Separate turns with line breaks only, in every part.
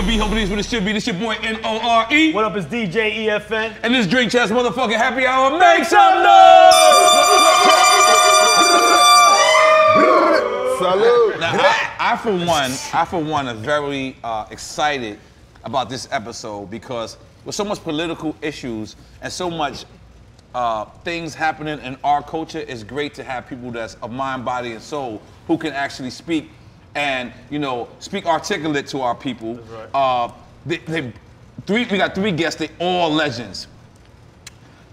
be, hopefully this is what it should be. This your boy N.O.R.E.
What up, it's DJ EFN.
And this Drink Chats motherfucking happy hour. Make some noise!
Salute.
Now, I for one, are very excited about this episode because with so much political issues and so much things happening in our culture, it's great to have people that's of mind, body, and soul who can actually speak and, you know, speak articulate to our people.
That's right.
We got three guests, they all legends.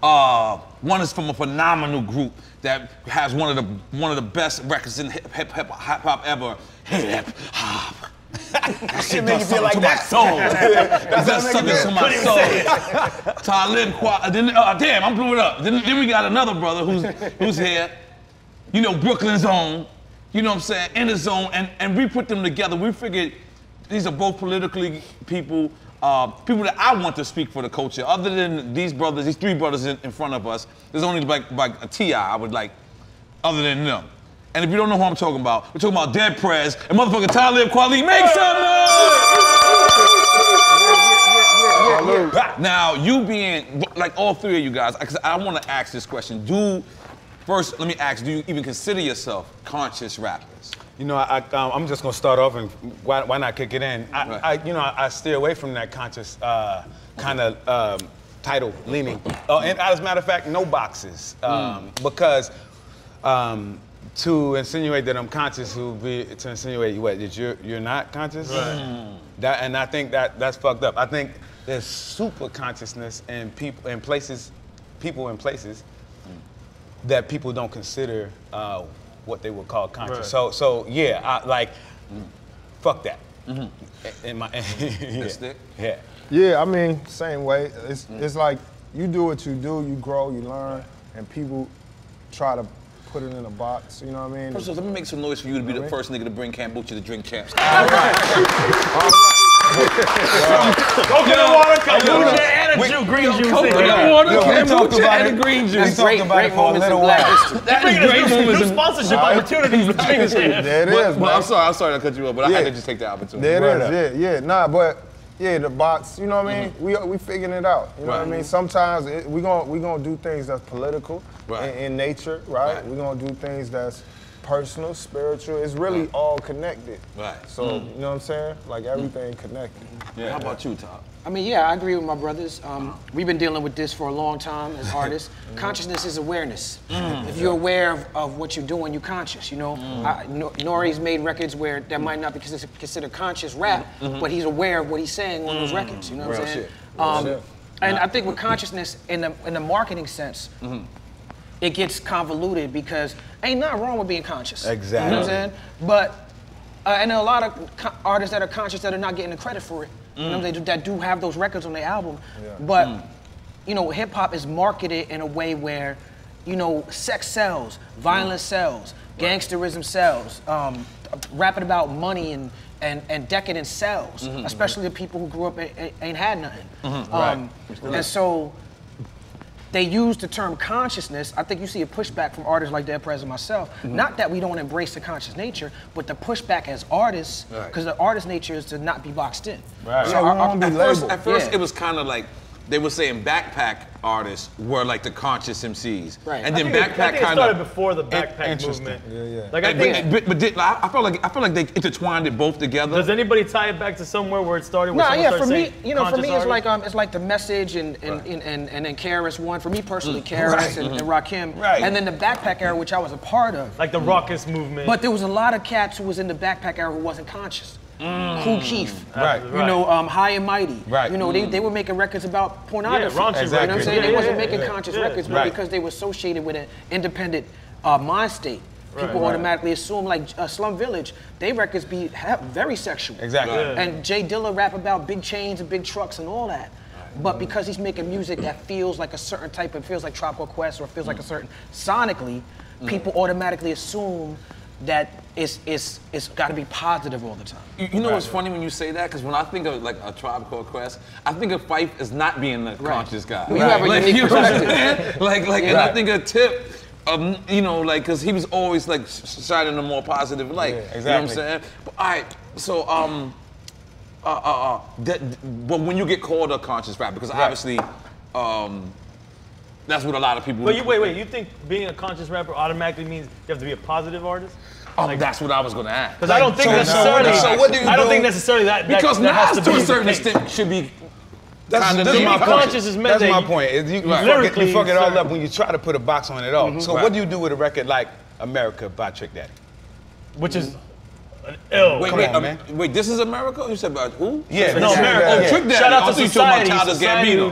One is from a phenomenal group that has one of the best records in hip hop ever. Hip hop. That shit does something to my soul. It does something to my soul. Talib Kweli. Damn, I blew it up. Then we got another brother who's here. You know, Brooklyn's own. You know what I'm saying? In the zone, and we put them together. We figured these are both politically people that I want to speak for the culture. Other than these brothers, these three brothers in front of us, there's only like a T.I. I would like, other than them. And if you don't know who I'm talking about, we're talking about Dead Prez and motherfucking Talib Kweli. Make some noise! Now, you being, like all three of you guys, because I want to ask this question. First, let me ask, do you even consider yourself conscious rappers?
You know, I'm just gonna start off and why not kick it in? I steer away from that conscious kind of title leaning. And as a matter of fact, no boxes. Because to insinuate that I'm conscious would be to insinuate what, that you're not conscious? Right. And I think that's fucked up. I think there's super consciousness in people and places that people don't consider what they would call conscious. Right. So yeah, fuck that. In my yeah.
Yeah, I mean, same way. It's like you do what you do, you grow, you learn, and people try to put it in a box. You know what I mean?
First of all, let me make some noise for you to be the first nigga to bring kombucha to Drink Champs.
All right.
Coconut water, kombucha, and a green juice.
Coconut water, kombucha, and a green juice.
We talked about it for a little while.
That's great moments. New sponsorship opportunities for Drink Champs.
There it is,
man. I'm sorry to cut you off, but I had to just take the opportunity.
There it is, yeah. Nah, but yeah, the box, you know what I mean? We figuring it out. You know what I mean? Sometimes we gonna do things that's political in nature, right? We're gonna do things that's personal, spiritual. It's really all connected. Right. So, you know what I'm saying? Like everything connected.
Yeah. How about you, Tom?
I mean, yeah, I agree with my brothers. We've been dealing with this for a long time as artists. Consciousness is awareness. If you're aware of what you're doing, you're conscious, you know? N.O.R.E's made records where that might not be considered conscious rap, but he's aware of what he's saying on those records, you know what I'm saying? And I think with consciousness, in the marketing sense, it gets convoluted because ain't nothing wrong with being conscious.
Exactly.
You know what I'm saying? But, and a lot of artists that are conscious that are not getting the credit for it. You know what I'm saying? That do have those records on their album. But, you know, hip hop is marketed in a way where, you know, sex sells, violence sells, gangsterism sells, rapping about money and decadence sells, especially the people who grew up and ain't had nothing. And so, they use the term consciousness. I think you see a pushback from artists like Dead Prez and myself. Not that we don't embrace the conscious nature, but the pushback as artists, because the artist nature is to not be boxed in.
Right.
So
At first it was kind of like, they were saying backpack artists were like the conscious MCs. Right. And then backpack kind of
started before the backpack movement.
Yeah.
Like I think,
I feel like they intertwined it both together.
Does anybody tie it back to somewhere where it started?
No, yeah. For me, it's like the Message and then KRS-One. For me personally, KRS and Rakim. Right. And then the backpack era, which I was a part of.
Like the raucous movement.
But there was a lot of cats who was in the backpack era who wasn't conscious. Kool Keith,
you
know, High and Mighty.
Right.
You know, they were making records about pornography.
Yeah,
you know what I'm saying? They wasn't making conscious records, but because they were associated with an independent mind state. People automatically assume, like Slum Village, they records be very sexual.
Exactly.
And Jay Dilla rap about big chains and big trucks and all that. But because he's making music that feels like a certain type of, feels like Tropical Quest or feels like a certain, sonically, people automatically assume that it's got to be positive all the time.
You know what's funny when you say that? Because when I think of like a Tribe Called Quest, I think of Phife as not being the conscious guy.
You have a unique perspective.
And I think of Tip, you know, like, because he was always like shining a more positive light.
Yeah, exactly.
You know what I'm saying? But all right, so but when you get called a conscious rapper, because obviously, that's what a lot of people.
But wait, you think being a conscious rapper automatically means you have to be a positive artist?
Oh, like, that's what I was gonna ask.
Because I don't think necessarily. So what do you do? I don't think necessarily that
because
that has
to a certain extent should be.
That's my
conscious is meant.
That's my point. You fuck it all up when you try to put a box on it all. So what do you do with a record like America by Trick Daddy?
Which is an ill.
Wait, this is America? You said about who?
Yeah.
No, America.
Oh, Trick Daddy.
Shout out to Society.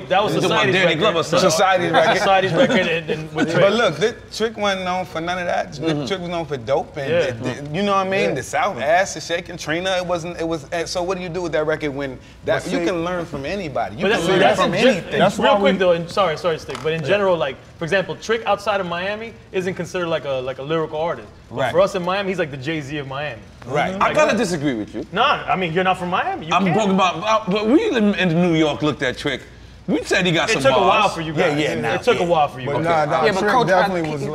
That was
Society's record.
Society's record.
Society's record and with Trick.
But look, Trick wasn't known for none of that. Trick was known for dope and you know what I mean? The South ass is shaking. Trina, it was. So what do you do with that record when that you can learn from anybody? You can learn from anything.
That's real quick though. And sorry, Stick. But in general, like for example, Trick outside of Miami isn't considered like a lyrical artist. But for us in Miami, he's like the Jay-Z of Miami.
Right.
I gotta disagree with you.
No, I mean you're not from Miami.
I'm talking about, but we in New York looked at Trick. We said he got some bars.
It took a while for you guys.
It
took a while for you
guys.
Yeah, but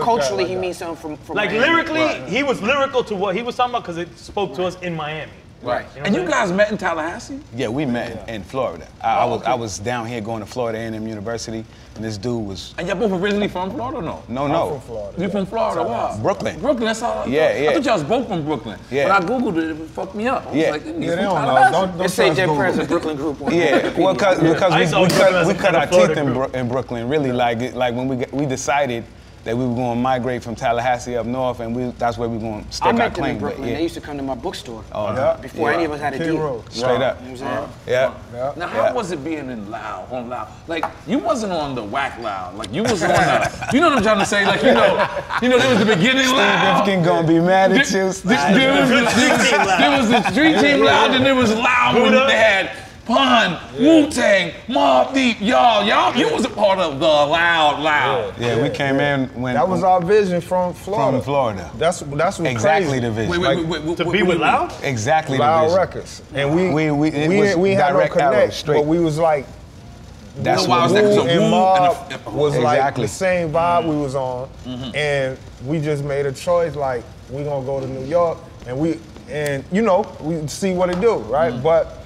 culturally he means something from
like
Miami.
lyrically, he was lyrical to what he was talking about because it spoke to us in Miami.
Right. And you guys met in Tallahassee?
Yeah, we met in Florida. I was down here going to Florida A&M University, and this dude was.
And y'all both originally from Florida or no?
No.
I'm from Florida.
You from Florida? Wow.
Brooklyn.
Brooklyn, that's all I thought.
Yeah.
I thought y'all was both from Brooklyn.
Yeah.
When I Googled it, it fucked me up. I was like,
they don't know. Don't
say Dead Prez, a Brooklyn group.
Yeah, well, because we cut our teeth in Brooklyn, really. Like when we decided that we were going to migrate from Tallahassee up north, and that's where we were going to stake our claim.
I met them in Brooklyn. They used to come to my bookstore before any of us had a deal.
Straight up.
You know
Now, how was it being on Loud? Like, you wasn't on the whack Loud. Like, you was on the, you know what I'm trying to say? Like, you know, there was the beginning Loud.
Steve gonna be mad at you.
There was the street team Loud, and there was Loud when they had Pun, Wu-Tang, Mobb Deep, y'all, you was a part of the Loud.
Yeah, we came in when
that was our vision from Florida.
From Florida.
That's what's
exactly
crazy.
the vision.
Wait, to be with Loud?
Exactly the
Loud
vision.
Records, and we
was
had no
direct arrow,
connect,
straight.
but we was like.
That's
why
what
Wu and Mob was like
exactly
the same vibe we was on, and we just made a choice like we gonna go to New York, and we see what it do, right? But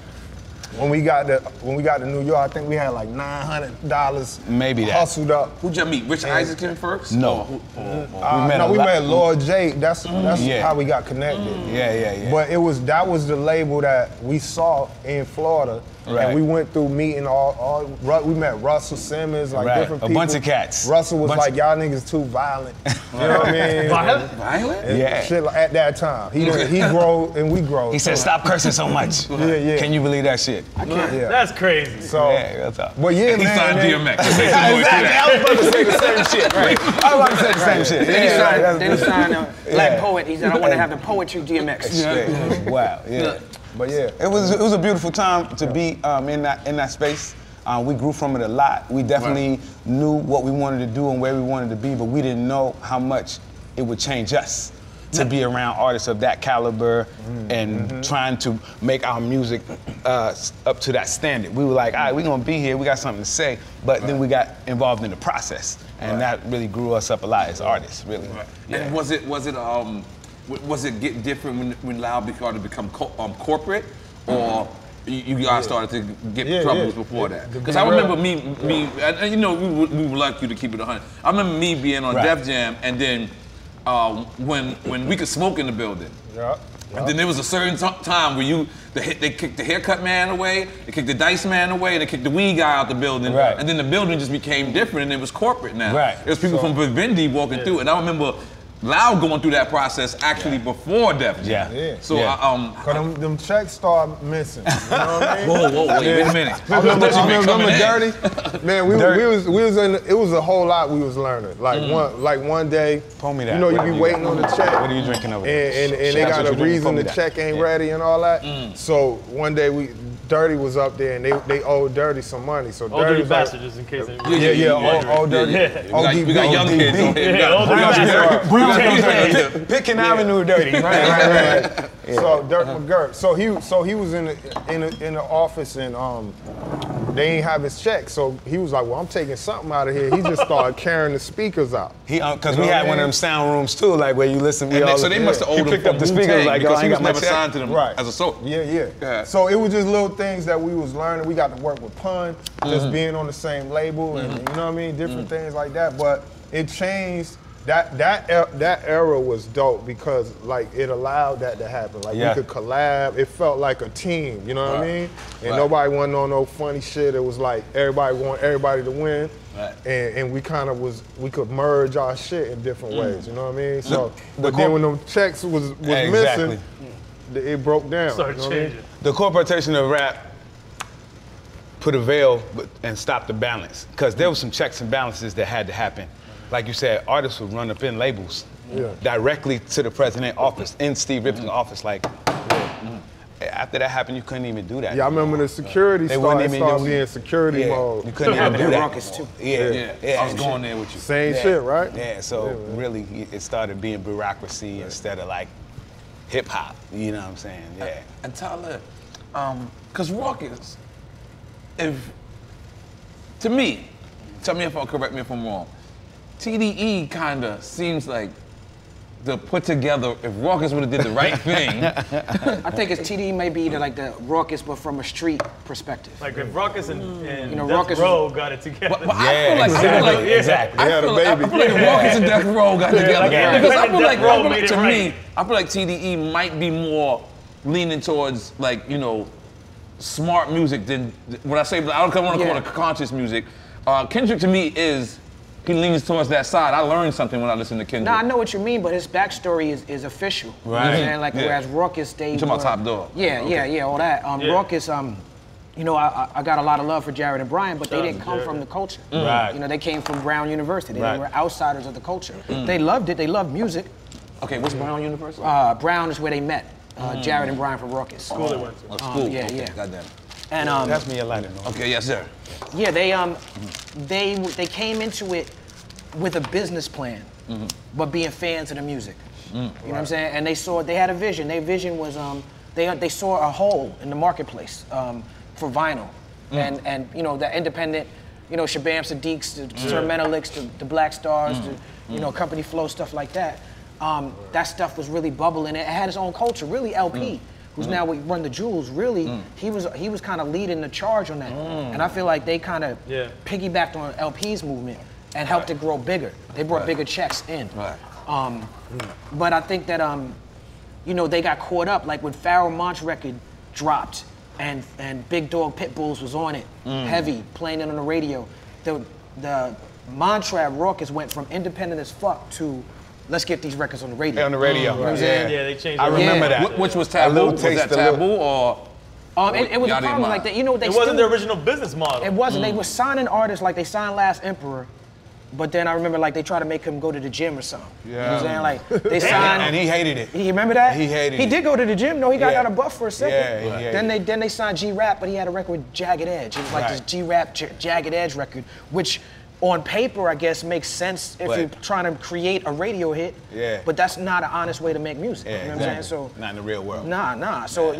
when we got to New York, I think we had like $900
maybe that
hustled up.
Who'd y'all meet? Rich Isaacson first?
No.
We met Lord J. That's how we got connected.
Yeah.
But that was the label that we saw in Florida.
Right.
And we went through meeting we met Russell Simmons, like different people.
A bunch of cats.
Russell was like, y'all niggas too violent. You know what I mean?
Violent?
And shit at that time. He grow and we grow.
He said, stop cursing so much.
Yeah.
Can you believe that shit?
I can't. Yeah.
That's crazy.
So,
that's up.
But yeah,
he
man.
signed DMX.
Exactly. I was about to say the same shit. Right. I was about to say the same shit.
Then he signed a Black Poet. He said, I want to have the poetry DMX.
Wow. Yeah.
But yeah,
it was a beautiful time to be in that space. We grew from it a lot. We definitely knew what we wanted to do and where we wanted to be, but we didn't know how much it would change us to be around artists of that caliber and trying to make our music up to that standard. We were like, all right, we're gonna be here, we got something to say, but then we got involved in the process, and that really grew us up a lot as artists, really.
Yeah. And was it getting different when Loud started to become corporate, or you guys started to get troubles before that? Because I remember me, and you know, we would like you to keep it 100. I remember me being on Def Jam, and then when we could smoke in the building. And then there was a certain time where they kicked the haircut man away, they kicked the dice man away, and they kicked the weed guy out the building. And then the building just became different, and it was corporate now. There was people from Vivendi walking through, and I remember Loud going through that process actually before Def Jam.
So cause them checks start missing. You know what I mean?
Whoa, wait a minute.
I remember Dirty. Man, we was in. It was a whole lot we was learning. Like one day,
pull me that.
You know, you be waiting on the check.
What are you drinking over there?
And they got a reason the check ain't ready and all that. So one day Dirty was up there and they owed Dirty some money. So Dirty was
bastard, just in case.
Old Dirty.
We got young kids on here.
Picking Avenue Dirty. Right.
So Dirk McGirt. So he was in the office and they ain't have his check. So he was like, well, I'm taking something out of here. He just started carrying the speakers out.
Because we had one of them sound rooms too, like where you listen.
So they must have owed him
picked up the speakers like,
because
I
he
ain't
was
got my
never
check.
signed to them as a solo.
Yeah. So it was just little things that we was learning. We got to work with Pun, just being on the same label, and you know what I mean, different things like that. But it changed. That era was dope because like it allowed that to happen. Like we could collab. It felt like a team. You know what I mean? And nobody wanted on no funny shit. It was like everybody want everybody to win. And we kind of we could merge our shit in different ways. You know what I mean? So, but then when them checks was missing, it broke down.
Started changing.
The corporation of rap put a veil and stopped the balance because there was some checks and balances that had to happen. Like you said, artists would run up in labels directly to the president's office, in Steve Ripken's office. Like, after that happened, you couldn't even do that.
Yeah, I remember the security started being security mode.
You couldn't even do that.
Rockets too.
Yeah. I was going there with you.
Same shit, right?
Yeah, so really, it started being bureaucracy instead of like hip hop. You know what I'm saying? Yeah.
And Talib, because Rockets, to me, tell me correct me if I'm wrong, TDE kind of seems like the put together, if Raucus would have did the right thing.
I think it's TDE may be like the Raucus, but from a street perspective.
Like if Raucus and Death
Raucus
Row got it together.
But I feel like
exactly.
I feel like Raucus and Death Row got together. Because I feel like, I feel like TDE might be more leaning towards like, smart music than, when I say, I don't want to call it conscious music. Kendrick to me he leans towards that side. I learned something when I listened to Kendrick.
No, I know what you mean, but his backstory is official.
Right.
You know what I'm saying? Like, whereas Raucus, they
You're talking about Top Dog.
Yeah, all that. Raucus, I got a lot of love for Jared and Brian, but they didn't come from the culture.
Right.
They came from Brown University. They were outsiders of the culture. They loved it. They loved music.
Okay, what's Brown University?
Brown is where they met. Jared and Brian from Raucus.
School they went to.
School.
Yeah.
Goddamn.
And
That's me a lighter.
Okay, yes, sir.
Yeah, they came into it with a business plan, but being fans of the music. You know what I'm saying? And they had a vision. Their vision was they saw a hole in the marketplace for vinyl, and the independent, Shabam Sadiqs, the Sir Menelik's, the Black Stars, the Company Flow, stuff like that. That stuff was really bubbling. It had its own culture. Really, LP. Who's now we run the Jewels, really, he was kind of leading the charge on that. And I feel like they kind of piggybacked on LP's movement and helped it grow bigger. They brought bigger checks in. But I think that, they got caught up, like when Pharoah Monch's record dropped and Big Dog Pitbulls was on it, heavy, playing it on the radio. The mantra at Raucus went from independent as fuck to let's get these records on the radio.
On the radio.
You know what I'm saying?
Yeah, they changed it.
I remember that.
Which was taboo? Was that taboo or?
It was a problem like that.
It wasn't the original business model.
It wasn't. They were signing artists like they signed Last Emperor, but then I remember like they tried to make him go to the gym or something. You know what I'm saying? Like they signed.
And he hated it.
You remember that?
He hated it.
He did go to the gym. No, he got out of buff for a second.
Yeah,
Then they signed G-Rap, but he had a record with Jagged Edge. It was like this G-Rap Jagged Edge record, which on paper, I guess, makes sense if you're trying to create a radio hit. But that's not an honest way to make music. You know what I'm saying? So
not in the real world.
Nah. So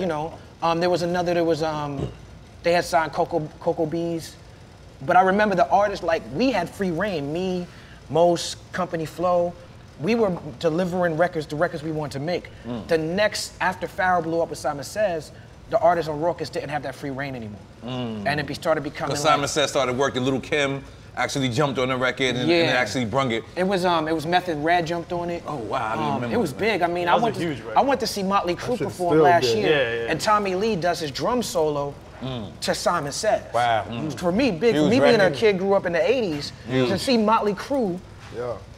they had signed Cocoa Bees, but I remember the artists, like we had free reign. Me, Mos, Company Flow, we were delivering the records we wanted to make. The next, after Pharoah blew up with Simon Says, the artists on Raucus didn't have that free reign anymore, and it started becoming.
Because Simon Says started working. Little Kim actually jumped on the record and actually brung it.
It was Method Red jumped on it.
Oh wow, I didn't remember.
It was big. I mean,
I
went to see Motley Crue perform last year, and Tommy Lee does his drum solo to Simon Says.
Wow.
For me, big. For me being a kid grew up in the '80s, to see Motley Crue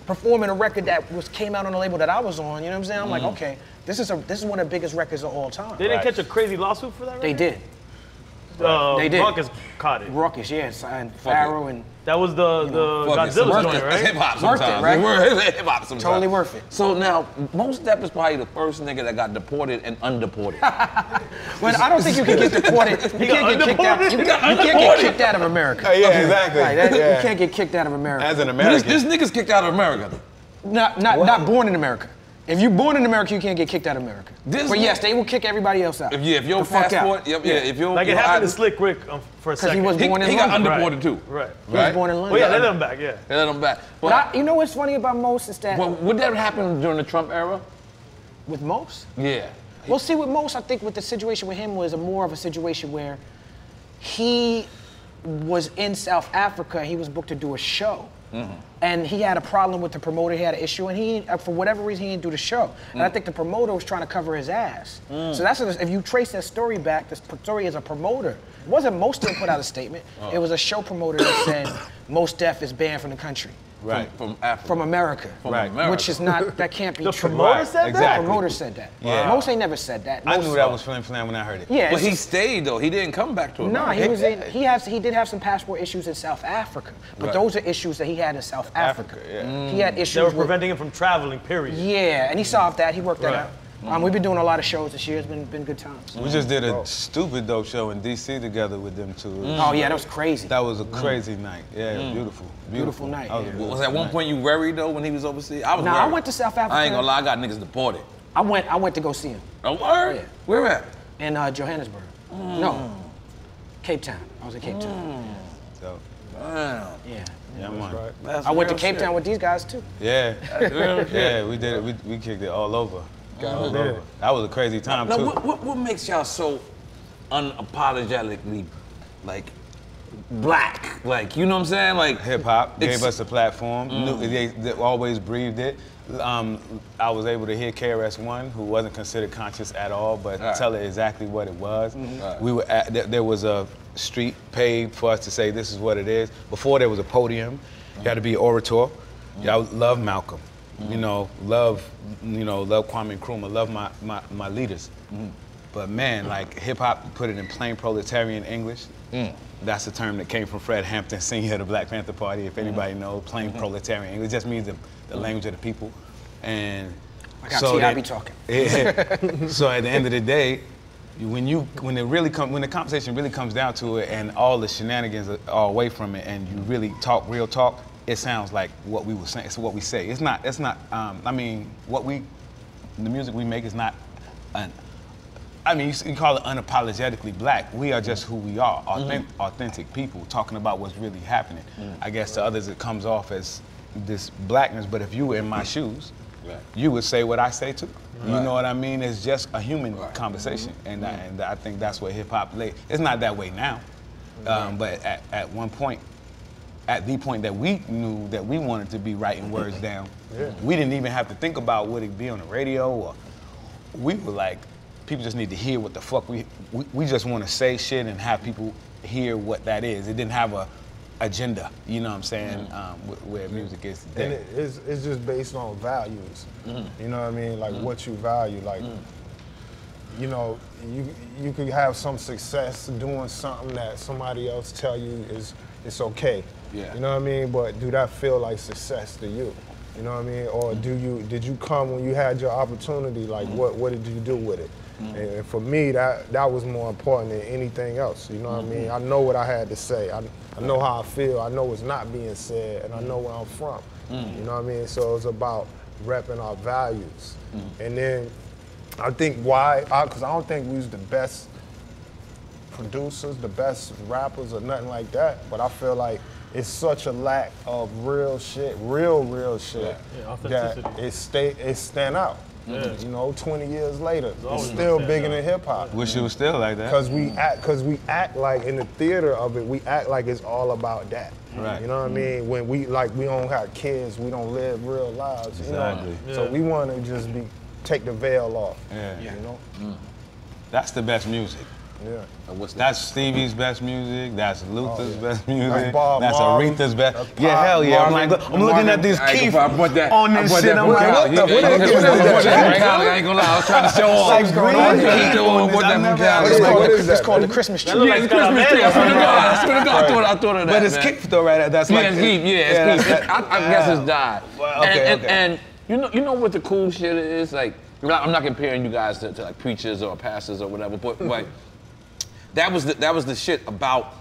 performing a record that came out on the label that I was on. You know what I'm saying? I'm like, okay, this is one of the biggest records of all time.
They didn't catch a crazy lawsuit for that record?
They did.
They did. Raucus caught it.
Raucus, yes, and Pharoah and.
That was the Godzilla joint, right?
Hip hop
Worth
sometimes.
it, right?
Hip hop sometimes.
Totally worth it.
So now, Mos Def is probably the first nigga that got deported and undeported.
Well, I don't think you can get deported. You can't get kicked out. You can't get kicked out of America.
Yeah, exactly.
Right, you can't get kicked out of America.
As an American.
This nigga's kicked out of America.
Not born in America. If you're born in America, you can't get kicked out of America. But yes, they will kick everybody else out.
If your passport, if your
like it happened to Slick Rick for a second.
He was born in
London. He got undeported too.
Right.
He was born in London.
Well, yeah, they let him back. Yeah.
They let him back.
But you know what's funny about Mos is that.
Well, would that happen during the Trump era?
With Mos?
Yeah.
Well, see, with Mos, I think with the situation with him was more of a situation where he was in South Africa. He was booked to do a show. And he had a problem with the promoter. He had an issue, and he, for whatever reason, he didn't do the show. And I think the promoter was trying to cover his ass. So that's if you trace that story back. The story is a promoter. It wasn't Mos Def put out a statement. It was a show promoter that said Mos Def is banned from the country.
Right. From Africa.
From America.
From America.
Which is not, that can't be
the
true.
Promoter said that?
Exactly. The promoter said that.
Yeah.
Mos ain't never said that.
I knew that was flim flam when I heard it.
Yeah.
But he stayed though. He didn't come back to America.
No, he was in. He did have some passport issues in South Africa, but those are issues that he had in South Africa. He had issues.
They were preventing him from traveling. Period.
Yeah, and he solved that. He worked that out. We've been doing a lot of shows this year. It's been good times.
We just did a stupid dope show in D.C. together with them two.
Oh yeah, that was crazy.
That was a crazy night. Yeah, beautiful
night.
Was at one point you worried though when he was overseas? I was worried.
I went to South Africa.
I ain't gonna lie, I got niggas deported.
I went to go see him.
Oh, word?
Yeah.
Where at?
In Johannesburg. No, Cape Town. I was in Cape Town.
So,
Damn.
Yeah.
yeah, man.
That's
I went to
real
Cape
shit.
Town with these guys too.
Yeah, yeah, we did it. We kicked it all over. All over. That was a crazy time
Now,
too.
what makes y'all so unapologetically, like, black? Like, you know what I'm saying? Like,
Hip hop gave us a platform. They always breathed it. I was able to hear KRS-One, who wasn't considered conscious at all, but tell it exactly what it was. We were there was a street paved for us to say this is what it is. Before there was a podium, you had to be an orator. I love Malcolm. You know, love Kwame Nkrumah, love my leaders. But man, like hip hop, put it in plain proletarian English. That's a term that came from Fred Hampton, senior of the Black Panther Party. If anybody knows, plain proletarian English just means the language of the people. And
I got T.I. be talking.
So at the end of the day, when the conversation really comes down to it, and all the shenanigans are away from it, and you really talk real talk, it sounds like what we were saying. It's what we say. It's not. I mean, the music we make is not. I mean, you call it unapologetically black. We are just who we are, authentic people talking about what's really happening. I guess to others it comes off as this blackness, but if you were in my shoes, you would say what I say too. You know what I mean? It's just a human conversation, and I think that's what hip hop laid. It's not that way now, but at one point, at the point that we knew that we wanted to be writing words down, we didn't even have to think about would it be on the radio, or we were like, people just need to hear what the fuck we just want to say shit and have people hear what that is. It didn't have a agenda, you know what I'm saying, where music is today.
And it's just based on values. You know what I mean? Like what you value. Like, you know, you could have some success doing something that somebody else tell you it's okay. Yeah. You know what I mean? But do that feel like success to you? You know what I mean? Or did you come when you had your opportunity? Like what did you do with it? And for me, that was more important than anything else. You know what I mean? I know what I had to say. I know how I feel. I know what's not being said, and I know where I'm from. You know what I mean? So it's about repping our values. And then I think because I don't think we was the best producers, the best rappers, or nothing like that. But I feel like it's such a lack of real shit, real shit, that it stand out. You know, 20 years later, it's still bigger than hip hop.
Wish it was still like that.
Because we act like in the theater of it, we act like it's all about that.
Right.
You know what I mean? When we don't have kids, we don't live real lives.
Exactly.
You know? So we want to just take the veil off. You know?
That's the best music.
Yeah.
That's Stevie's best music. That's Luther's best music.
That's
Aretha's best. Yeah, hell yeah. I'm looking at this Keith on this shit. I'm like, what the fuck is that?
I ain't gonna lie, I was trying to show off.
Like green.
It's called the Christmas tree.
Yeah, it's Christmas tree. I swear to God, I thought of that.
But it's Keith though, right? That's like.
Yeah, it's Keith. I guess it's died.
Okay.
And you know what the cool shit is? Like, I'm not comparing you guys to like preachers or pastors or whatever, but like. That was the shit about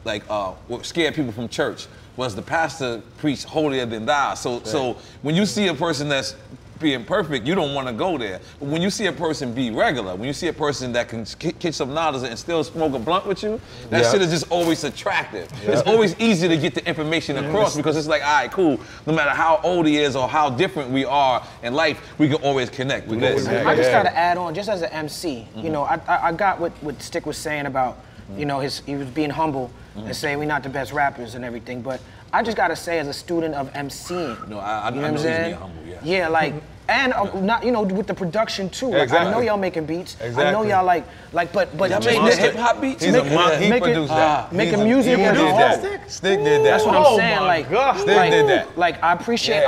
like what scared people from church was the pastor preached holier than thou. So when you see a person that's being perfect, you don't want to go there. But when you see a person be regular, when you see a person that can catch some knowledge and still smoke a blunt with you, that shit is just always attractive. It's always easy to get the information across because it's like, all right, cool. No matter how old he is or how different we are in life, we can always connect with this.
I just gotta add on, just as an MC, you know, I got what Stick was saying about, you know, he was being humble and saying we're not the best rappers and everything, but I just gotta say, as a student of MCing,
no, I know he's being humble,
yeah, like, and not, you know, with the production too. Like,
Exactly.
I know y'all making beats.
Exactly.
I know y'all but
y'all making the hip hop beats.
He produced that.
Making music.
He produced that. Stick did that.
That's what I'm saying. Like,
Stick did that.
Like, I appreciate.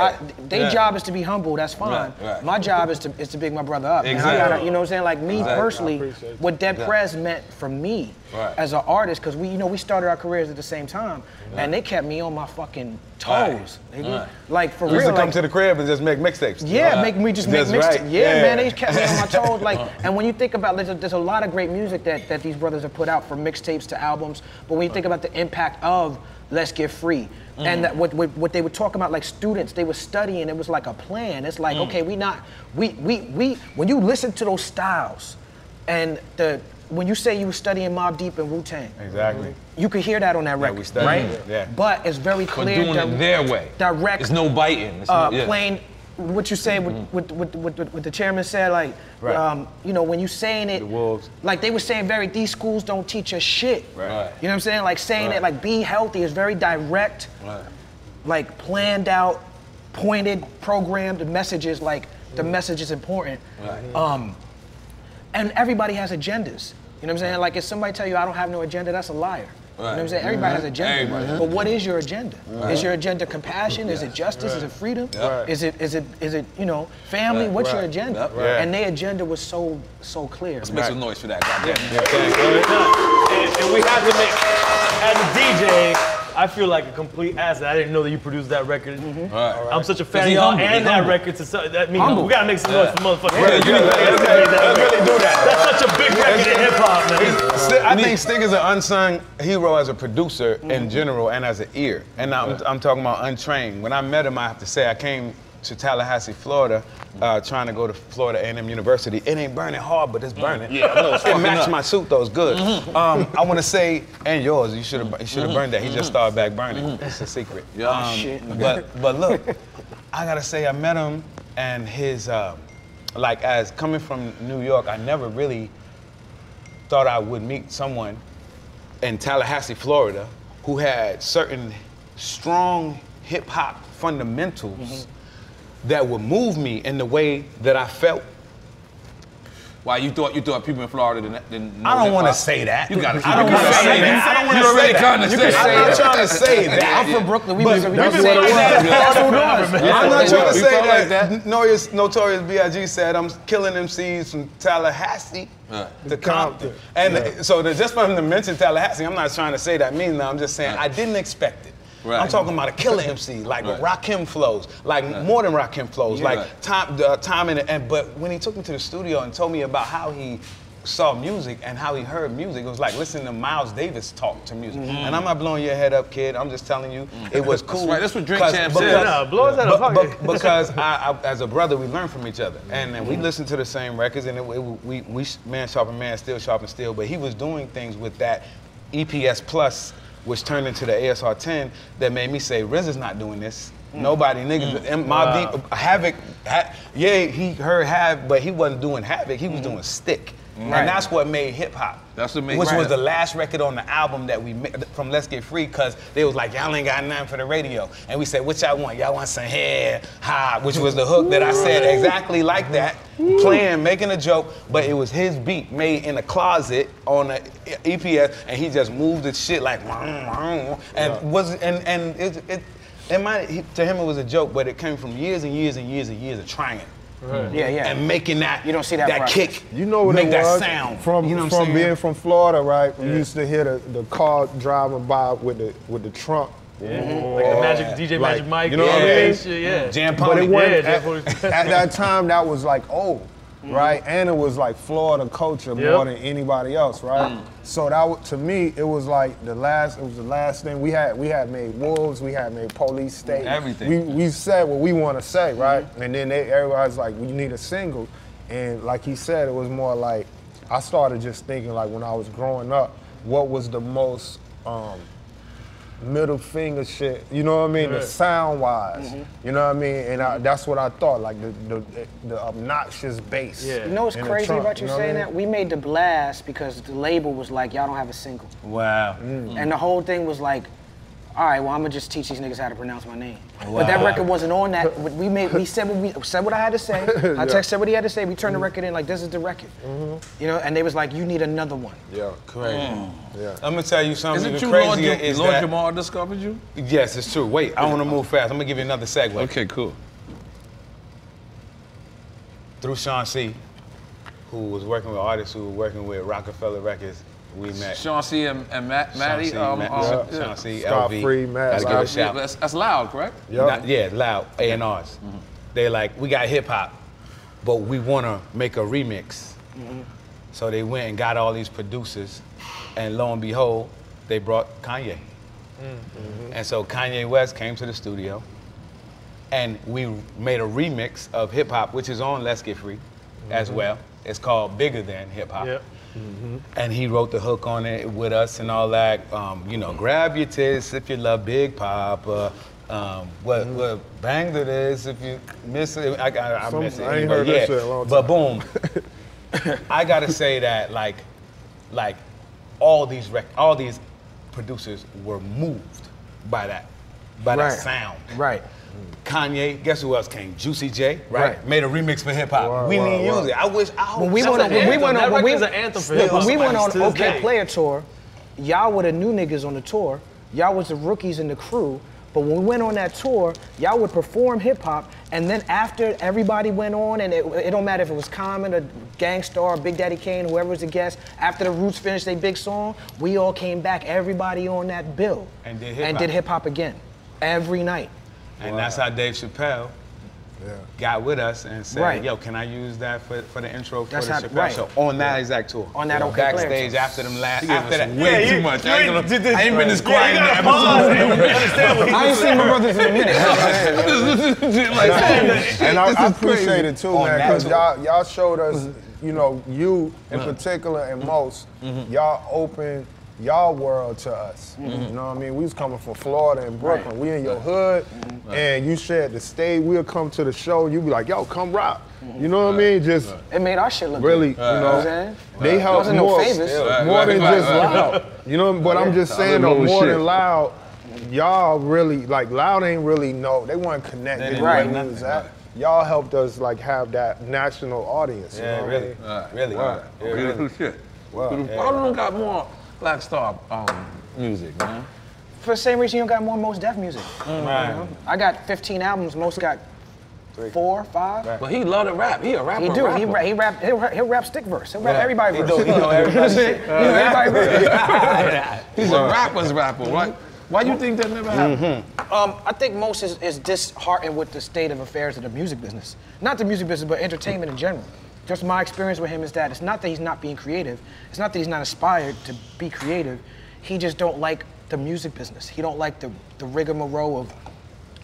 Their job is to be humble. That's fine.
Right.
My job is to big my brother up.
Exactly.
And I gotta, you know what I'm saying? Like me personally, what Dead Prez meant for me as an artist, because we started our careers at the same time, and they kept me on my fucking toes. Like for real.
Used to come to the crib and just make mixtapes.
Yeah, make me just make mixtapes.
Right.
Yeah, man, they kept me on my toes. Like, and when you think about, there's a lot of great music that these brothers have put out, from mixtapes to albums. But when you think about the impact of Let's Get Free, and that what they would talk about, like students, they were studying. It was like a plan. It's like, okay, when you listen to those styles, and when you say you were studying Mobb Deep and Wu-Tang,
Exactly.
you could hear that on that record, right?
Yeah.
But it's very clear.
But doing it their way.
Direct.
There's no biting.
Plain. What you say, what the chairman said, like, you know, when you saying it,
The wolves.
like they were saying, these schools don't teach us shit.
Right.
You know what I'm saying? Like saying it, like be healthy is very direct, like planned out, pointed, programmed messages. Like the message is important. And everybody has agendas. You know what I'm saying? Like if somebody tell you I don't have no agenda, that's a liar. You know what I'm saying? Everybody has an agenda. But what is your agenda? Is your agenda compassion? Is it justice? Is it freedom? Is it you know, family? What's your agenda? And their agenda was so clear.
Let's make some noise for that, goddamn.
And we have to make, as a DJ, I feel like a complete asset. I didn't know that you produced that record. I'm such a fan of y'all and that record. That means we gotta make some noise for motherfuckers.
Let's really do that.
That's such a big record in hip hop, man.
I think Sting is an unsung hero as a producer in general and as an ear. And I'm talking about untrained. When I met him, I have to say, I came to Tallahassee, Florida, trying to go to Florida A&M University. It ain't burning hard, but it's burning.
Yeah, I know, it's
it matched
up.
my suit though, it's good. I want to say, and yours, you should have burned that. He just started back burning. It's a secret. But look, I gotta say, I met him and his, like as coming from New York, I never really thought I would meet someone in Tallahassee, Florida, who had certain strong hip hop fundamentals that would move me in the way that I felt.
Why you thought people in Florida didn't know
I don't want to
hip-hop?
say that.
You gotta.
I don't want to say that. I don't want to say that. I'm not trying to say that.
I'm from Brooklyn.
That's what it was.
I'm not trying to say that. Notorious B.I.G. said I'm killing MCs from Tallahassee to Compton. And so just for him to mention Tallahassee, I'm not trying to say that means now. I'm just saying I didn't expect it. I'm talking about a killer MC, like Rakim flows, like more than Rakim flows, like time and but when he took me to the studio and told me about how he saw music and how he heard music, it was like listening to Miles Davis talk to music. And I'm not blowing your head up, kid. I'm just telling you, it was cool.
That's right. That's what Drink Champ said.
Blow his head up.
Because I, as a brother, we learn from each other, and we listen to the same records, and we man sharpen man, still sharpen steel. But he was doing things with that EPS Plus, which turned into the ASR 10, that made me say, Riz is not doing this. Nobody, niggas, Mobb Deep, Havoc, he heard Havoc, but he wasn't doing Havoc, he was doing Stick. And that's what made hip hop.
That's what made
Which was the last record on the album that we made from Let's Get Free, because they was like, y'all ain't got nothing for the radio. And we said, what y'all want? Y'all want some hair, ha, which was the hook that I said exactly like that, playing, making a joke, but it was his beat made in a closet on the EPS, and he just moved the shit like, to him it was a joke, but it came from years and years and years and years of trying. And making that,
you don't see that
kick,
you know what
make
it
that
was?
sound.
From being from Florida, right? We used to hear the car driving by with the trunk.
Like the DJ Magic Mike.
You know what I mean?
Yeah.
Jam
But it
Pony.
wasn't, at that time, that was like, oh. right? And it was like Florida culture more than anybody else, right? So that to me, it was like the last thing we had made Wolves, we had made Police State.
Everything.
We said what we want to say, right? And then everybody's like, we need a single. And like he said, it was more like, I started just thinking like when I was growing up, what was the most middle finger shit, you know what I mean? The sound wise, you know what I mean? And that's what I thought, like the obnoxious bass.
You know what's crazy about you saying that? We made The Blast because the label was like, y'all don't have a single.
Wow.
And the whole thing was like, all right, well, I'm gonna just teach these niggas how to pronounce my name. But that record wasn't on that. We said what I had to say. I said what he had to say. We turned the record in like, this is the record. You know, and they was like, you need another one.
Yeah,
crazy. Yeah. I'm gonna tell you something.
Is it true Lord Jamar discovered you?
Yes, it's true. Wait, I want to move fast. I'm gonna give you another segue.
Okay, cool.
Through Sean C., who was working with artists who were working with Rockefeller Records, we met.
Sean C. and Maddie.
Sean C.
Scott
LV.
Free, Matt.
Gotta give a shout.
That's Loud, correct?
Yeah, Loud, A&Rs. They like, we got hip hop, but we wanna make a remix. So they went and got all these producers, and lo and behold, they brought Kanye. And so Kanye West came to the studio, and we made a remix of hip hop, which is on Let's Get Free as well. It's called Bigger Than Hip Hop. And he wrote the hook on it with us and all that. You know, grab your tits if you love Big Papa. What bang that is if you miss it. I miss it.
I ain't heard that shit in a long time.
But boom, I gotta say that like all these producers were moved by that sound.
Right.
Kanye, guess who else came? Juicy J, right? Made a remix for hip hop. We didn't use it. I wish I hope.
When we went on
to this
OK
day.
Player tour, y'all were the new niggas on the tour. Y'all was the rookies in the crew. But when we went on that tour, y'all would perform hip hop, and then after everybody went on, and it don't matter if it was Common or Gangstar or Big Daddy Kane, whoever was the guest, after the Roots finished their big song, we all came back, everybody on that bill.
And did
hip hop again, every night.
And that's how Dave Chappelle got with us and said, yo, can I use that for the intro for the Chappelle show? On that exact tour.
On that OK
Backstage after them last, after that.
Way too much. I ain't been this quiet in the episode.
I ain't seen my brothers in a minute.
And I appreciate it too, man, because y'all showed us, you know, you in particular and Mos, y'all opened y'all world to us. You know what I mean? We was coming from Florida and Brooklyn. We in your hood, and you shared the stage. We'll come to the show, and you be like, yo, come rock. You know what I mean? Just
it made our shit look
really,
good.
You know, they helped more, more than just Loud. You know, but I'm just saying, though, more than Loud, y'all really, like, Loud ain't really know. They weren't connected where we was at. Y'all helped us, like, have that national audience. You know
really.
Really shit. Why don't got more Black Star music, man?
For the same reason you don't got more Mos Def music.
Right.
I got 15 albums, Mos got 4, 5.
But he love to rap. He a rapper.
He do.
Rapper.
He'll rap stick verse. He'll rap everybody verse.
He know everybody shit.
He's a rapper's rapper, right? Why do you think that never happened?
I think Mos is disheartened with the state of affairs of the music business. Not the music business, but entertainment in general. Just my experience with him is that it's not that he's not being creative. It's not that he's not inspired to be creative. He just don't like the music business. He don't like the rigmarole of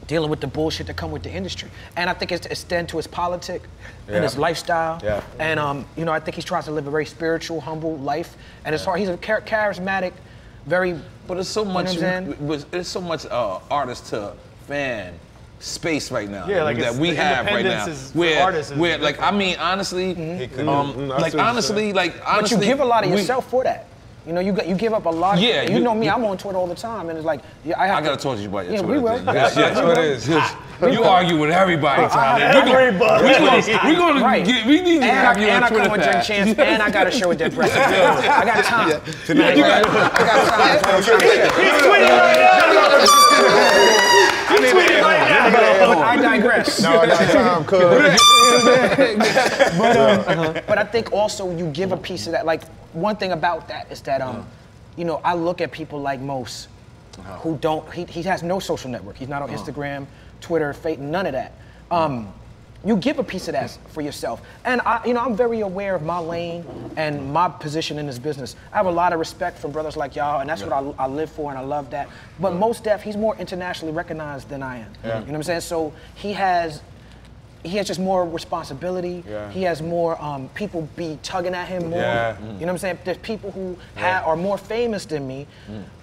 dealing with the bullshit that come with the industry. And I think it's to extend to his politic and his lifestyle. And you know, I think he tries to live a very spiritual, humble life. And it's hard. He's a charismatic, very.
But it's so much. It's so much artist to fan space right now.
Yeah, like
that we have right now. Where like I mean honestly,
But you give a lot of yourself for that. You know, you give up a lot.
Yeah,
you know me. I'm on Twitter all the time, and it's like I
gotta talk to you about your Twitter.
We will.
Thing.
That's what it is.
You argue with everybody, Talib. We need to have you on Twitter.
And I come with Drink Champs, and I got a show with Dead Prez. I got time.
Tonight,
I got time.
He's tweeting right now.
I digress.
No, I got time,
But I think also you give a piece of that. Like one thing about that is that you know, I look at people like Mos, who don't. He has no social network. He's not on Instagram, Twitter, Facebook, none of that. you give a piece of that for yourself. And I'm very aware of my lane and my position in this business. I have a lot of respect for brothers like y'all, and that's what I live for, and I love that. But Mos Def, he's more internationally recognized than I am. You know what I'm saying? So he has just more responsibility. He has more people be tugging at him more. You know what I'm saying? There's people who are more famous than me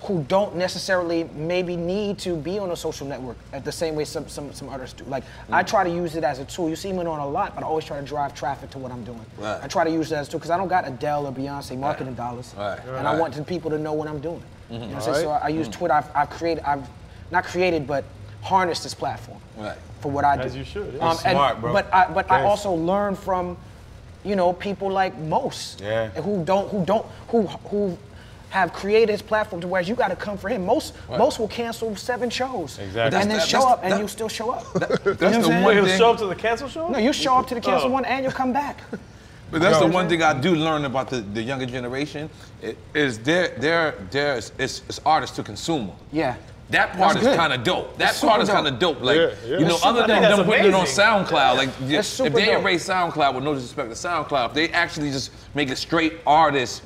who don't necessarily maybe need to be on a social network at the same way some others do. Like, I try to use it as a tool. You see me on a lot, but I always try to drive traffic to what I'm doing. I try to use it as a tool because I don't got Adele or Beyonce marketing dollars. And I want people to know what I'm doing. You know what I'm saying? So I use Twitter. I've not created, but harnessed this platform. For what I do.
As you should.
Smart, bro.
But I also learn from, people like Mos, who have created his platform to where you got to come for him. Mos will cancel 7 shows, and then show up, and you still show up.
That's the one
He'll
thing.
show up to the cancel show?
No, you show up to the cancel one, and you'll come back.
But that's the one thing I do learn about the younger generation is it's artist to consumer. That part is kind of dope. That part is kind of dope. Like, other than them putting it on SoundCloud, like, if they erase SoundCloud, with no disrespect to SoundCloud, if they actually just make it straight artist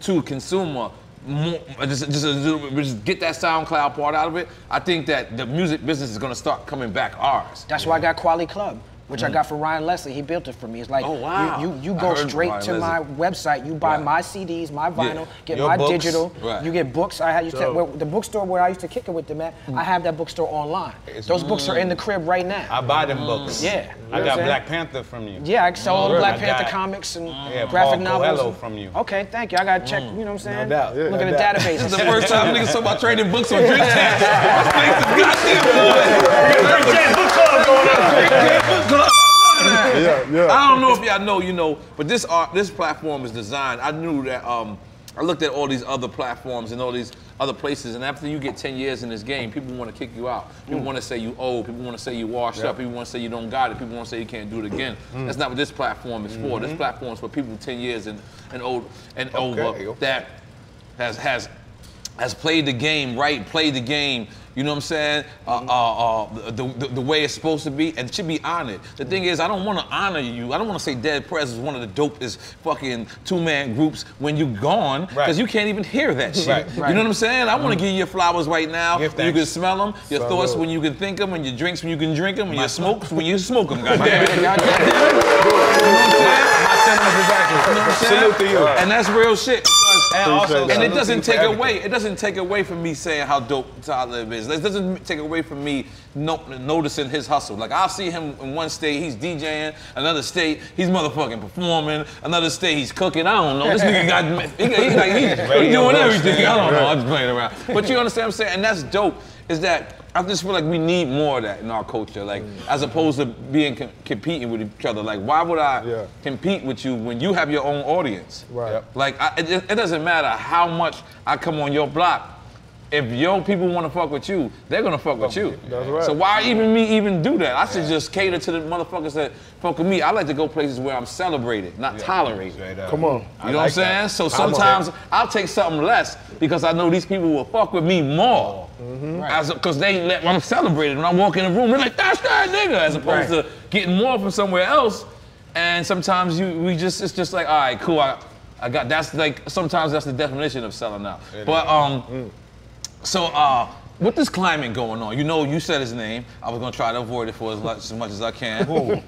to consumer, just get that SoundCloud part out of it, I think that the music business is gonna start coming back ours.
That's why I got Kweli Club, which I got for Ryan Leslie. He built it for me. It's like, you go straight to my website, you buy my CDs, my vinyl, get my books, digital, you get books. I used to, the bookstore where I used to kick it with them at, I have that bookstore online. Those books are in the crib right now.
I buy them books.
Yeah.
I got Black Panther from you.
Yeah, I sell all the Black Panther comics and graphic novels.
From you.
Okay, thank you. I gotta check, you know what I'm saying?
No doubt.
Look at the database.
This is the first time niggas talk about trading books on Drink Champs. This place is goddamn good.
Book club going on.
I don't know if y'all know, but this platform is designed. I knew that. I looked at all these other platforms and all these other places, and after you get 10 years in this game, people want to kick you out. People want to say you old. People want to say you washed up. People want to say you don't got it. People want to say you can't do it again. That's not what this platform is for. This platform is for people 10 years and over that has played the game right, played the game. You know what I'm saying? The way it's supposed to be, and should be honored. The thing is, I don't want to honor you. I don't want to say Dead Prez is one of the dopest fucking 2-man groups when you're gone, because you can't even hear that shit. You know what I'm saying? I want to give you your flowers right now. You can smell them. Your thoughts when you can think them, and your drinks when you can drink them, and your smokes when you smoke them. Goddamn it. You know what I'm saying? Salute to you. And that's real shit. And it doesn't take away. It doesn't take away from me saying how dope Talib is. It doesn't take away from me noticing his hustle. Like, I'll see him in one state, he's DJing. Another state, he's motherfucking performing. Another state, he's cooking. I don't know. This nigga he's doing everything. I don't know. I'm just playing around. But you understand what I'm saying? And that's dope. Is that I just feel like we need more of that in our culture, like as opposed to being competing with each other. Like, why would I compete with you when you have your own audience? Like, it doesn't matter how much I come on your block. If your people want to fuck with you, they're gonna fuck with you.
That's right.
So why even do that? I should just cater to the motherfuckers that fuck with me. I like to go places where I'm celebrated, not tolerated.
Come on.
You know what I'm saying? So sometimes I'll take something less because I know these people will fuck with me more. Because they let when I'm celebrated. When I walk in the room, they're like, that's that nigga, as opposed to getting more from somewhere else. And sometimes it's just like, all right, cool. I got that's like sometimes that's the definition of selling out. So, with this climate going on, you said his name. I was gonna try to avoid it for as much as I can.
I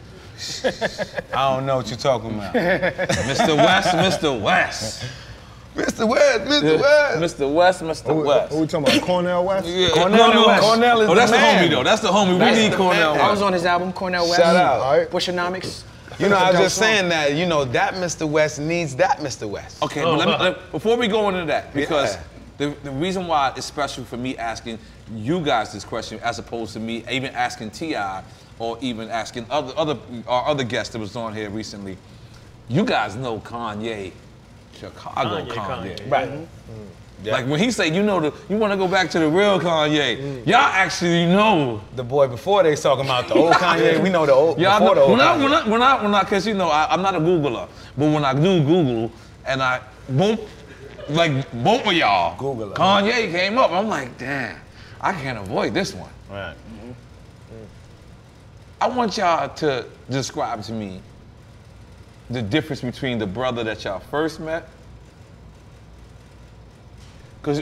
don't know what you're talking about.
Mr. West.
Mr. West.
Mr. West.
Who we talking about? Cornel West?
Yeah.
Cornel West. Cornel is
that's
the man.
Homie though. That's the homie. We need Cornel West.
I was on his album, Cornel West.
Shout out.
Bushonomics.
I was just saying that, that Mr. West needs that Mr. West.
Okay, but before we go into that, because the reason why it's special for me asking you guys this question as opposed to me even asking T.I. or even asking other guests that was on here recently, you guys know Kanye, Chicago Kanye.
Right.
Like when he say, you want to go back to the real Kanye, y'all actually know.
The boy before they talking about the old Kanye, we know the old, before the old
Kanye. Because I'm not a Googler, but when I do Google and I both of y'all, Kanye came up, I'm like, damn, I can't avoid this one.
Right.
I want y'all to describe to me the difference between the brother that y'all first met. Because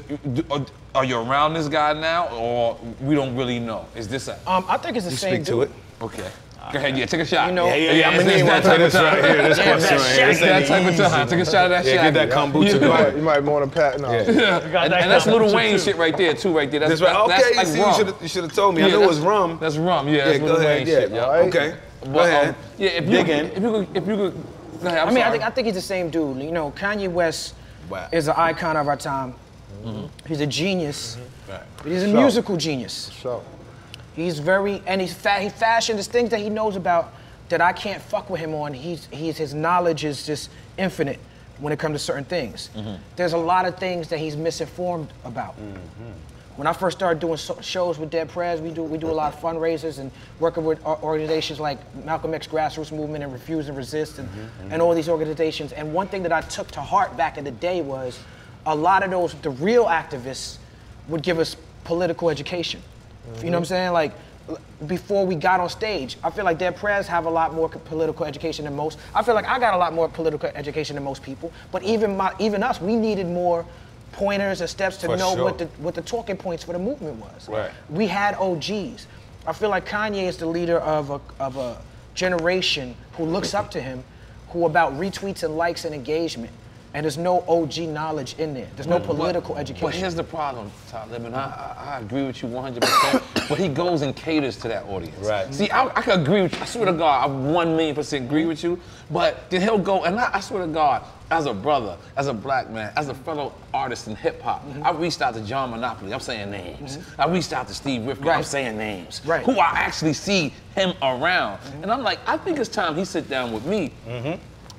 are you around this guy now, or we don't really know? Is this a?
I think it's the same
dude. Speak to it.
Okay. Go ahead, yeah, take a shot.
You know,
I'm gonna need that type of time. This question right here.
It's that type of time. Take a shot of that shot.
Get that kombucha going.
You might want to pat. No.
Yeah. And that's Lil Wayne shit right there too, right there. That's
right. Okay,
that's like rum.
You should have told me. I knew it was rum.
That's rum. Yeah, that's Lil Wayne shit. Yeah.
Okay. Go ahead.
Yeah, if you could, go ahead.
I mean, I think he's the same dude. You know, Kanye West is an icon of our time. He's a genius. But he's a musical genius. He's very, and he fashioned his things that he knows about that I can't fuck with him on. His knowledge is just infinite when it comes to certain things. There's a lot of things that he's misinformed about. When I first started doing shows with Dead Prez, we do a lot of fundraisers and working with organizations like Malcolm X Grassroots Movement and Refuse and Resist and all these organizations. And one thing that I took to heart back in the day was a lot of the real activists would give us political education. You know what I'm saying? Like, before we got on stage, I feel like Dead Prez have a lot more political education than most. I feel like I got a lot more political education than most people. But even us, we needed more pointers and steps to know what the talking points for the movement was.
Right.
We had OGs. I feel like Kanye is the leader of a generation who looks up to him, who about retweets and likes and engagement. And there's no OG knowledge in there. There's no political education.
But here's the problem, Talib, and I agree with you 100%, but he goes and caters to that audience.
Right.
See, I could agree with you. I swear to God, I 1,000,000% agree with you, but then he'll go, and I swear to God, as a brother, as a black man, as a fellow artist in hip hop, I reached out to John Monopoly, I'm saying names. I reached out to Steve Rifkin, I'm saying names. Who I actually see him around. And I'm like, I think it's time he sit down with me.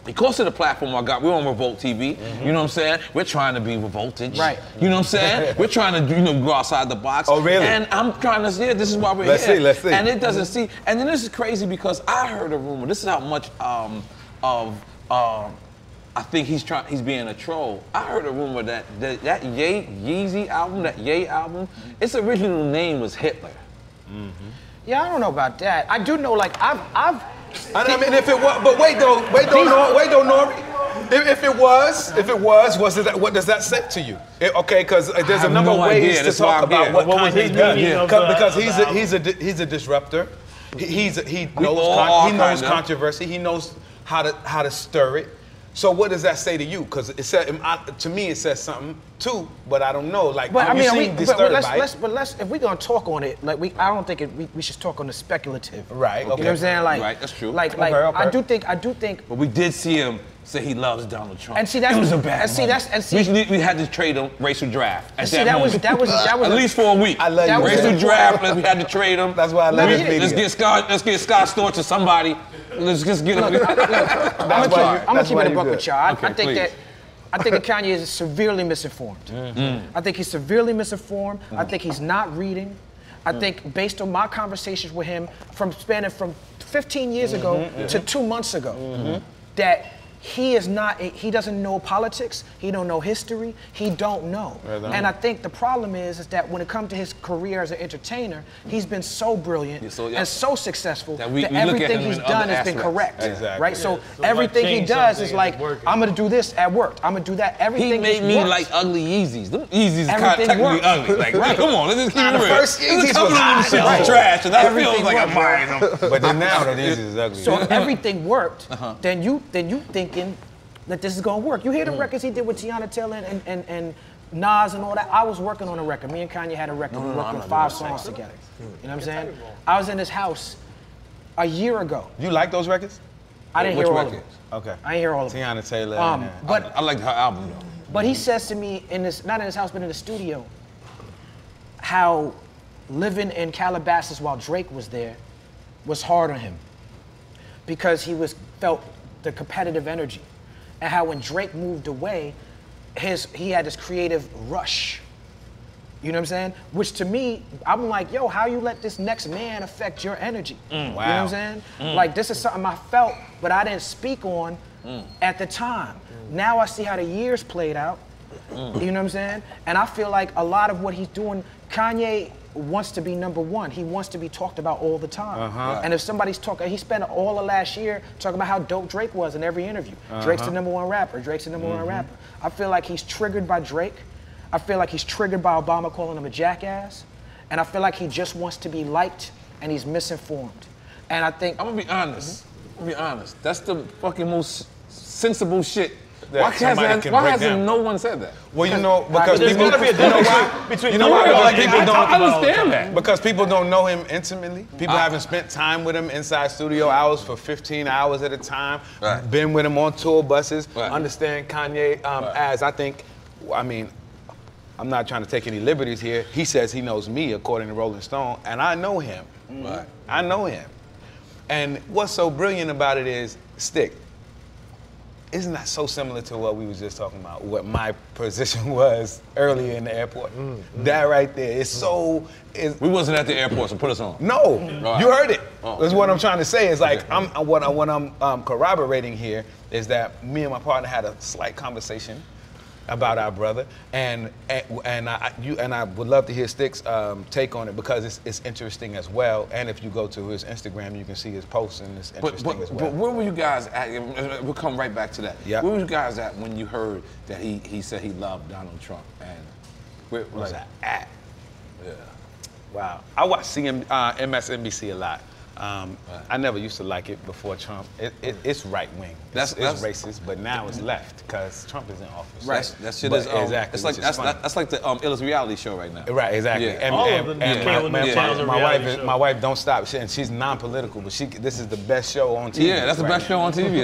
Because of the platform I got, we're on Revolt TV. You know what I'm saying? We're trying to be revolted.
Right.
You know what I'm saying? We're trying to, go outside the box.
Oh, really?
And I'm trying to see, this is why we're here.
Let's see.
And it doesn't see, and then this is crazy because I heard a rumor, this is how much I think he's being a troll. I heard a rumor that Yeezy album, that Ye album, its original name was Hitler.
Yeah, I don't know about that. I do know, like, I've
I mean, if it was, but wait though, N.O.R.E. If it was, what does that say to you? Okay, because there's a number of ways to talk about what Kanye does. Because he's a disruptor. He knows controversy. He knows how to stir it. So what does that say to you? Because it said to me it says something too, but I don't know. Like,
but I mean,
let's
if we're gonna talk on it, like I don't think we should talk on the speculative.
Right. Okay.
You know what I'm saying? Like,
right. That's true.
Like,
okay.
I do think.
But we did see him say he loves Donald Trump.
And see, that was a bad.
We had to trade a racial draft.
That was
at least for a week.
I love you.
Racial draft. We had to trade him.
That's why I love this media.
Let's get Scott Storch to somebody. Let's just get him.
I'm gonna keep it a buck with y'all. I think that Kanye is severely misinformed. I think he's severely misinformed. I think he's not reading. I think based on my conversations with him from 15 years ago to 2 months ago, that he doesn't know politics, he don't know history, he don't know. And I think the problem is that when it comes to his career as an entertainer, he's been so brilliant and so successful that everything he's done has been correct.
Exactly.
Right? So everything he does is like, I'm gonna do this at work, I'm gonna do that, everything.
He made me like ugly Yeezys. Them Yeezys kind of technically ugly. Like, come on, let's just keep it real.
The first Yeezys was hot.
Trash, and that feels like I'm buying them.
But then now the Yeezys is ugly.
So if everything worked, then you thinking that this is gonna work. You hear the records he did with Tiana Taylor and Nas and all that. I was working on a record. Me and Kanye had a record. We worked on 5 songs together. You know what I'm saying? I was in his house a year ago.
You like those records?
I didn't hear all of them.
Okay.
I didn't hear all of them.
Tiana Taylor.
But
I liked her album though.
But he says to me not in his house, but in the studio, how living in Calabasas while Drake was there was hard on him because he felt the competitive energy. And how when Drake moved away, he had this creative rush. You know what I'm saying? Which to me, I'm like, yo, how you let this next man affect your energy?
Wow.
You know what I'm saying? Like, this is something I felt, but I didn't speak on at the time. Now I see how the years played out. You know what I'm saying? And I feel like a lot of what he's doing, Kanye wants to be #1. He wants to be talked about all the time. And if somebody's talking, he spent all of last year talking about how dope Drake was in every interview. Drake's the #1 rapper. Drake's the #1 rapper. I feel like he's triggered by Drake. I feel like he's triggered by Obama calling him a jackass. And I feel like he just wants to be liked and he's misinformed. And I think—
I'm gonna be honest. That's the fucking most sensible shit. Why hasn't no one said that?
Well, you know, because
there's
people,
gotta be a difference between
I understand that.
Because people don't know him intimately. People haven't spent time with him inside studio hours for 15 hours at a time. Been with him on tour buses. Understand Kanye as, I think, I mean, I'm not trying to take any liberties here. He says he knows me, according to Rolling Stone, and I know him. I know him. And what's so brilliant about it is, Stick, isn't that so similar to what we was just talking about, what my position was earlier in the airport? That right there is so...
We wasn't at the airport, so put us on.
No, you heard it. That's what I'm trying to say. Is like, what I'm corroborating here is that me and my partner had a slight conversation about our brother, and I would love to hear Stick's take on it, because it's interesting as well. And if you go to his Instagram, you can see his posts, and it's interesting as well.
But where were you guys at? We'll come right back to that.
Yeah.
Where were you guys at when you heard that he said he loved Donald Trump? And where was that at? Yeah.
Wow. I watch MSNBC a lot. I never used to like it before Trump. It's right wing. It's racist, but now it's left because Trump is in office.
Right. That shit is
exactly.
It's like that's like the illest reality show right now.
Right. Exactly.
Yeah.
My wife don't stop. And she's non-political, but this is the best show on TV.
Yeah, that's the best show on TV.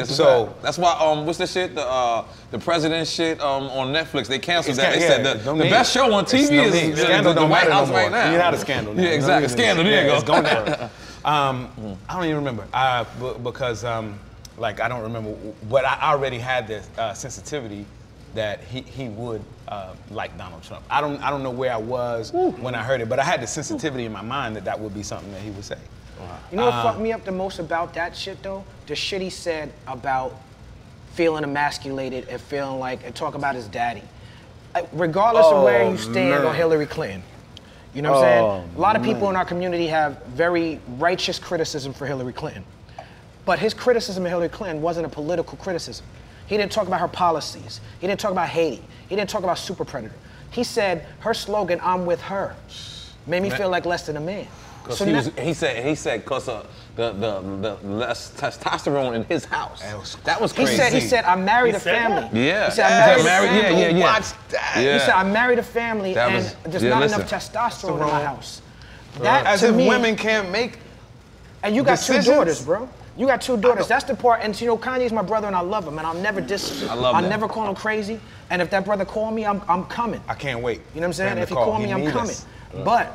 That's why what's the shit? The president shit on Netflix. They canceled that. They said the best show on TV is the White House right now.
You're not a scandal.
Yeah, exactly. Scandal. There you go.
It's going down. I don't even remember because like I don't remember what I already had the sensitivity that he would like Donald Trump. I don't know where I was when I heard it, but I had the sensitivity in my mind that would be something that he would say.
You know what fucked me up the most about that shit though? The shit he said about feeling emasculated and feeling like, and talk about his daddy. Regardless of where you stand on Hillary Clinton. You know what I'm saying? A lot of people in our community have very righteous criticism for Hillary Clinton. But his criticism of Hillary Clinton wasn't a political criticism. He didn't talk about her policies. He didn't talk about Haiti. He didn't talk about Super Predator. He said her slogan, "I'm with her," made me feel like less than a man.
So he said because of the less testosterone in his house. That was crazy.
He said I married a family.
Yeah.
He said I married a family.
Watch that.
He said I married a family and there's not enough testosterone in my house. That
as
to
if
me,
women can't make.
And you got
decisions?
2 daughters, bro. You got 2 daughters. That's the part. And you know, Kanye's my brother, and I love him, and I'll never diss him. I'll never call him crazy. And if that brother call me, I'm coming.
I can't wait.
You know what I'm saying? If he call me, I'm coming. But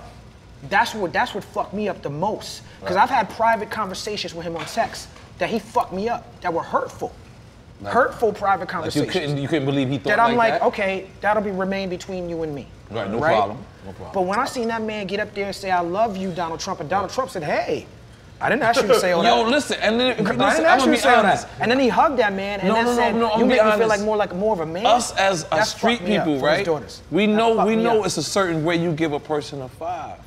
that's what fucked me up the most. Because I've had private conversations with him on text that he fucked me up, that were hurtful. Hurtful private conversations.
You couldn't believe he thought
that I'm like,
that?
okay, that'll remain between you and me.
Right, no problem.
But when I seen that man get up there and say, I love you, Donald Trump, and Donald Trump said, hey, I didn't ask you to say all that.
Yo, listen, and then
I didn't ask you to say all that. And then he hugged that man and said, you make me feel like more of a man.
Us as street people, right? We know it's a certain way you give a person a 5.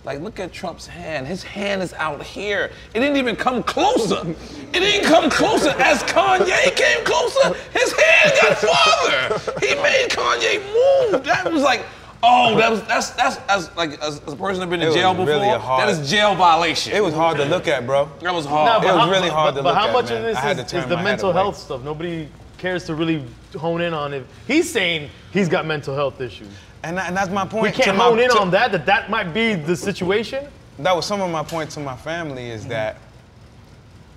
Like, look at Trump's hand. His hand is out here. It didn't even come closer. It didn't come closer. As Kanye came closer, his hand got farther. He made Kanye move. That was like, that's as a person that's been in jail before. Really that is jail violation.
It was hard to look at, bro.
That was hard.
No,
it
was
really hard to look at.
But how much of this is the mental health stuff? Nobody cares to really hone in on it. He's saying he's got mental health issues.
And that's my point.
We can't hone in on that might be the situation.
That was some of my point to my family is that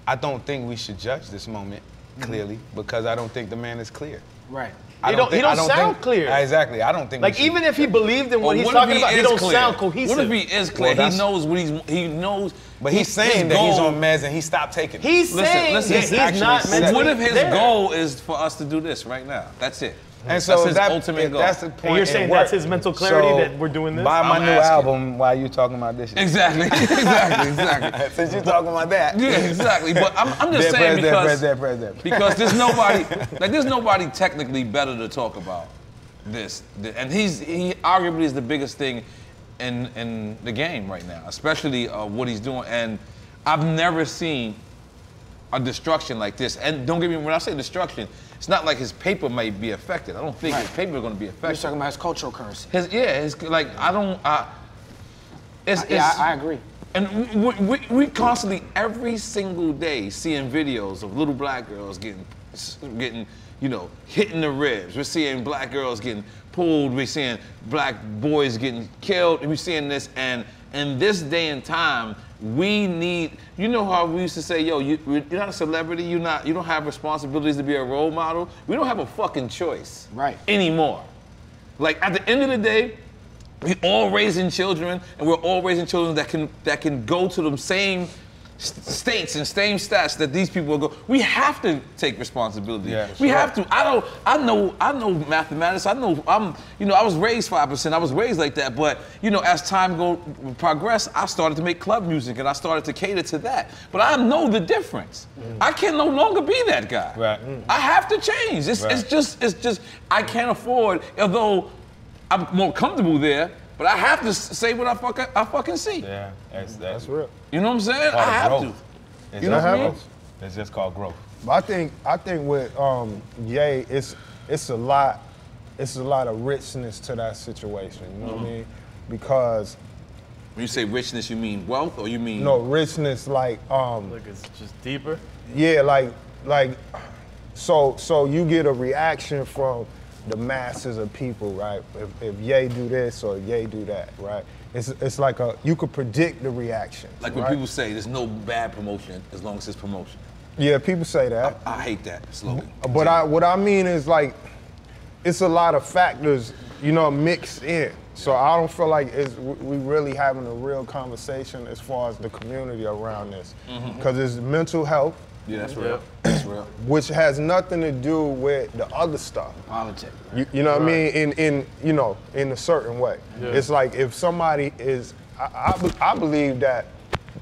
I don't think we should judge this moment clearly because I don't think the man is clear.
Right.
He don't sound clear.
Exactly. I don't think.
Like even if he believed in what he's talking about, he don't sound cohesive.
What if he is clear? He knows what he knows.
But he's saying that he's on meds and he stopped taking it.
He's saying he's not mentally.
What if his goal is for us to do this right now? That's it.
And so
that's his ultimate goal.
That's the point.
And you're saying that's his mental clarity that we're doing this?
Buy my new album while you talking about this shit.
Exactly.
Since you're talking about that.
Yeah, exactly. But I'm just saying because there's nobody technically better to talk about this. And he arguably is the biggest thing in the game right now, especially what he's doing. And I've never seen a destruction like this. And don't get me wrong, when I say destruction, it's not like his paper may be affected. I don't think his paper is going to be affected.
You're talking about his cultural currency.
I
agree.
And we constantly, every single day, seeing videos of little black girls getting, you know, hit in the ribs. We're seeing black girls getting pulled. We're seeing black boys getting killed. We're seeing this, and in this day and time, we need, you know how we used to say, yo, you're not a celebrity, you don't have responsibilities to be a role model. We don't have a fucking choice anymore. Like, at the end of the day, we all raising children, and we're all raising children that can go to them same states and same stats that these people will go. We have to take responsibility. Yeah, we have to. I know mathematics. I was raised 5%. I was raised like that. But you know, as time progressed, I started to make club music and I started to cater to that. But I know the difference. I can no longer be that guy.
Right.
I have to change. It's just I can't afford. Although I'm more comfortable there, but I have to say what I fucking see.
Yeah, that's real.
You know what I'm saying? I have to.
You know what I mean? It's just called growth.
But I think with Ye, it's a lot of richness to that situation. You know what I mean? Because
when you say richness, you mean wealth, or you mean
no richness like
it's just deeper.
Yeah, like so you get a reaction from the masses of people, right? If Ye do this or Ye do that, right? It's like you could predict the reaction.
Like when people say there's no bad promotion as long as it's promotion.
Yeah, people say that.
I hate that slogan.
But what I mean is like, it's a lot of factors, you know, mixed in. So I don't feel like we really having a real conversation as far as the community around this. Because it's mental health.
Yeah, that's real. That's real.
Which has nothing to do with the other stuff.
Politics.
You know what I mean? In a certain way. Yeah. It's like if somebody is, I believe that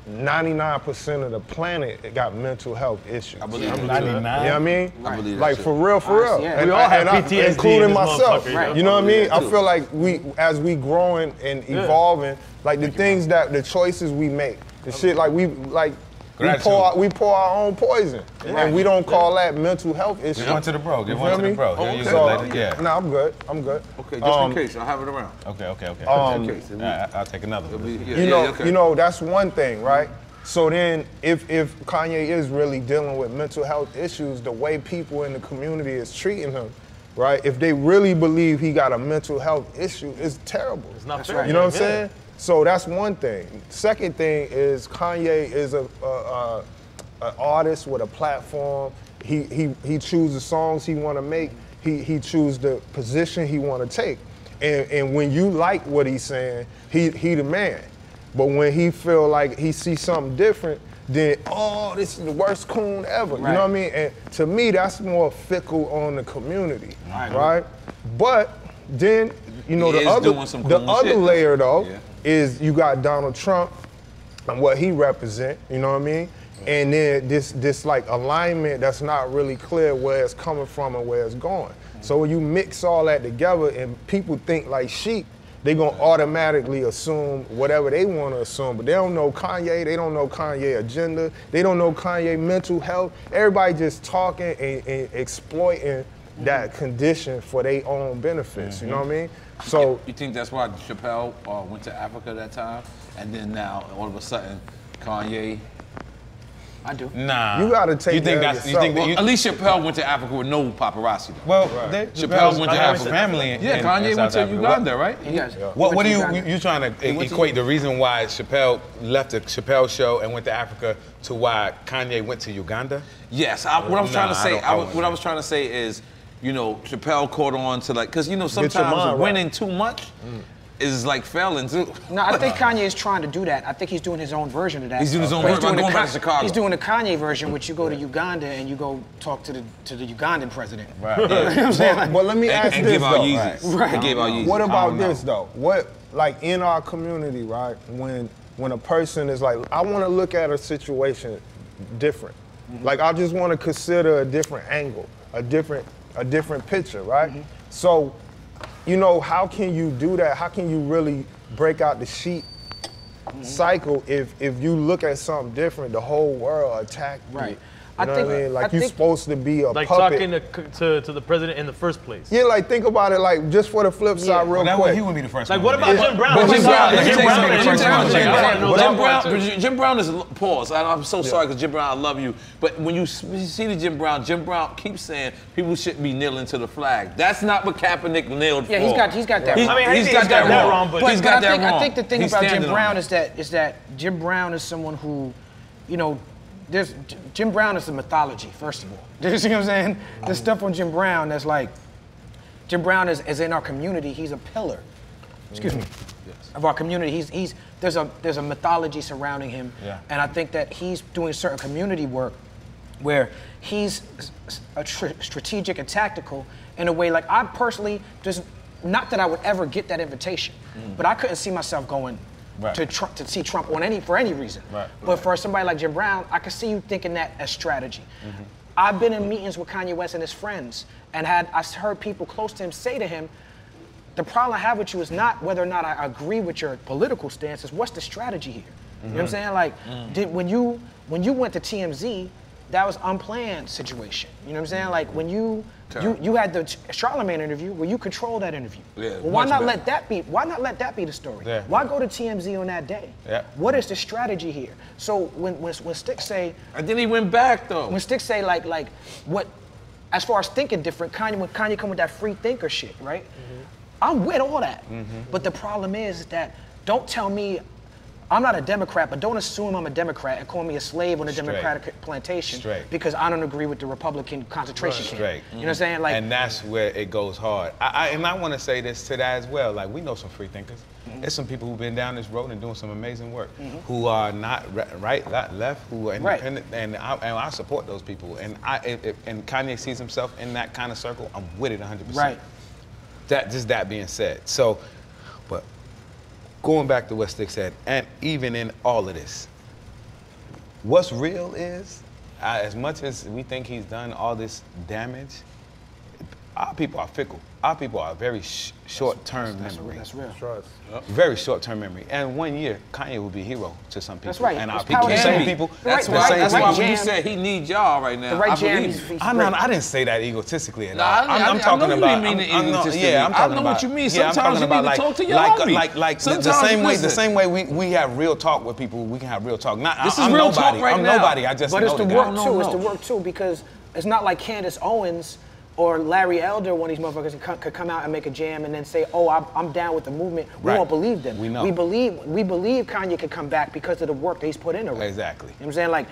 99% of the planet got mental health issues.
I believe
99.
You know what I mean?
I believe
like
that
for real.
Yeah. We all have PTSD,
including myself.
Right.
You know what I mean? I feel like as we growing and evolving, like the things the choices we make, the shit we pour our own poison, and we don't call that mental health issue.
Give one to the bro. Give one to the bro.
Okay.
You go, yeah.
No, I'm good.
Okay, just in case, I'll have it around.
Okay.
Just in case.
I'll take another.
You know, that's one thing, right? So then, if Kanye is really dealing with mental health issues, the way people in the community is treating him, right? If they really believe he got a mental health issue, it's terrible.
It's not fair.
You know what I'm saying? So that's one thing. Second thing is Kanye is an artist with a platform. He chooses songs he want to make. He chooses the position he want to take. And when you like what he's saying, he the man. But when he feel like he sees something different, then this is the worst coon ever. You know what I mean? And to me, that's more fickle on the community, right? But then the other layer though. Yeah. Is you got Donald Trump and what he represent, you know what I mean? And then this like alignment that's not really clear where it's coming from and where it's going. So when you mix all that together and people think like sheep, they gonna automatically assume whatever they wanna assume, but they don't know Kanye, they don't know Kanye agenda, they don't know Kanye mental health. Everybody just talking and exploiting that condition for their own benefits, you know what I mean? So
you think that's why Chappelle went to Africa that time, and then now all of a sudden Kanye?
I do.
Nah.
You gotta take.
At least Chappelle went to Africa with no paparazzi.
Well,
Chappelle went to Africa.
Family.
Kanye went to Uganda, right?
Yes.
What are you trying to equate the reason why Chappelle left the Chappelle show and went to Africa to why Kanye went to Uganda?
Yes. What I was trying to say is, you know, Chappelle caught on to because sometimes winning too much is like failing too.
No, I think Kanye is trying to do that. I think he's doing his own version of that.
He's doing his own version. Going back to Chicago.
He's doing the Kanye version, which you go to Uganda and you go talk to the Ugandan president.
Right.
You know what I'm saying?
But let me ask
and
this
give
though.
out Yeezys.
Right.
And give out Yeezys.
What about this though? What like in our community, right? When a person is like, I want to look at a situation different. Like I just want to consider a different angle, a different picture, right? So you know, how can you do that? How can you really break out the sheep cycle if you look at something different, the whole world attack you?
Right.
You know what I mean? Like, you're supposed to be a
like
puppet.
talking to the president in the first place.
Yeah, like, think about it, like, just for the flip side real quick.
He would be the first
like,
one.
what about Jim Brown?
Jim Brown is, pause, I'm so sorry because Jim Brown, I love you, but when you see the Jim Brown keeps saying people shouldn't be kneeling to the flag. That's not what Kaepernick nailed for.
Yeah, he's got that wrong.
I mean, he's got that wrong, but
he's got that wrong.
I think the thing about Jim Brown is that Jim Brown is someone who, you know, Jim Brown is a mythology, first of all. You see what I'm saying? There's stuff on Jim Brown that's like, Jim Brown is in our community, he's a pillar, excuse me, of our community. There's a mythology surrounding him, and I think that he's doing certain community work where he's strategic and tactical in a way, like I personally, just, not that I would ever get that invitation, but I couldn't see myself going to see Trump for any reason. But for somebody like Jim Brown, I could see you thinking that as strategy. I've been in meetings with Kanye West and his friends, and I heard people close to him say to him, the problem I have with you is not whether or not I agree with your political stance, is what's the strategy here? You know what I'm saying? Like, when you went to TMZ, that was unplanned situation. You know what I'm saying? Like, when you had the Charlemagne interview where you control that interview. Well, why not let that be the story? Why go to TMZ on that day? What is the strategy here? So when Sticks say,
and then he went back though.
When Sticks say like what, as far as thinking different, when Kanye come with that free thinker shit, right? I'm with all that. But the problem is that don't tell me I'm not a Democrat, but don't assume I'm a Democrat and call me a slave on a Democratic plantation because I don't agree with the Republican concentration camp. You know what I'm saying? Like,
and that's where it goes hard. And I want to say this to that as well. Like, we know some free thinkers. There's some people who've been down this road and doing some amazing work, who are not right, not left, who are independent, and I support those people. And and Kanye sees himself in that kind of circle, I'm with it 100%. That being said, so, but going back to what Stick said, and even in all of this, what's real is, as much as we think he's done all this damage, our people are fickle. Our people are very short-term memory.
That's real.
Very short-term memory. And 1 year, Kanye will be a hero to some people.
That's right.
And our people, the same people.
That's why when you said he needs y'all right now, I believe you.
I didn't say that egotistically at all. I'm talking about.
I'm talking
about.
I know what you mean. Sometimes you need to talk to your homie.
Like the same way we have real talk with people, we can have real talk.
This is real talk right now.
I'm nobody. I just know the guy.
But it's the work too. It's the work too, because it's not like Candace Owens or Larry Elder, one of these motherfuckers could come out and make a jam and then say, oh, I'm down with the movement. We won't believe them.
We know.
We believe Kanye could come back because of the work that he's put in already.
Exactly.
You know what I'm saying? Like,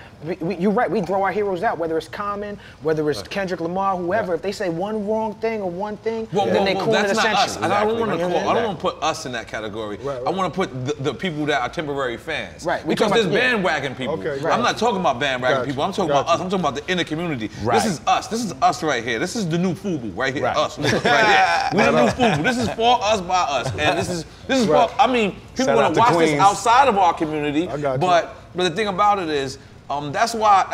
you're right, we throw our heroes out, whether it's Common, whether it's Kendrick Lamar, whoever. If they say one wrong thing or one thing, then they cool in the century.
Us. I don't want to put us in that category. I want to put the people that are temporary fans. Because there's bandwagon people. I'm not talking about bandwagon people. I'm talking about us. I'm talking about the inner community. This is us. This is us right here. This is the new FUBU right here. Us right here. We're the new FUBU. This is for us by us. And this is for, I mean, people want to watch this outside of our community. But the thing about it is, that's why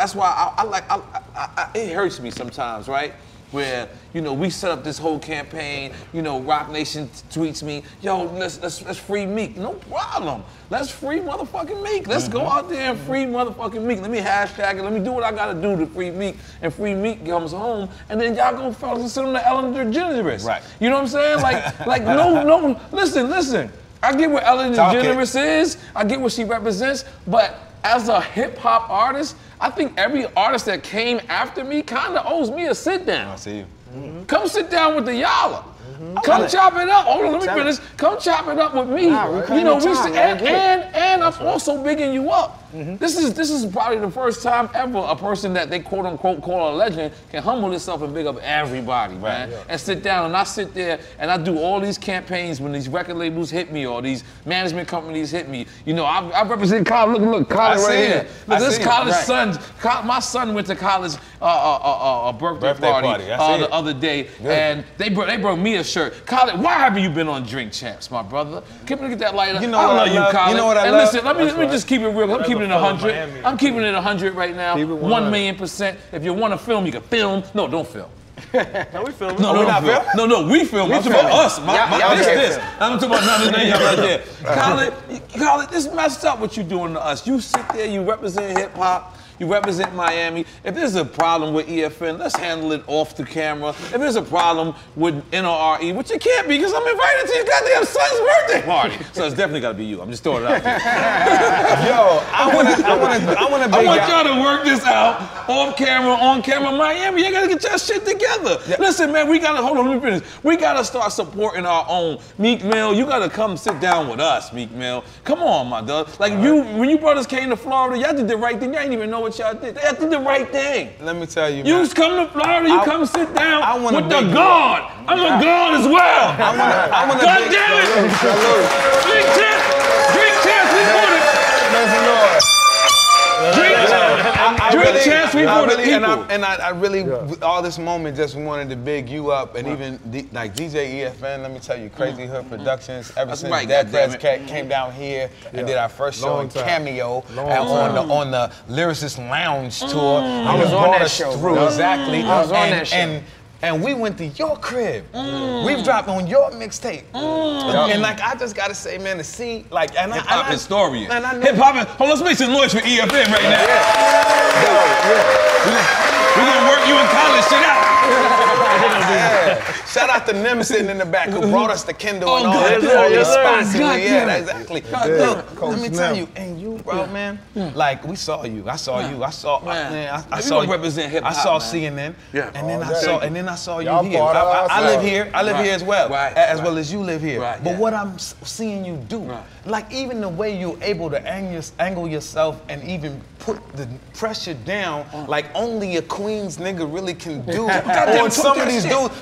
it hurts me sometimes, right? Where, you know, we set up this whole campaign, you know, Rock Nation tweets me, yo, let's free Meek. No problem. Let's free motherfucking Meek. Let's go out there and free motherfucking Meek. Let me hashtag it. Let me do what I gotta do to free Meek. And free Meek comes home, and then y'all go fellas and send him to Ellen DeGeneres. You know what I'm saying? Like no, listen. I get what Ellen DeGeneres is. I get what she represents, but as a hip hop artist, I think every artist that came after me kind of owes me a sit down.
I see you.
Come sit down with the Yala. Come chop it up. Hold on, let me finish. Come chop it up with me. You know, and I'm also bigging you up. This is probably the first time ever a person that they quote unquote call a legend can humble himself and big up everybody, man. And sit down, and I sit there and I do all these campaigns when these record labels hit me or these management companies hit me. You know, I represent college. Look, college right here. Look, this college son. My son went to college birthday party the other day, and they brought me a shirt. College, why haven't you been on Drink Champs, my brother? Can we get that light up?
You know I love you, College. You know what I love?
Listen, let me just keep it real. I'm keeping it 100. I'm keeping it 100 right now. 1,000,000%. If you want to film, you can film. No, don't film.
No, we filming.
No, we not filming. No, we film. I'm talking about us. This. I'm talking about none of y'all right there. Khaled, this messed up what you doing to us. You sit there, you represent hip hop. You represent Miami. If there's a problem with EFN, let's handle it off the camera. If there's a problem with N.O.R.E, which it can't be because I'm invited to your goddamn son's birthday party. So it's definitely got to be you. I'm just throwing it out there.
Yo, I want
y'all to work this out off camera, on camera. Miami, you got to get your shit together. Yeah. Listen, man, hold on, let me finish. We got to start supporting our own. Meek Mill, you got to come sit down with us, Meek Mill. Come on, my dog. Like when you brothers came to Florida, y'all did the right thing. Y'all didn't even know what y'all did. They did the right thing.
Let me tell you,
you come to Florida, you come sit down with the God. I'm a God as well. God damn it! Drink chance, we put it. Drink chance, we put it.
And I really, all this moment, just wanted to big you up, and even like DJ EFN. Let me tell you, Crazy Hood Productions. Ever since Dead Prez came down here and did our first show in Cameo on the Lyricist Lounge tour.
I was on that show.
Exactly.
I was on that show.
And we went to your crib. We've dropped on your mixtape. And like, I just gotta say, man, to see, like,
hip-hop historian. Hip-hop, hold on, let's make some noise for EFN right now. We're gonna work you in college shit out.
Shout out to Nim sitting in the back who brought us the Kindle and all that. Yeah, exactly. Look, let me tell you, and you, bro, man, like, we saw you. I saw you. I saw you
represent hip hop.
I saw CNN. Yeah. And then I saw you here. I live here. I live here as well. As well as you live here. But what I'm seeing you do, like even the way you're able to angle yourself and even put the pressure down like only a Queens nigga really can do on some of these dudes.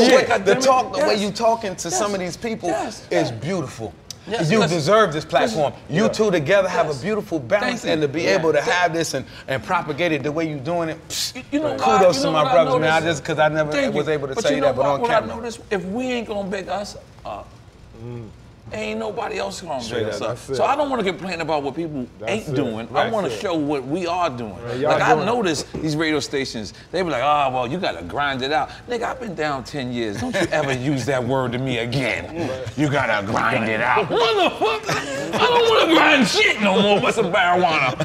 The way you talking to some of these people is beautiful. Yes, you deserve this platform. You two together have a beautiful balance, and to be able to have this and propagate it the way you're doing it, kudos to my brothers, man. Because I never was able to say that, but on camera.
I noticed, if we ain't gonna big us up, ain't nobody else gonna big us up. So I don't want to complain about what people ain't doing. I want to show what we are doing. Like I noticed these radio stations, they be like, oh, well, you gotta grind it out. Nigga, I've been down 10 years. Don't you ever use that word to me again. You gotta grind it out. Motherfucker, I don't want to grind shit no more but some marijuana.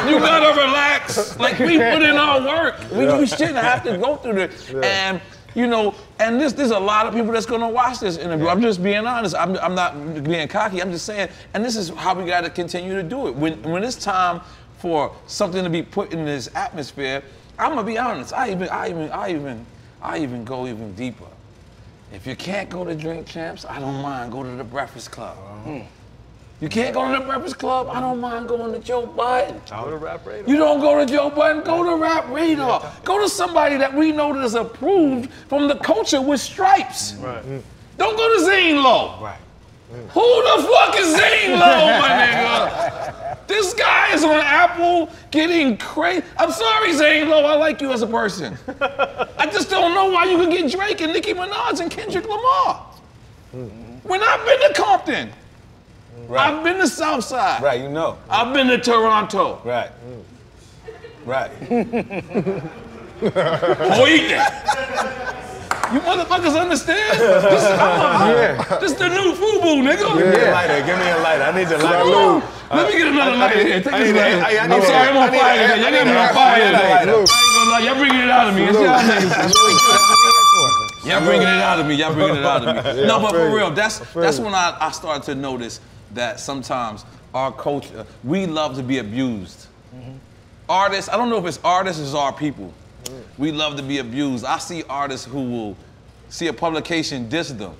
You gotta relax. Like we put in our work. We shouldn't have to go through this. And you know, and there's a lot of people that's gonna watch this interview. I'm just being honest. I'm not being cocky. I'm just saying, and this is how we gotta continue to do it. When it's time for something to be put in this atmosphere, I'm gonna be honest. I even go even deeper. If you can't go to Drink Champs, I don't mind. Go to the Breakfast Club. You can't go to the Breakfast Club, I don't mind going to Joe Budden.
Go to Rap Radar.
You don't go to Joe Budden, go to Rap Radar. Go to somebody that we know that is approved from the culture with stripes. Don't go to Zane Lowe. Who the fuck is Zane Lowe, my nigga? This guy is on Apple getting crazy. I'm sorry, Zane Lowe, I like you as a person. I just don't know why you could get Drake and Nicki Minaj and Kendrick Lamar. When I've been to Compton, I've been to Southside.
Right, you know.
I've been to Toronto.
Right. Right.
Oíste. You motherfuckers understand? This is the new FUBU, nigga.
Give me a lighter. Give me a lighter. I need your lighter.
Let me get another lighter here. Take this lighter. I'm sorry, I'm on fire. Y'all got me on fire today. I ain't gonna lie. Y'all bringing it out of me. It's y'all niggas. Y'all bringing it out of me. Y'all bringing it out of me. No, but for real, that's when I started to notice that sometimes our culture, we love to be abused. Artists, I don't know if it's artists or our people. We love to be abused. I see artists who will see a publication diss them,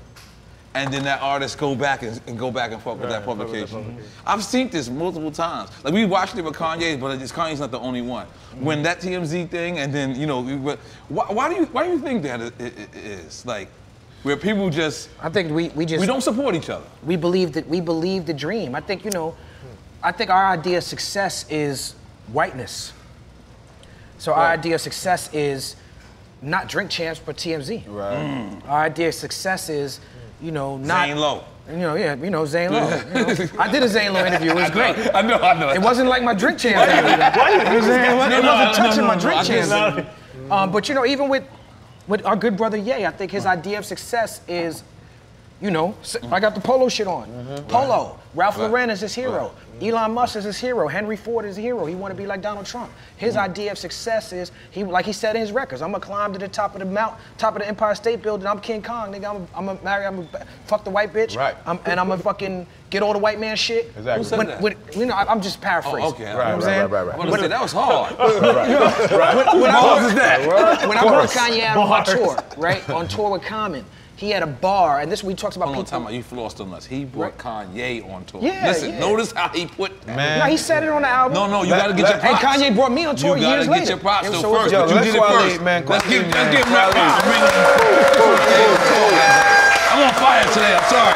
and then that artist go back and fuck with that publication. I've seen this multiple times. Like we watched it with Kanye, but Kanye's not the only one. When that TMZ thing, and then you know, why do you think that it is like? Where people just,
I think we
don't support each other.
We believe the dream. I think, you know, I think our idea of success is whiteness. So our idea of success is not Drink Champs, but TMZ. Right. Our idea of success is, you know, not
Zane Lowe.
You know, Zane Lowe. I did a Zane Lowe interview. It was great.
I know.
It wasn't like my Drink Champs interview. It wasn't touching my Drink Champs. But you know, even with with our good brother Ye, I think his idea of success is, you know, I got the polo shit on. Polo. Ralph Lauren is his hero. Elon Musk is his hero. Henry Ford is his hero. He want to be like Donald Trump. His idea of success is, like he said in his records, I'm gonna climb to the top of the Empire State Building. I'm King Kong, nigga. I'm gonna marry, I'm gonna fuck the white bitch.
Right.
And I'm gonna fucking get all the white man shit.
Exactly.
Who said that?
You know, I'm just paraphrasing.
Oh, okay.
You know what I'm saying?
I want to say that was hard.
When I brought Kanye out on my tour, right? On tour with Common, he had a bar, and this we talks about
Hold on,
people.
time out. You lost on us. He brought Kanye on tour.
Yeah,
Listen, notice how he put that.
Man.
No, he said it on the album.
No, you gotta get your props.
And Kanye brought me on tour years later.
You gotta get your props though first.
Yo,
But you
let's
did it
Kweli,
first.
man.
Let's
Kweli,
give
man.
him I'm on fire today. I'm sorry.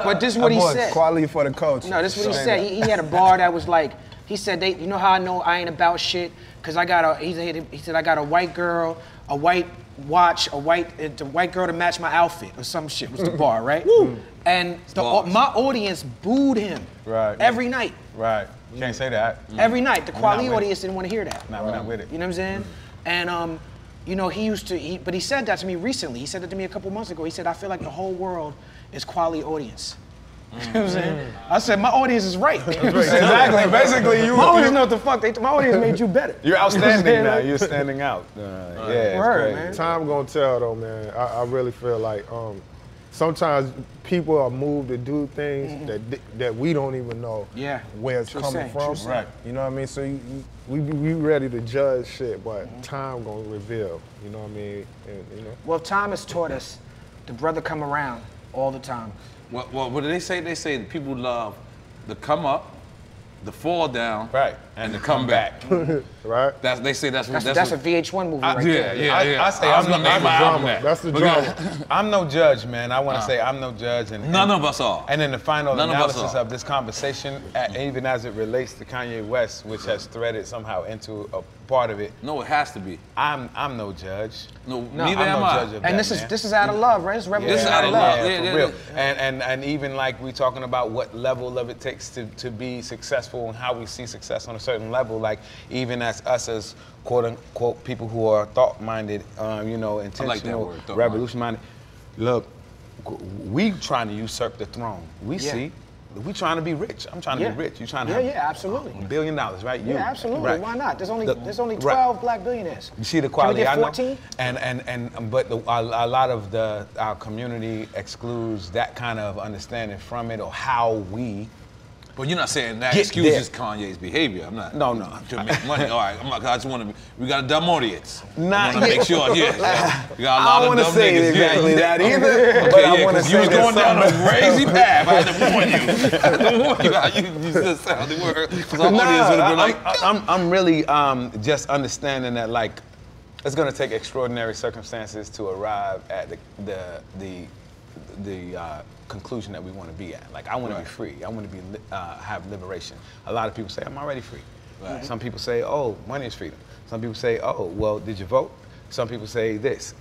But this is what he said.
Quality for the coach.
No, this is what he said. He had a bar that was like, he said, you know how I know I ain't about shit? Because he said, I got a white girl, a white watch, a white girl to match my outfit or some shit was the bar, right? And my audience booed him every night.
Right. You can't say that.
Every night. The Kweli audience didn't want to hear that.
We're not with it.
You know what I'm saying? And you know, but he said that to me recently. He said that to me a couple months ago. He said, I feel like the whole world is Kweli audience. You know what I'm saying? I said, my audience is right.
Exactly. Basically,
my audience know what the fuck. My audience made you better.
You're outstanding now. You're standing out. Yeah,
Word,
it's
man.
great.
Time gonna tell though, man. I really feel like sometimes people are moved to do things that we don't even know where it's coming from.
Right.
You know what I mean? So we ready to judge shit, but time gonna reveal. You know what I mean? And, you know.
Well, time has taught us the brother come around all the time.
Well, what do they say? They say that people love the come up, the fall down, and the come back.
Right?
They say that's
a VH1 movie right there.
Yeah.
I say I'm
gonna name my album that.
That's the drama.
I'm no judge, man. I want to say I'm no judge. And
none of us are.
And in the final analysis of this conversation, even as it relates to Kanye West, which has threaded somehow into a part of it.
No, it has to be.
I'm no judge.
No, neither am
no
I.
judge of
And
that,
this is out of love, right? It's revolution.
This is out of love.
For real. And even like we talking about what level of it takes to be successful and how we see success on a certain level, like even as us as quote unquote people who are thought-minded, you know, intentional, revolution-minded. Look, we trying to usurp the throne. We see. We trying to be rich. I'm trying to be rich. You trying to have
absolutely.
$1 billion, right?
Yeah, absolutely.
Right.
Why not? There's only 12 black billionaires.
You see the
Can
quality.
we get 14?
I know. But a lot of our community excludes that kind of understanding from it, or how we.
But you're not saying that excuses Kanye's behavior. I'm not.
No.
To make money. All right. I just want to. We got a dumb audience.
I
want to make sure. We got a lot
I don't
of dumb
say
niggas.
exactly that either.
Okay,
but I want to say
you was going down a crazy path. I had to warn you. I had to warn you how you just sounded word. Because our audience would have been like.
I'm really just understanding that like it's going to take extraordinary circumstances to arrive at the conclusion that we want to be at. Like I want to be free. I want to be have liberation. A lot of people say I'm already free. Right. Some people say, oh, money is freedom. Some people say, oh, well, did you vote? Some people say this.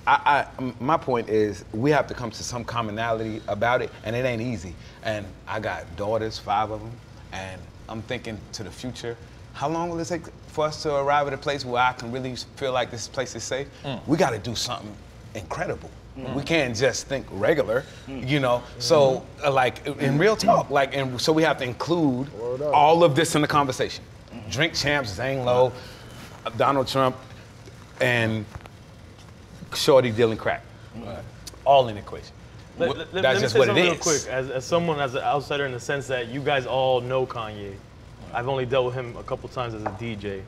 My point is we have to come to some commonality about it, and it ain't easy. And I got daughters, 5 of them, and I'm thinking to the future. How long will it take for us to arrive at a place where I can really feel like this place is safe? We got to do something incredible. We can't just think regular, you know. So, like, in real talk, like, and so we have to include all of this in the conversation. Drink Champs, Zane Lowe, Donald Trump, and Shorty dealing crack, all in the equation. That's just what it is.
Real quick, as someone, as an outsider, in the sense that you guys all know Kanye. I've only dealt with him a couple times as a DJ.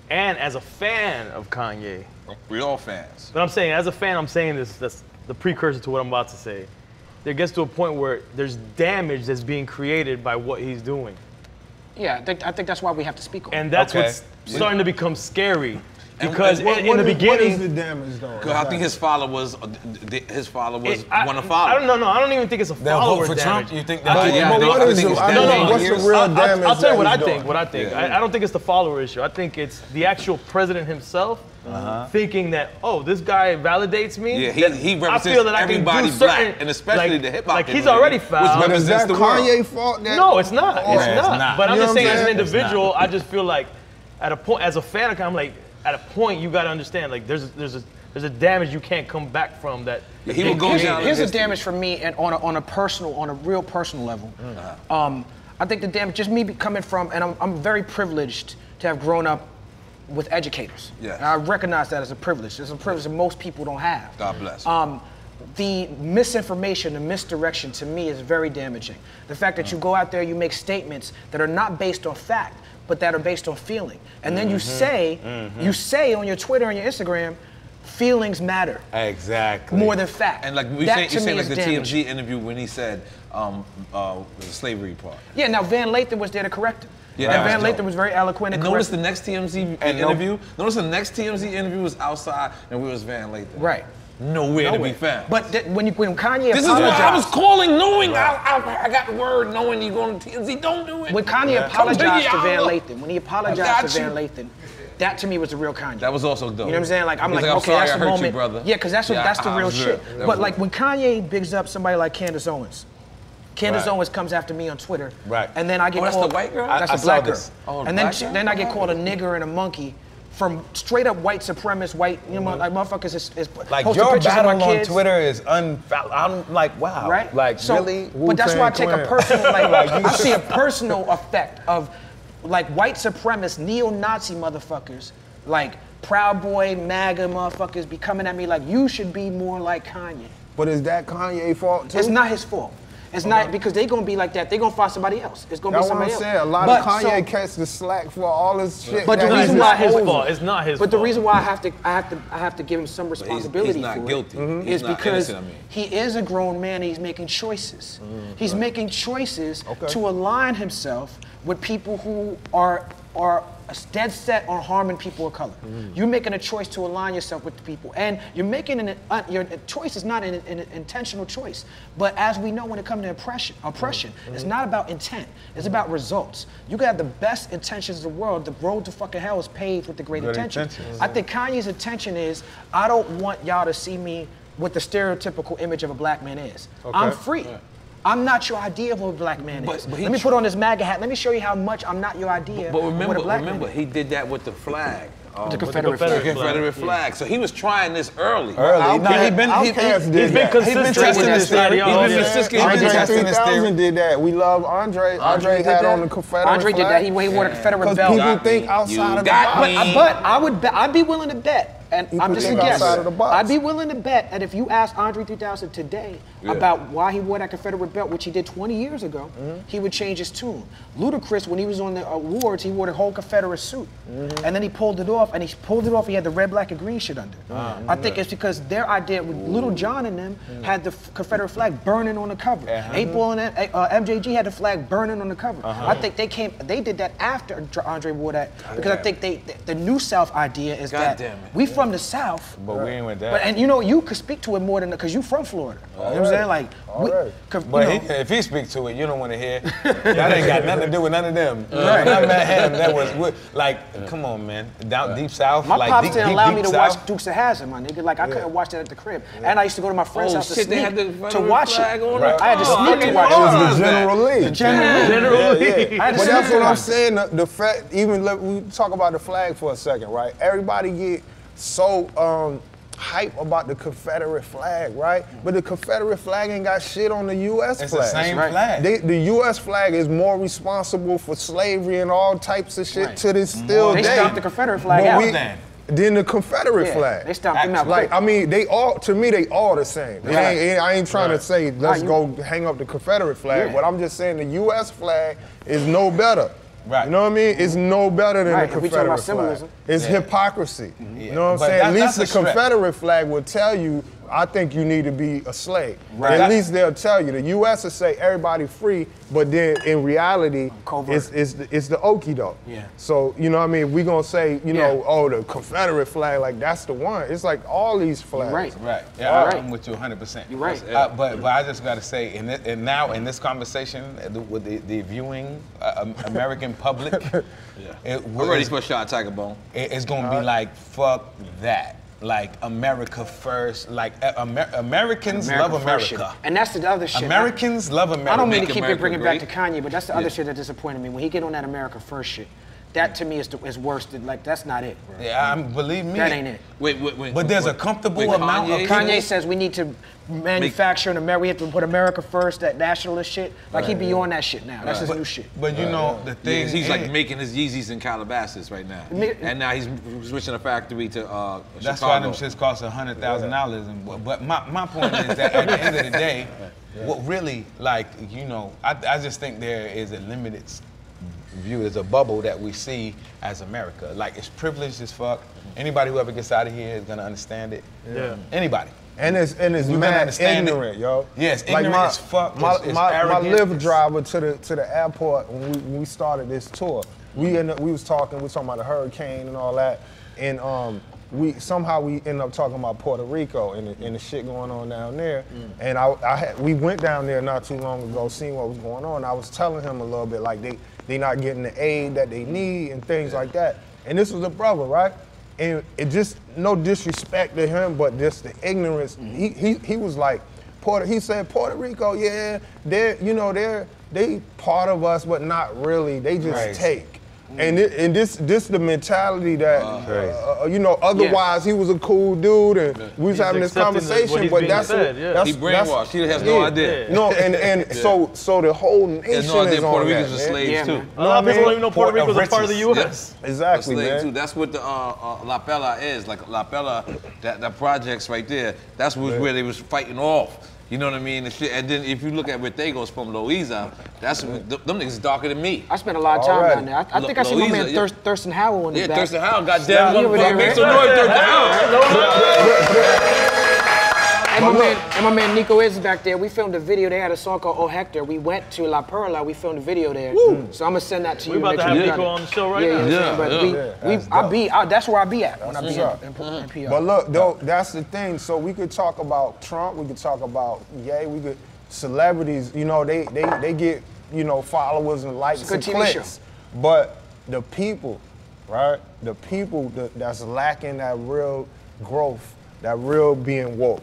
And as a fan of Kanye.
We're all fans.
But I'm saying, as a fan, I'm saying this, that's the precursor to what I'm about to say. There gets to a point where there's damage that's being created by what he's doing.
Yeah, I think that's why we have to speak on it.
And that's what's starting to become scary. Because in the beginning,
what is the damage though?
Because I think his followers want to follow.
I don't even think it's a follower
vote for
damage.
Trump? You think
But what's the real damage?
I'll tell you what I
doing?
think. What I think. I don't think it's the follower issue. I think it's the actual president himself thinking that, oh, this guy validates me.
Yeah, he represents
I feel that
everybody
I can do
black, and especially the hip hop.
Like he's already fouled.
But is that Kanye's fault?
No, it's not. It's not. But I'm
You know
just saying,
what I'm
as an
saying?
individual, I just feel like, at a point, as a fan, I'm like, at a point you got to understand, like there's a damage you can't come back from that.
He will go down.
Here's the damage for me, and on a real personal level. I think the damage, just me coming from, and I'm very privileged to have grown up with educators.
Yeah.
And I recognize that as a privilege. It's a privilege that most people don't have.
God bless.
The misinformation, the misdirection to me is very damaging. The fact that you go out there, you make statements that are not based on fact, but that are based on feeling. And then you say on your Twitter and your Instagram, feelings matter.
Exactly.
More than fact.
And like you saying like the TMZ interview when he said the slavery part.
Yeah, now Van Lathan was there to correct him.
Yeah,
and Van Lathan was very eloquent and
notice the next TMZ interview. Notice the next TMZ interview was outside and we was Van Lathan.
Right.
Nowhere to be found.
But when Kanye
this
apologized,
is why I was calling, knowing I got the word, knowing you're going to TMZ. Don't do it.
When Kanye apologized to Van Lathan, when he apologized to Van Lathan, that to me was the real Kanye.
That was also dope.
You know what I'm saying? Like I'm like, okay,
sorry,
that's the moment.
You, brother.
Yeah, because that's the real shit. But like when Kanye bigs up somebody like Candace Owens. Candace Owens comes after me on Twitter.
Right.
And then I get called.
That's the white girl?
That's the black girl.
Oh,
and then I get called a nigger and a monkey from straight up white supremacist, white, you know, like motherfuckers is
like
posting
your
pictures
battle
of my
on
kids.
Twitter is I'm like, wow.
Right?
Like,
so,
really?
But that's why I take a personal, like
you
I see a personal effect of like white supremacist, neo-Nazi motherfuckers, like Proud Boy, MAGA motherfuckers be coming at me like, you should be more like Kanye.
But is that Kanye's fault too?
It's not his fault. It's not, because they gonna be like that. They gonna find somebody else. It's gonna be somebody else.
That's what I'm saying. A lot of Kanye catch the slack for all this shit.
But the reason why
his fault. It's not his fault.
But the reason why I have to give him some responsibility
he's not
for
guilty.
it is because he is a grown man. And he's making choices. He's making choices to align himself with people who are dead set on harming people of color. You're making a choice to align yourself with the people, and you're making your choice is not an intentional choice. But as we know, when it comes to oppression, it's not about intent. It's about results. You can have the best intentions in the world. The road to fucking hell is paved with the great intentions. I think Kanye's intention is, I don't want y'all to see me what the stereotypical image of a black man is. I'm free. I'm not your idea of what a black man is. Let me put on this MAGA hat. Let me show you how much I'm not your idea
but
of what a black man is.
he did that with the flag.
The Confederate flag.
Confederate flag. So he was trying this early.
He's been
consistent with this theory.
Andre 3000 did that. We love Andre. Andre had on the Confederate flag.
Andre did that. He wore the Confederate belt.
Because people think outside of the box.
But I'd be willing to bet, and I'm just a guess, I'd be willing to bet that if you ask Andre 3000 today about why he wore that Confederate belt, which he did 20 years ago, he would change his tune. Ludacris, when he was on the awards, he wore the whole Confederate suit. And then he pulled it off, he had the red, black, and green shit under. I think it's because their idea, with Little John and them, had the Confederate flag burning on the cover. 8-Ball and MJG had the flag burning on the cover. I think they did that after Andre wore that, because I think the New South idea is that we from the South,
but we ain't with that.
And you know, you could speak to it more than, because you from Florida. You know what I'm saying? Like,
if he speaks to it, you don't want to hear. That ain't got nothing to do with none of them. When I met him, that was like, come on, man, down deep South.
My
like,
pops didn't allow me to watch
South.
Dukes of Hazzard, my nigga. Like, I couldn't watch that at the crib. And I used to go to my friend's house to sneak to watch it. I had to sneak to watch it.
It was the General Lee.
General Lee.
But that's what I'm saying. The fact, even we talk about the flag for a second, right? Everybody get so hype about the Confederate flag, right? But the Confederate flag ain't got shit on the U.S. flag.
It's the same flag.
The U.S. flag is more responsible for slavery and all types of shit to this still day.
They stomped the Confederate flag out.
Then the Confederate flag.
They stomped them out.
Like, I mean, they all the same. I ain't trying to say, let's go hang up the Confederate flag, but I'm just saying the U.S. flag is no better.
Right.
You know what I mean? It's no better than the Confederate flag. It's hypocrisy. You know what I'm saying? At least the Confederate flag will tell you, I think you need to be a slave. Right. At least they'll tell you. The U.S. will say everybody free, but then in reality, it's the okie doke.
Yeah.
So, you know what I mean? We gonna say, you know, oh, the Confederate flag, like that's the one. It's like all these flags.
Right. Yeah, I'm with you 100%.
You're right.
But I just gotta say, and now in this conversation with the viewing American public,
we're ready for a shot, Tiger Bone.
It's gonna be like, fuck that. Like America first, like Americans love America.
And that's the other shit.
Americans love America.
I don't mean to keep bringing back to Kanye, but that's the other shit that disappointed me. When he get on that America first shit, that to me is worse than, like, that's not it, bro.
Yeah, believe me.
That ain't it.
Wait.
But there's a comfortable amount of
Kanye says we need to manufacture in America. We have to put America first, that nationalist shit. Like, he be on that shit now. That's his new shit.
But you know, the thing
he's like making his Yeezys in Calabasas right now. And now he's switching a factory to
that's
Chicago.
why them shits cost $100,000. But my point is that at the end of the day, what really, like, you know, I just think there is a limited view, as a bubble that we see as America. Like, it's privileged as fuck. Anybody who ever gets out of here is gonna understand it.
Yeah.
Anybody.
And it's mad ignorant, yo.
Yes, ignorant as fuck.
My Lyft driver to the airport when we started this tour, we was talking about the hurricane and all that, and we ended up talking about Puerto Rico and the shit going on down there. And we went down there not too long ago, seeing what was going on. I was telling him a little bit like they not getting the aid that they need and things like that. And this was a brother, right? And it just, no disrespect to him, but just the ignorance. He was like, he said, Puerto Rico, yeah, they part of us, but not really. They just take. And this the mentality that, otherwise he was a cool dude and we was having this conversation, but that's
he brainwashed. He has no idea.
No, and so the whole nation is on that.
Puerto Ricans are slaves too.
A lot of people don't even know Puerto Rico is a part of the U.S.
Yes. Exactly, man.
Too. That's what the La Pella is. Like La Pella, that projects right there. That's where they was fighting off. You know what I mean? And then if you look at where they goes from Louisa, that's them niggas darker than me.
I spent a lot of time down there. I think I see my man Thurston Howell in the back.
Yeah, Thurston Howell, goddamn, motherfucker, make some noise, Thurston Howell.
And my man Nico is back there. We filmed a video. They had a song called Oh Hector. We went to La Perla. We filmed a video there. So I'm gonna send that to you.
We about to have Nico on the show right now.
That's where I be at when I be in PR.
But look, though, that's the thing. So we could talk about Trump. We could talk about celebrities. You know, they get followers and likes and clicks. But the people, right? The people that's lacking that real growth. That real being woke.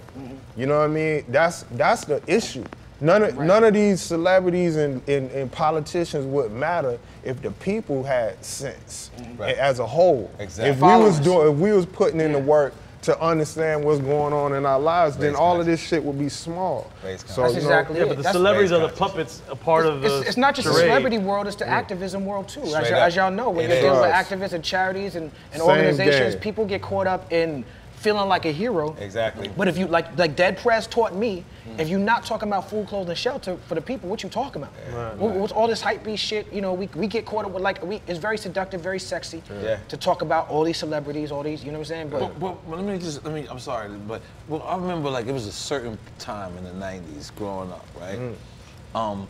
You know what I mean? That's the issue. None of these celebrities and politicians would matter if the people had sense as a whole.
Exactly.
If we was putting in the work to understand what's going on in our lives, then all of this shit would be small.
So that's exactly it.
But the celebrities are the puppets, a part of the
It's not just the celebrity world, it's the activism world too. As y'all know, when you're dealing with activists and charities and organizations, people get caught up in feeling like a hero.
Exactly.
But if you, like Dead Prez taught me, if you're not talking about food, clothes, and shelter for the people, what you talking about? What's all this hype beast shit? You know, we get caught up with it's very seductive, very sexy to talk about all these celebrities, all these, you know what I'm saying?
But I'm sorry, but I remember like it was a certain time in the 90s growing up, right?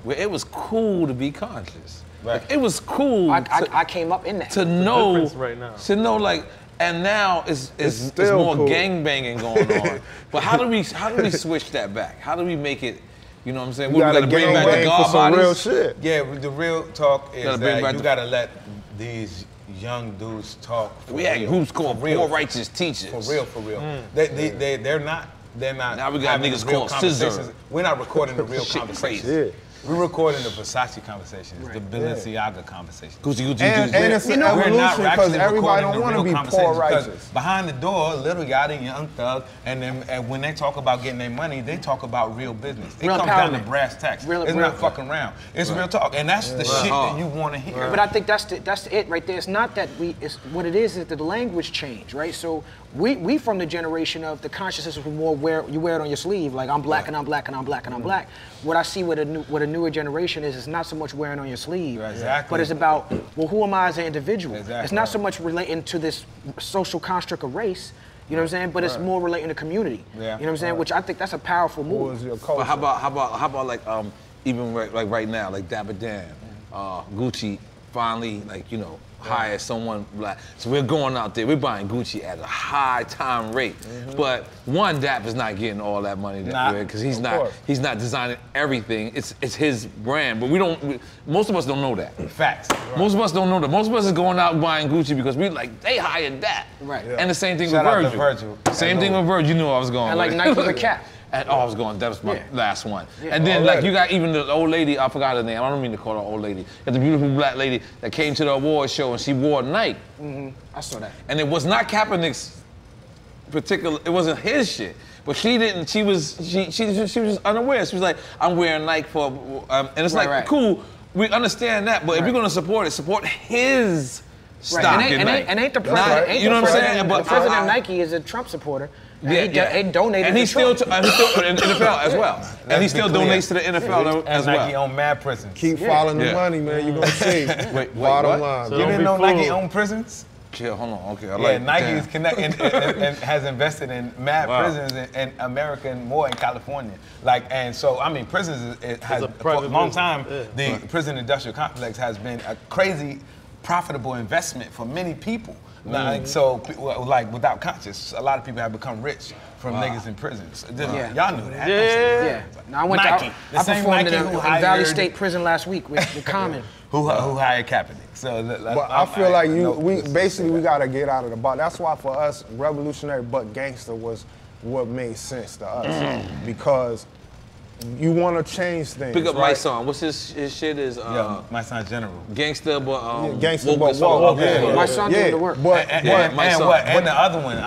Where it was cool to be conscious.
Right.
Like, it was cool.
I came up in that.
To know
right now.
To know like. And now it's more cool. Gangbanging going on. But how do we switch that back? How do we make it, you know what I'm saying? We gotta bring back the God bodies?
Real shit.
Yeah, the real talk is that you gotta let these young dudes talk.
We had groups called Poor Righteous Teachers.
For real. They're not.
Now we got niggas called Scissor.
We're not recording the real conversations. We're recording the Versace conversations, the Balenciaga conversations.
And it's an evolution because everybody don't want to be poor righteous.
Behind the door, Lil Yachty, Young Thug, and when they talk about getting their money, they talk about real business. It comes down to brass tacks. It's not fucking around. It's real talk, and that's the shit that you want to hear.
But I think that's it right there. It's not that what it is that the language changed, right? So we from the generation of the consciousness was more you wear it on your sleeve, like I'm black and I'm black and I'm black and I'm black. What I see with a newer generation is it's not so much wearing on your sleeve, but it's about, well, who am I as an individual? It's not so much relating to this social construct of race, you know what I'm saying? But it's more relating to community. You know what I'm saying? Which I think that's a powerful move.
What was your culture?
But how about like even like right now, like Dapper Dan, Gucci finally hire someone black. So we're going out there, we're buying Gucci at a high time rate. But one, Dap is not getting all that money because he's not designing everything. It's his brand. But most of us don't know that.
Facts.
Most of us don't know that. Most of us is going out buying Gucci because we like, they hired that.
Right.
And the same thing
Shout
with
out
Virgil.
to Virgil.
Same thing with Virgil. You knew I was going.
And like Nike with Cap.
And I was going, that was my last one. And then like you got even the old lady, I forgot her name, I don't mean to call her old lady. Got the beautiful black lady that came to the award show and she wore Nike.
I saw that.
And it was not Kaepernick's particular, it wasn't his shit. But she didn't, she was just unaware. She was like, I'm wearing Nike for, and it's like, cool, we understand that, but if you're gonna support it, support his stock in Nike.
And ain't the president,
you know what I'm saying?
But the president of Nike is a Trump supporter. And he donated
and he's
to
still in the NFL as well. And he still donates to the NFL as well.
Nike own mad prisons.
Keep following the money, man. You're gonna see. Bottom line.
You didn't know Nike own prisons?
Yeah, hold on. Okay, I like
Nike is connected and has invested in mad prisons in America and more in California. Like, and so I mean, prisons has for a long time. The prison industrial complex has been a crazy, profitable investment for many people. Like, so, like, without conscience, a lot of people have become rich from niggas in prisons. Y'all knew that.
Yeah. Now, I went Nike. I performed in Valley State Prison last week with Common.
Who hired Kaepernick? So,
but I feel like we gotta get out of the box. That's why for us, revolutionary but gangster was what made sense to us because you want to change things.
Pick up my son. What's his shit is?
My son's General.
Gangster, but
gangster, but woke.
My son doing the work.
And the other one,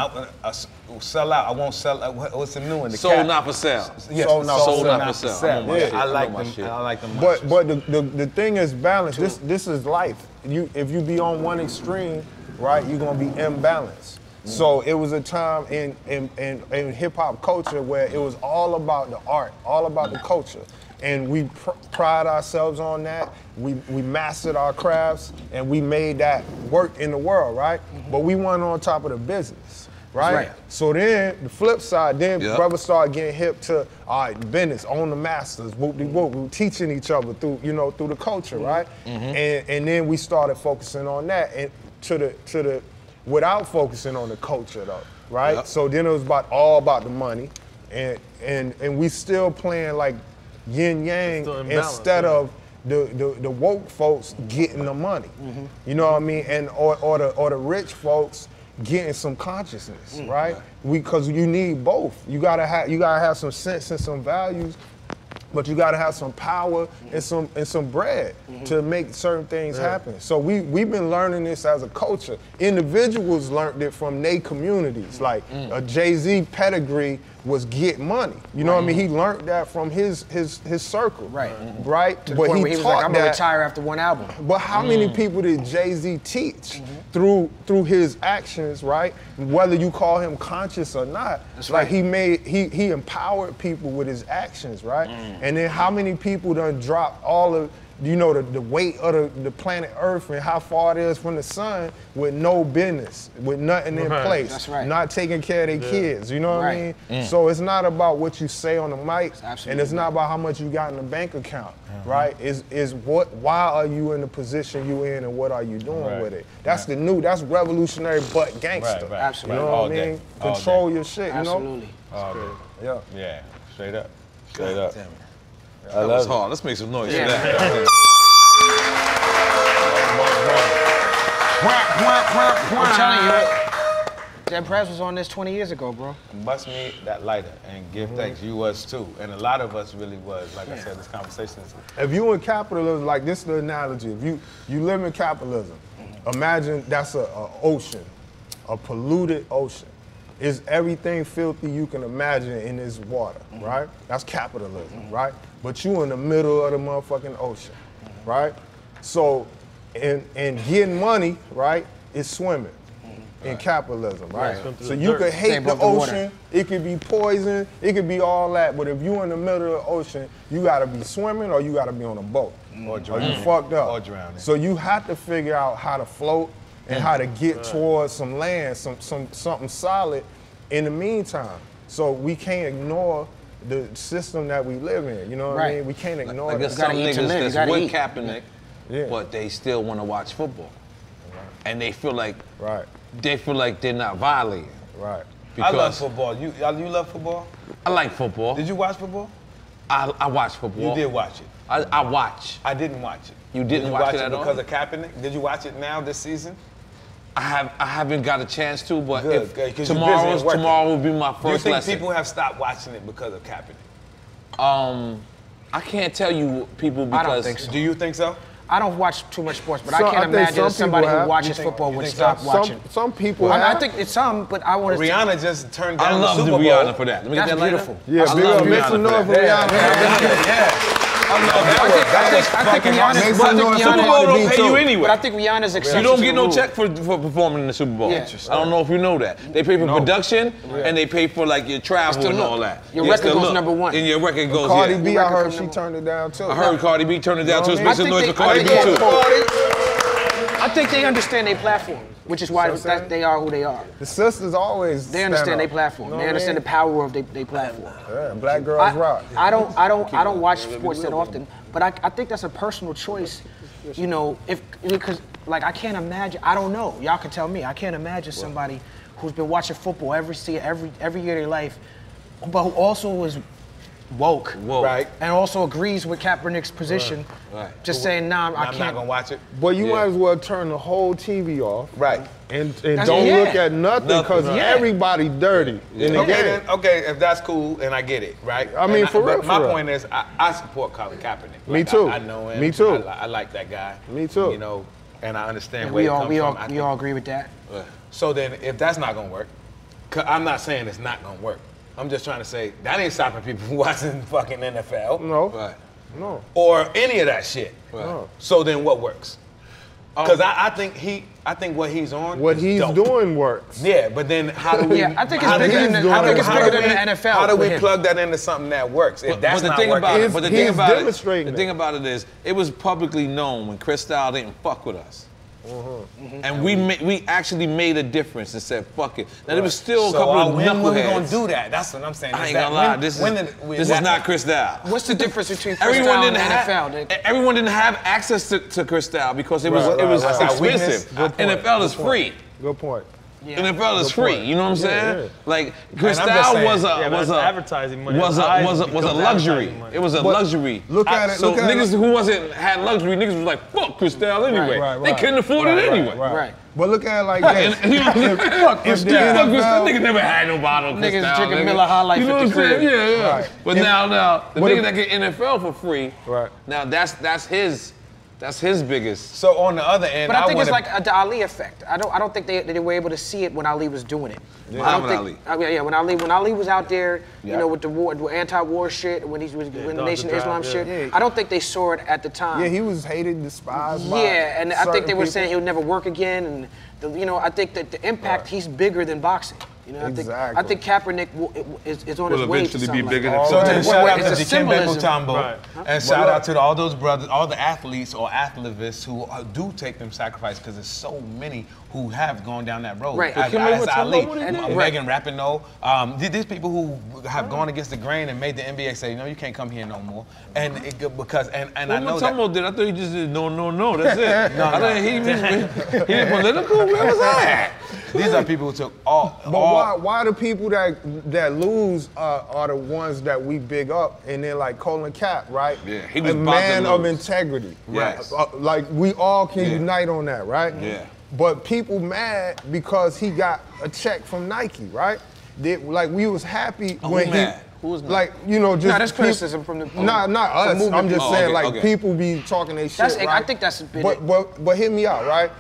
sell out. I won't sell. What's the new one?
Sold not for sale.
Yes,
sold not for sale.
I like them. I like them.
But the thing is balance. This is life. If you be on one extreme, right, you're gonna be imbalanced. So it was a time in hip hop culture where it was all about the art, all about the culture. And we pride ourselves on that. We mastered our crafts and we made that work in the world, right? But we weren't on top of the business, right? So then the flip side, brothers started getting hip to, all right, business, own the masters, whoop-de-whoop. We were teaching each other through the culture, right? And then we started focusing on that and without focusing on the culture though, right? So then it was all about the money, and we still playing like yin yang instead of the woke folks getting the money. You know what I mean? And or the rich folks getting some consciousness, right? Because you need both. You gotta have some sense and some values. But you gotta have some power and some bread to make certain things happen. So we've been learning this as a culture. Individuals learned it from their communities. Like a Jay-Z pedigree was get money. You know what I mean? He learned that from his circle. Right?
To the point where he was like, I'm gonna retire after one album.
But how many people did Jay-Z teach through his actions, right? Whether you call him conscious or not. That's like he empowered people with his actions, right? And then how many people done dropped all of, the weight of the planet Earth and how far it is from the sun with no business, with nothing in place.
That's right.
Not taking care of their kids, you know what I mean? So it's not about what you say on the mic, and it's not about how much you got in the bank account, right? Why are you in the position you in and what are you doing with it? That's that's revolutionary but gangster.
Absolutely.
You know what I mean? Control your shit, you know?
Absolutely. Yeah, straight up. Straight up.
Damn it. That was hard. Let's make some noise for that.
I'm telling you, Dead Prez was on this 20 years ago, bro.
Bust me that lighter and give thanks. You was too. And a lot of us really was. Like I said, this conversation is...
If you in capitalism, like this is the analogy. If you live in capitalism, imagine that's an ocean, a polluted ocean. It's everything filthy you can imagine in this water, right? That's capitalism, right? But you in the middle of the motherfucking ocean, right? So, and getting money, right, is swimming in capitalism, right? So you could hate the ocean, it could be poison, it could be all that, but if you in the middle of the ocean, you gotta be swimming or you gotta be on a boat. Or you fucked up.
Or drowning.
So you have to figure out how to float and how to get towards some land, something solid in the meantime. So we can't ignore the system that we live in, you know what I mean? We can't ignore
that.
Like
some niggas that's with Kaepernick, but they still want to watch football. And they feel like they're not violating.
Right.
I love football. You love football?
I like football.
Did you watch football?
I watch football.
You did watch it.
I watch.
I didn't watch it.
You didn't watch it at all?
Because of Kaepernick? Did you watch it now this season?
I haven't got a chance to, but
Good,
if tomorrow will be my first lesson.
Do you think people have stopped watching it because of Kaepernick?
I can't tell you people because.
I don't think so.
Do you think so?
I don't watch too much sports, but I can't imagine that somebody who watches football would stop watching.
Some people
I think it's some, but I want to.
Rihanna just turned down
I love
the Super Bowl.
Rihanna for that. Let me get
That's
that
beautiful.
Yeah, big up, make some noise for Rihanna.
Yeah.
I think Rihanna's
Super Bowl don't pay you anyway.
But I think Rihanna's exception.
You don't get no check for performing in the Super Bowl.
Yeah.
I don't know if you know that. They pay for production and they pay for like your travel and all that.
Your record goes number one.
And your record goes.
Cardi B, I heard she turned it down too.
I heard Cardi B turned it down too. It's
I
making
think
noise
they-
for Cardi
I
B
think
too.
I think they understand their platform, which is why they are who they are.
The sisters always.
They understand their platform. They understand the power of their platform.
Yeah, black girls rock.
I don't watch sports that often, but I think that's a personal choice. You know, because like I can't imagine. I don't know. Y'all can tell me. I can't imagine somebody who's been watching football every year of their life, but who also is woke,
Right.
and also agrees with Kaepernick's position.
Right.
Just saying, nah, I
I'm
can't.
not gonna watch it.
But you might as well turn the whole TV off.
Right.
And don't look at nothing because everybody dirty in the game.
Okay, if that's cool, and I get it, right?
I mean, for real,
But my
for real.
point is, I support Colin Kaepernick.
Me
Like,
too.
I know him.
Me too.
I like that guy.
Me too.
You know, and I understand
And
where
we
he
all
comes from.
we all agree with that.
So then, if that's not gonna work, 'cause I'm not saying it's not gonna work. I'm just trying to say that ain't stopping people from watching fucking NFL.
No.
Right.
No.
Or any of that shit.
Right.
So then, what works? Because I think what he's on.
What
is
he's
dope.
doing works.
Yeah, but then how do we?
Yeah, I think it's
how do
bigger
we-
than the-
how
I think
do-
it's
how
bigger
do
than
we-
the NFL
How do
for
we
him.
plug that into something that works? If that's
But the
not
thing
working,
about it, but the thing
he's
about it,
demonstrating
the thing about it is, it was publicly known when Chris Style didn't fuck with us. And we actually made a difference and said, fuck it. Now, there was still a couple of
when we
knuckleheads.
gonna do that? That's what I'm saying.
I
Is
ain't
that
gonna lie,
when-
this
when
is
did we-
this is not Chris Style.
What's the difference between Chris
Everyone
Style and
didn't
the
have
NFL?
everyone didn't have access to Chris Style because it was
That's our weakness.
expensive.
Good point.
NFL is free.
Good point.
NFL is free. You know what I'm saying?
yeah.
Like Chris
And I'm just
Style
saying-
was
that's
a
advertising money.
was a luxury.
Advertising money.
It was a luxury.
Look at it.
So
Look at
niggas
it.
who had luxury, niggas was like, fuck Chris Style anyway.
Right,
They
right.
couldn't afford it anyway.
Right.
But look at it like this.
And you know, fuck Chris
the
Style. Fuck Chris Style.
NFL
Niggas never had no bottle of Chris
Niggas
Style.
drinking
nigga.
Miller High Life
You know
at
what
the
I'm saying?
crib.
Yeah, yeah.
Right.
But now the
but
nigga
if-
that get NFL for free,
Right.
now that's his biggest.
So on the other end,
But I think it's
wanna-
like the Ali effect. I don't think they were able to see it when Ali was doing it. I don't
Muhammad
think.
Ali.
I mean, yeah, when Ali was out there, you know, with the war, with anti-war shit, when the Nation of Islam shit. I don't think they saw it at the time.
Yeah, he was hated, despised by
Yeah, and I think they were
certain
saying he
people.
would never work again, and I think that the impact he's bigger than boxing. You know, I think Kaepernick is on his way to something like that.
So then
It's
shout out
a
to Dikembe
symbolism.
Mutombo,
Right.
and shout out to all those brothers, all the athletes or athletes who do take them sacrifices, because there's so many who have gone down that road.
Right.
As
Dikembe
Ali,
Mutombo, what he
did?
Megan Rapinoe, these people who have gone against the grain and made the NBA say, no, you can't come here no more. And I know that.
What did? I thought he just did no. That's it. I thought he did political. Where was that?
These are people who took all.
But why the people that lose are the ones that we big up, and then like Colin Cap, right?
Yeah, he was
a
about to
man of
lose.
integrity.
Yes.
Like we all can
Yeah.
unite on that, right?
Yeah.
But people mad because he got a check from Nike, right? Like we was happy when
who
he.
mad? Who was mad?
Like, you know, just
that's criticism from the
not us.
movement.
I'm just
Oh,
saying,
okay,
like
okay.
people be talking their shit.
That's- I
right?
think that's a bit-
But hear me out, right?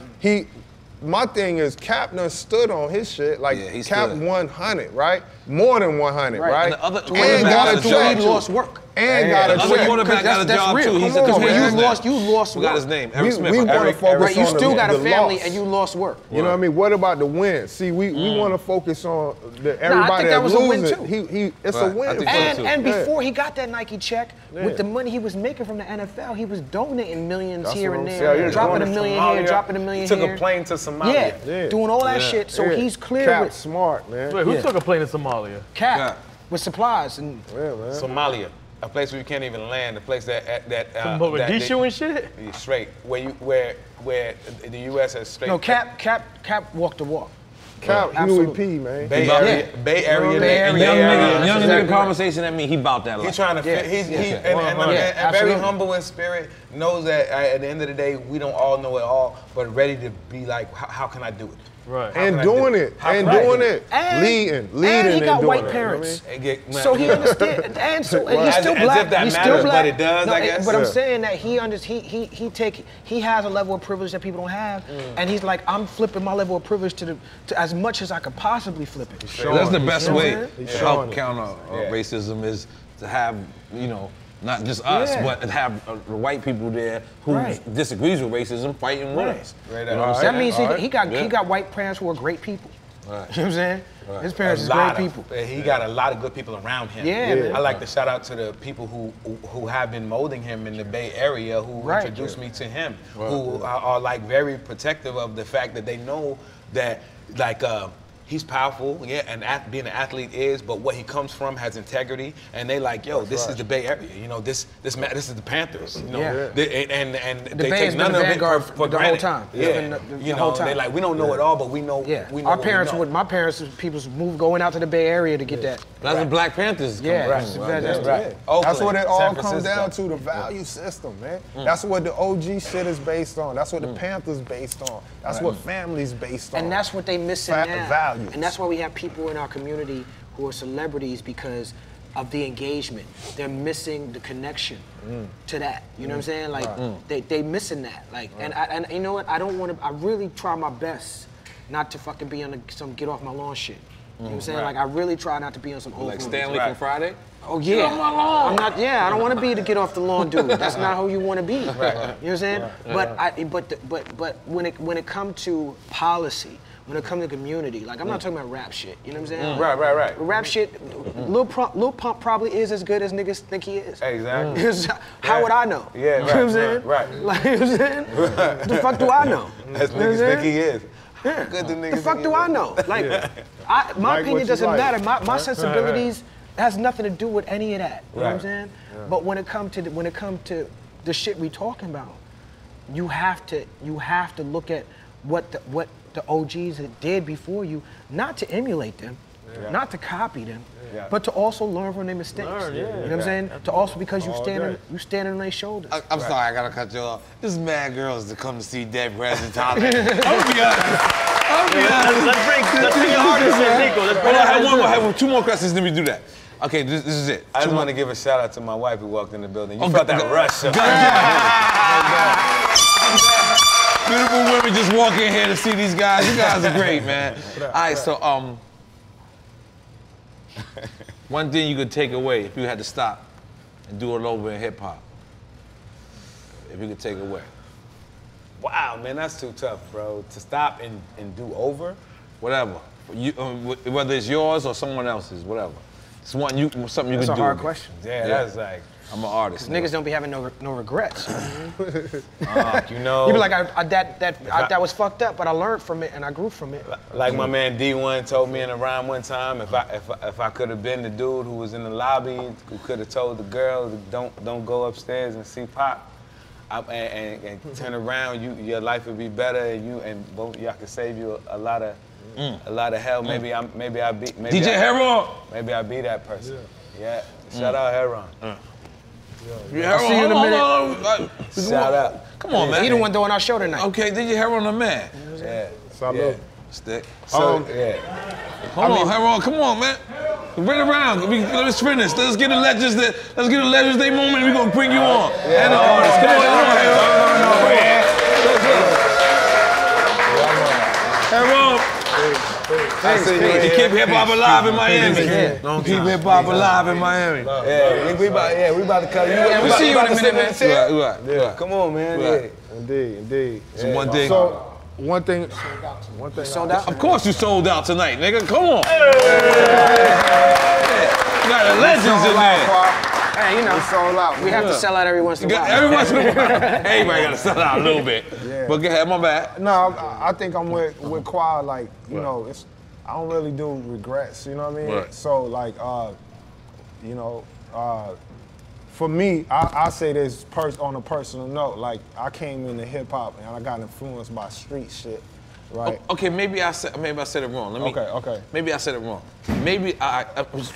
My thing is Cap done stood on his shit. Like
Yeah, he
Cap
stood.
100, right? More than 100,
Right.
right?
And the other
and
quarterback
got
got
a
a
check.
job
He
too.
lost work.
And got a
The other
check.
quarterback got a
That's
job
real.
too. He's
Come
a
on, man.
commissioner.
You lost
Forgot
work.
his name. Eric Smith.
We want to
Eric-
focus
Right, you
on
still got a
the
family
loss.
and you lost work.
You know what I mean? What about the win? See, we want to focus on everybody
that was a win
losing.
too.
It's
Right.
a win.
I think
for
so
him.
too.
And
Yeah.
before he got that Nike check, with the money he was making from the NFL, he was donating millions
That's
here
what
and
I'm
there,
saying. Yeah,
dropping a
Going to
million
Somalia,
here, dropping a million
took
here.
a plane to Somalia.
Yeah, doing all that shit. So
Yeah.
he's clear
Cap
with
smart, man.
Wait, who
Yeah.
took a plane to Somalia?
Cap with supplies and
Yeah, man.
Somalia, a place where you can't even land, a place that
From Mogadishu and shit?
Yeah, straight where the U.S. has straight.
no Cap walked the walk.
Cap, Huey P, man.
Bay Area.
Young nigga conversation at me, he about that life.
He's trying to fit, and very humble in spirit, knows that at the end of the day, we don't all know it all, but ready to be like, how can I do it?
Right.
And doing it. Leading.
And he got white parents. So he understands. And so he's still black.
As if that
he's
matters,
still black.
but it does, I guess.
But I'm saying that he has a level of privilege that people don't have, and he's like, I'm flipping my level of privilege to as much as I could possibly flip it.
That's the best way to help counter racism is to have, not just us, but have white people there who disagrees with racism fighting with us.
That means he got white parents who are great people. You know what I'm saying? His parents is great people.
He got a lot of good people around him.
Yeah.
I like to shout out to the people who have been molding him in the Bay Area, who introduced me to him, who are like very protective of the fact that they know that he's powerful, and being an athlete is, but what he comes from has integrity, and they like, yo, this is the Bay Area, this is the Panthers, and
the
they
Bay
take none of it for
the whole time.
The whole time. They like, we don't know it all, but we know.
Yeah,
we know
my parents, people going out to the Bay Area to get that.
That's the Black Panthers.
That's
right. That's what it all comes down to, the value system, man. That's what the OG shit is based on. That's what the Panthers based on. That's what family's based on.
And that's what they missing now.
Values.
And that's why we have people in our community who are celebrities because of the engagement. They're missing the connection to that. You know what I'm saying? Like they missing that. Like and you know what? I really try my best not to fucking be on some get off my lawn shit. You know what I'm saying? Like I really try not to be on some old
like Stanley from Friday?
Oh yeah. Get off my lawn. I don't want to be the get off the lawn dude. That's not who you want to be. You know what I'm saying? But when it comes to policy, when it comes to community, like I'm not talking about rap shit, you know what I'm saying?
Right.
Rap shit, Lil Pump probably is as good as niggas think he is.
Exactly.
How would I know?
Yeah,
you know what I'm saying?
Right.
Like, you know what I'm saying? What the fuck do I know?
As niggas think he is.
Yeah. Good the niggas. The fuck do I know? Like, my opinion doesn't matter. My sensibilities has nothing to do with any of that. You know what I'm saying? Yeah. But when it comes to the shit we talking about, you have to look at what the OGs did before you, not to emulate them, not to copy them, but to also learn from their mistakes. You know what I'm saying? To also because you standing on their shoulders.
I'm sorry, I gotta cut you off. There's mad girls that come to see Dead Prez and Talib. I'll be honest.
Let's bring your artists in, Nico.
I have two more questions, then we do that. Okay, this is it.
I just want to give a shout out to my wife who walked in the building. You felt that rush.
Beautiful women just walk in here to see these guys. You guys are great, man. All right, so one thing you could take away if you had to stop and do it over in hip hop. If you could take away.
Wow, man, that's too tough, bro. To stop and do over.
Whatever. You, whether it's yours or someone else's, whatever. It's something you
that's
could do.
That's a hard question.
Yeah, that's like.
I'm an artist.
Niggas don't be having no regrets.
You know.
You be like, that was fucked up, but I learned from it and I grew from it.
Like my man D1 told me in a rhyme one time, if I could have been the dude who was in the lobby, who could have told the girl, don't go upstairs and see Pop, and turn around, your life would be better, and both y'all could save you a lot of hell. Maybe I be
DJ Heron.
Maybe I be that person. Yeah. Shout out Heron.
Yeah,
I'll see you in a minute.
Shout out.
Come on, man.
He the one doing our show tonight.
Okay, DJ Heron the man.
Yeah.
Salute.
Stick.
So,
Hold on, Heron. Come on, man. Right around. Let's finish. Let's get the legends. Day moment. We're gonna bring you on. And the artists. Come on, Heron. To keep hip hop alive in Miami. Keep hip hop alive in Miami.
We about to cut you.
We'll see you in a minute, man.
Right.
Come on, man.
Right.
Indeed.
So one thing.
One thing.
Sold out?
Of course you sold out tonight, nigga. Come on. You got the legends in there.
Hey, you know,
we sold out.
We have to sell out every once in a while.
Every once in a while. Everybody got to sell out a little bit. Yeah. But go ahead, my bad.
No, I think I'm with Kweli. Like, you know, I don't really do regrets. You know what I mean?
Right.
So like, you know, for me, I say this on a personal note. Like, I came into hip hop and I got influenced by street shit. right?
Okay, maybe I said it wrong.
Okay.
Maybe I said it wrong. Maybe I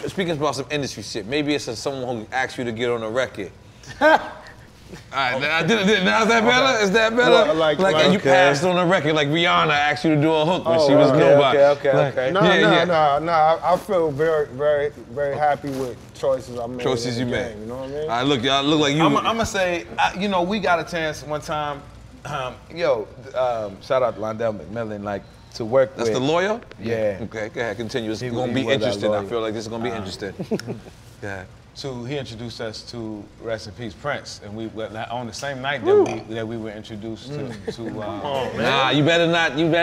speaking about some industry shit. Maybe it's someone who asked you to get on a record. All right, now is that better? Is that better? Like you passed on a record, like Rihanna asked you to do a hook when she was nobody.
Okay. No. I feel very, very, very happy with choices I made.
Choices you made.
You know what I mean?
All right, look, y'all look like you.
I'm gonna say, you know, we got a chance one time. Shout out to Londell McMillan, like to work with.
That's the lawyer?
Yeah.
Okay, go ahead, continue. It's gonna be interesting. I feel like this is gonna be interesting. Yeah.
So he introduced us to Rest in Peace Prince, and we on the same night that we were introduced to.
Nah, you better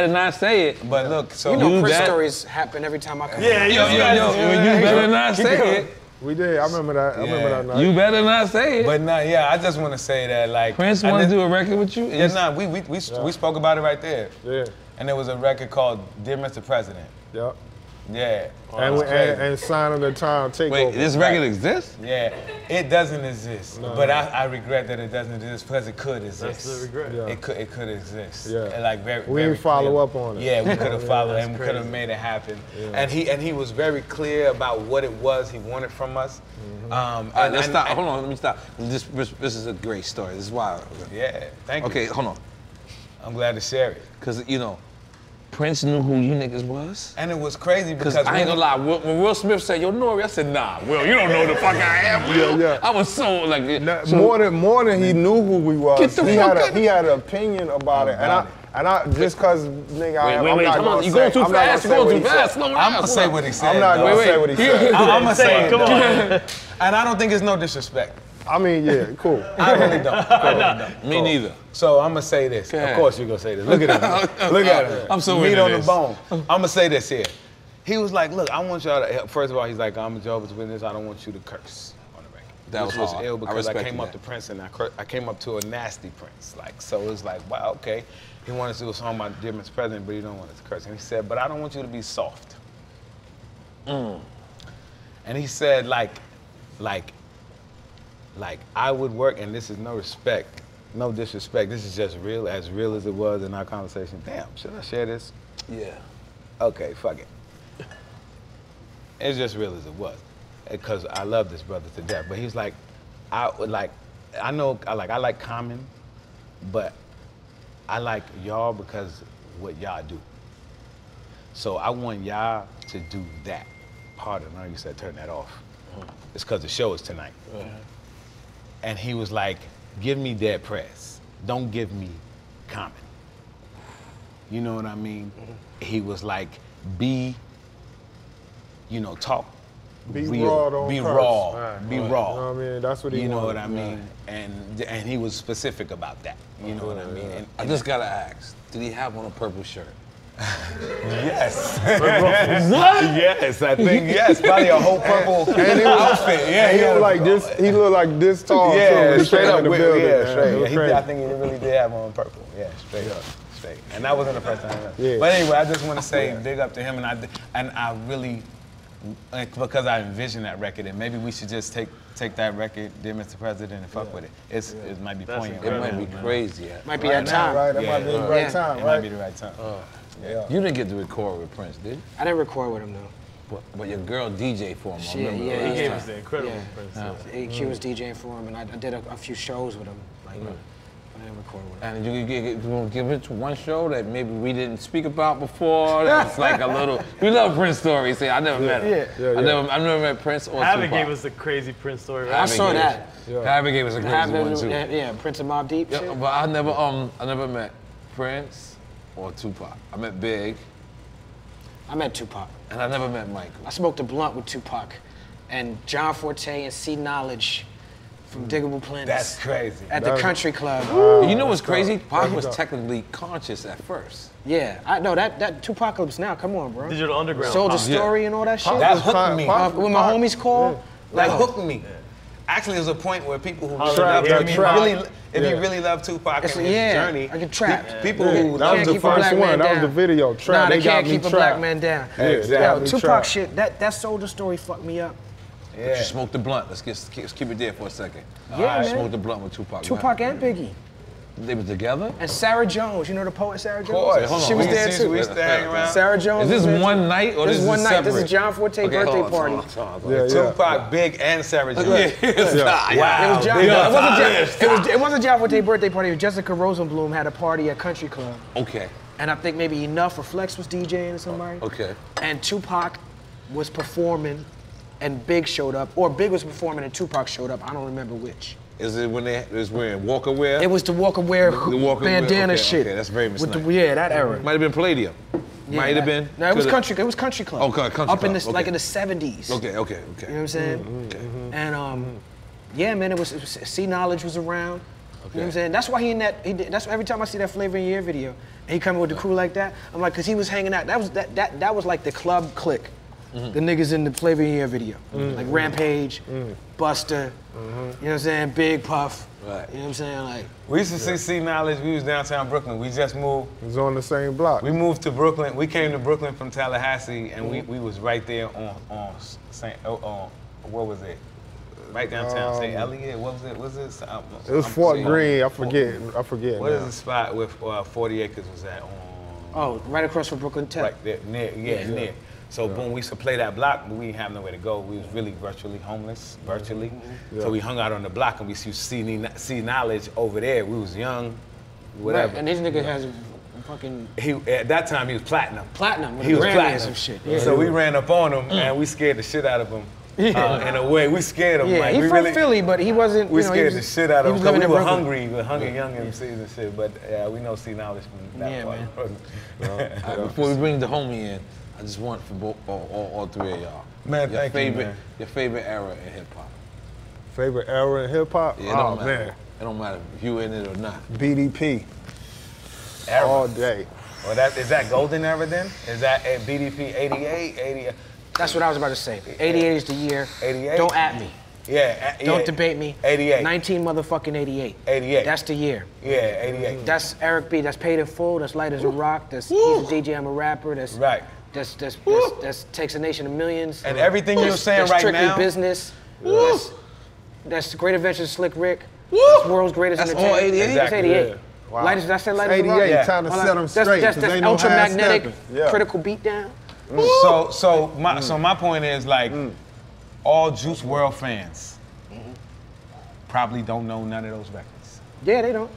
not say it.
But look, so
you know, Prince stories happen every time I come.
Yeah, you better not say it.
We did. I remember that. I remember that night.
You better not say it.
But I just want to say that like
Prince wanted to do a record with you.
We spoke about it right there.
Yeah.
And there was a record called Dear Mr. President.
Yep.
Yeah.
And Sign of the Time Takeover.
Wait, this record exists?
Yeah, it doesn't exist. No. But I regret that it doesn't exist because it could exist.
That's the regret.
Yeah.
It could exist.
Yeah.
And like
we didn't follow up on it.
Yeah, we could have followed and we could have made it happen. Yeah. And he was very clear about what it was he wanted from us.
All right, let's stop. Hold on, let me stop. This is a great story. This is wild.
Yeah, thank you.
Okay, hold on.
I'm glad to share it.
Because, you know, Prince knew who you niggas was.
And it was crazy because
I ain't gonna lie, when Will Smith said, yo, N.O.R.E, I said, nah, Will, you don't know who the fuck I am, Will. Yeah. I was so like,
more than he knew who we was. He had an opinion about it. And I just cause nigga, I'm not gonna say.
You going too fast, slow down.
I'm gonna say what he said.
I'm not gonna say what he said.
I'm gonna say it. Come on. And I don't think it's no disrespect.
I mean, yeah, cool.
I really don't.
Me neither.
So I'm gonna say this. Of course you're gonna say this. Look at him. Look at him.
I'm so
meat
into
on
this.
the bone. I'm gonna say this here. He was like, look, I want y'all to, first of all, he's like, I'm a Jehovah's Witness, I don't want you to curse on the record.
That was hard.
Ill because I came
that.
up to Prince and I came up to a nasty Prince. Like, so it was like, wow, okay. He wanted to do a song about Dear Mr. President, but he don't want us to curse. And he said, but I don't want you to be soft. And he said, like I would work, and this is no respect, no disrespect. This is just real as it was in our conversation. Damn, should I share this?
Yeah.
Okay, fuck it. It's just real as it was, because I love this brother to death. But he's like, I like Common, but I like y'all because what y'all do. So I want y'all to do that part. I know you said turn that off. It's because the show is tonight. And he was like, give me Dead Prez. Don't give me Common. You know what I mean? He was like, talk.
Be
real.
raw, don't
be
curse.
raw.
Right.
Be raw.
You know what I mean? That's what he wanted.
You know what I mean? And he was specific about that. You know what I mean? And
I just gotta ask, did he have on a purple shirt?
Yes.
What?
Yes, I think yes. Probably a whole purple outfit. Yeah,
he looked like this. He looked like this tall.
Yeah,
too.
straight up.
Yeah,
straight. Yeah, I think he really did have on purple. Yeah, straight up. Straight. And that wasn't the first time. Yeah. But anyway, I just want to say big up to him, and I really, because I envisioned that record, and maybe we should just take that record, Dear Mr. President, and fuck with it. It might be poignant.
It might be crazy.
Might be that time.
Right, that might be the right time,
It
right?
might be the right time.
Yeah.
You didn't get to record with Prince, did you?
I didn't record with him though.
But your girl DJ for him. I remember.
Yeah,
He gave us the incredible Prince.
He was DJing for him, and I did a few shows with him. Like, I didn't record with him.
And you want to give it to one show that maybe we didn't speak about before? That's like a little. We love Prince stories. See, I never met him. I never met Prince or
Havoc
Tupac.
gave us a crazy Prince story. Right?
I saw that.
Havoc gave us a crazy one too.
Yeah, Prince and Mobb Deep.
Yeah, but I never met Prince or Tupac. I met Big.
I met Tupac.
And I never met Michael.
I smoked a blunt with Tupac and John Forte and C Knowledge from Diggable Planets.
That's crazy.
At the country club.
You know what's crazy? Pac was technically conscious at first.
Yeah, I know that Tupacalypse now. Come on, bro.
Digital Underground.
Soldier Story and all that shit.
That hooked me.
When my homies call,
That hooked me. Actually, there was a point where people who if you really love Tupac and his journey,
like a trap.
People who
that was the first one. That was the video. Trap.
Nah, they can't keep a black man down.
Exactly.
Yo, Tupac shit. That Soldier Story fucked me up.
But you smoked the blunt. Let's keep it there for a second.
Yeah, man.
Smoked the blunt with Tupac.
Tupac and Biggie.
They were together?
And Sarah Jones, you know the poet Sarah Jones?
Of course.
She was there too.
We used to hang around.
Sarah Jones.
Is this one night or
this is one night?
separate?
This is John Forte's birthday party.
Tupac, Big, and Sarah Jones.
Wow.
It wasn't John Forte's birthday party. It was Jessica Rosenblum had a party at Country Club.
Okay.
And I think maybe Enough or Flex was DJing or somebody.
Okay.
And Tupac was performing, and Big showed up, or Big was performing and Tupac showed up. I don't remember which.
Is it when they was wearing Walker wear?
It was the Walker wear bandana shit.
Okay, that's very misleading.
Yeah, that era.
Might have been Palladium.
Yeah,
Might have been.
No, it was Country. It was Country Club.
Oh, Country
Up in
Club,
the like in the 70s.
Okay.
You know what I'm saying?
Okay.
And yeah, man, it was C Knowledge was around. You know what I'm saying? That's why that's why every time I see that Flavor in Your Ear video, and he coming with the crew like that, I'm like, cause he was hanging out. That was like the club clique. The niggas in the Flavor in Your Ear video. Like Rampage, Buster, you know what I'm saying? Big Puff.
Right.
You know what I'm saying? Like
We used to see C Knowledge. We was downtown Brooklyn. We just moved.
It was on the same block.
We moved to Brooklyn. We came to Brooklyn from Tallahassee, and we was right there on St. What was it? Right downtown, St. Elliott. What was it?
It was Fort Greene. I forget.
What is the spot where 40 Acres was at?
oh, right across from Brooklyn Tech.
Right there, near. So boom, we used to play that block, but we didn't have nowhere to go. We was really virtually homeless, So we hung out on the block and we used to see Knowledge over there. We was young, whatever.
Right. And this nigga has a fucking...
At that time, he was platinum.
Platinum.
He was platinum.
And some shit. Yeah.
So we ran up on him and we scared the shit out of him. In a way, we scared him.
Yeah,
like,
he
we
from
really,
Philly, but he wasn't.
We scared the shit out of him because we were
hungry.
hungry. We were hungry young MCs and shit. But yeah, we know C Knowledge from that part.
Man. Before we bring the homie in, I just want for all three of y'all.
Man, thank you, man.
Your favorite era in hip hop.
Favorite era in hip hop?
Yeah, it don't matter. It don't matter if you in it or not.
BDP.
Era.
All day.
Well, is that golden era then? Is that at BDP 88, 80?
That's what I was about to say. 88 is the year.
88?
Don't at me.
Yeah.
Don't debate me.
88.
19 motherfucking 88.
88.
That's the year.
Yeah, 88.
That's Eric B. That's Paid in Full. That's Light as a Rock. That's He's a DJ, I'm a rapper. That's
right.
That's Takes a Nation of Millions.
And everything you're saying
that's
right
Strictly
now.
Business. That's Great Adventures of Slick Rick. That's World's Greatest Entertainment.
All 88?
That's 88.
Yeah. Wow.
Light as I said, Light as a Rock.
88, time to set them straight.
That's
ain't no
ultramagnetic,
half-stepping.
critical beatdown.
So my point is like, all Juice WRLD fans probably don't know none of those records.
Yeah, they don't.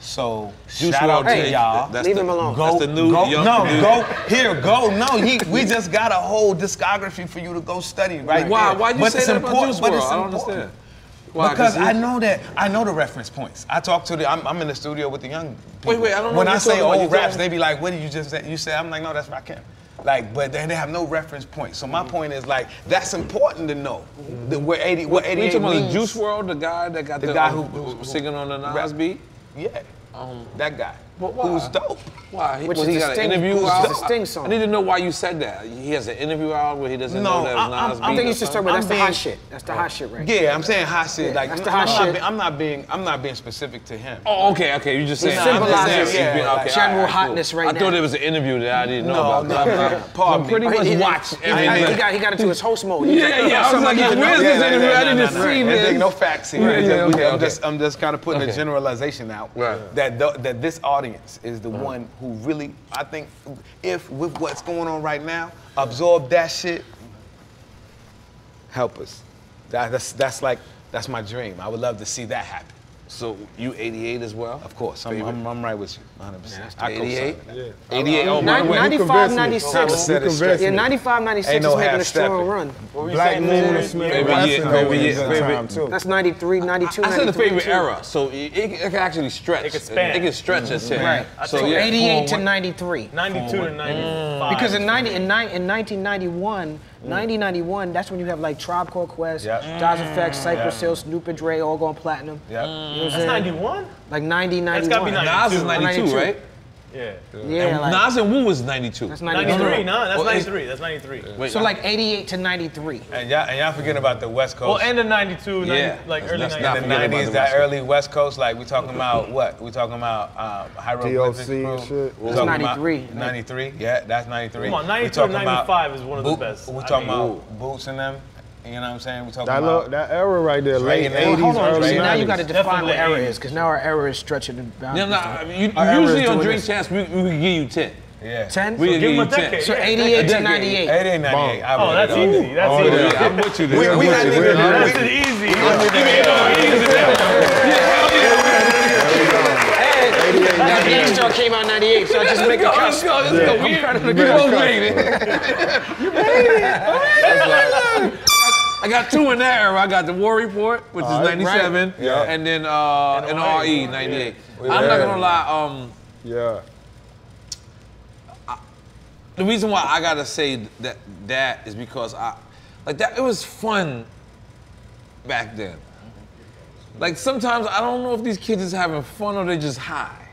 So
Juice
shout out
WRLD,
to y'all.
Leave him alone.
That's the new young dude.
No, we just got a whole discography for you to go study right
Why?
there.
Why'd you
But
say
it's
that about
important-
Juice
but
WRLD?
it's
I don't
important.
understand. Why?
Because I know the reference points. I talk to I'm in the studio with the young people.
Wait, I don't know
When
what
I
you're
say
talking about.
old
You're
raps,
talking-
they be like, what did you just say? You say, I'm like, no, that's Rakim. Like, but they have no reference point. So my point is like, that's important to know. What 88
You talking about the
means.
Juice WRLD, the guy that got
The
the
guy
who
who
singing on the Nas beat?
Yeah, that guy.
But why?
Who's dope.
Why?
Which
Was
is
he
the
got an
Sting-
interview
which is
out?
the Sting song.
I need to know why you said that. He has an interview out where he doesn't
No,
know that it's Nas beat.
I think
or
he's just
something?
talking about that's the
being-
hot shit. That's the hot shit right
Yeah, I'm saying hot shit. Like,
that's the hot shit.
I'm not being specific to him.
Oh, okay. You just saying.
He symbolizes general
cool.
hotness right
I
now.
thought it was an interview that I didn't know about.
No.
Pardon me. Pretty much watch everything.
He got into his host mode.
Yeah. I was like, where's this interview? I didn't see
There's
this.
no facts here.
Okay.
I'm just kind of putting a generalization out.
Right.
That this audience is the one who really, I think, if with what's going on right now, absorb that shit, help us. That's my dream. I would love to see that happen.
So you 88 as well?
Of course, I'm right with you, 100%. I
88?
co-sign that.
Yeah.
88? Oh, by the way.
95, 96.
You convinced
Yeah,
me.
95, 96
Ain't no
is making a
half-stepping.
strong run.
Black Moon and Smith
Favorite
Wesson
year,
though
favorite
was
year,
a good
favorite-
time too.
That's 93, 92,
I said the
93,
favorite
too.
era, so it can actually stretch.
It can span.
It can stretch as shit.
Right.
So,
So
yeah,
88 to 93.
92 to 95.
Because in 1991, 90-91, that's when you have like Tribe Called Quest, Daz Effect, Cypress Hill, Snoop and Dre all going platinum.
Yeah.
You know what I'm
That's
saying?
91?
Like 90, 91.
That's gotta be 92.
Nas is 92, right?
Yeah.
Yeah, like,
Nas and Wu was 92.
that's
93,
93.
no, that's
Well,
93. That's 93.
Wait,
So like 88 to 93.
And y'all forget about the West Coast.
Well, end of 92,
Yeah.
like early
Let's
90s.
not
in the
forget about
90s,
the
that
West Coast.
early West Coast, like we talking about what? We talking about Hieroglyphics
DOC and
crew.
shit.
We
That's
talking
93.
about 93, yeah, that's 93.
Come on,
We
92
talking
to
about
95 is one of the best.
We
I
talking
mean,
about Boots and them. You know what I'm saying? We talking
that
about
that era right there, late
Dre,
80s,
Hold on,
early 90s.
now you got to define what era
80s.
is, because now our era is stretching the boundaries.
Usually on Drink Champs, we can give you 10.
Yeah.
10?
We
Give
give
him
you
a
10.
decade.
So
Yeah,
88 to 98.
88, 98.
Oh, that's easy. That's easy.
Yeah, I'm with you there. We not even.
That's easy.
That next star came out in 98, so I just make a cut.
Let's go. We both made it. You made it. I got 2 in that era. I got the War Report, which is 97, and then N.O.R.E. 98. I'm not gonna lie. The reason why I gotta say that is because it was fun back then. Like sometimes I don't know if these kids is having fun or they're just high.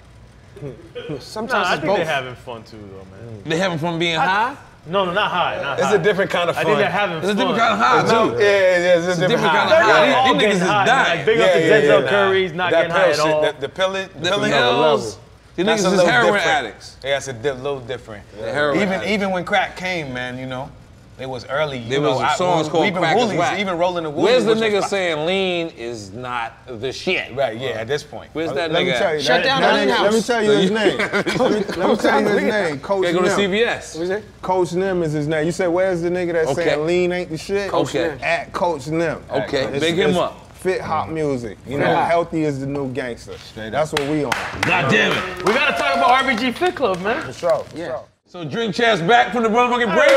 Sometimes
I
it's
think
both.
they're having fun too, though, man.
They having fun being high?
No, not high.
It's a different kind of fun.
I think they're having fun.
It's a different kind of high too.
Yeah, it's a different
kind
high.
of high.
They're all
These niggas
getting
is
high.
dying.
Like, big up to Denzel Curry's not
That
getting high at
pill
all.
shit, the pilling.
These niggas is heroin addicts.
Yeah, it's a little different.
Heroin
Even when crack came, man, you know, it was early.
There was songs called Crack is Whack.
Even Rolling the Woolies.
Where's the
was
nigga
just
saying lean is not the shit?
Right, yeah, at this point.
Where's that
Let me
nigga
tell
at?
you,
Shut down the
let me
house.
tell you his name. Let me tell you his name. Coach
Gotta go to
Nim.
CVS.
Coach Nim is his name. You said, where's the nigga that's
Okay.
saying lean ain't the shit?
Okay.
At Coach Nim.
Okay, big him up.
Fit hop music. You know, healthy is the new gangster. That's what we on.
God damn it.
We gotta talk about RBG Fit Club, man.
For sure. For sure.
So Drink Champs back from the motherfucking break.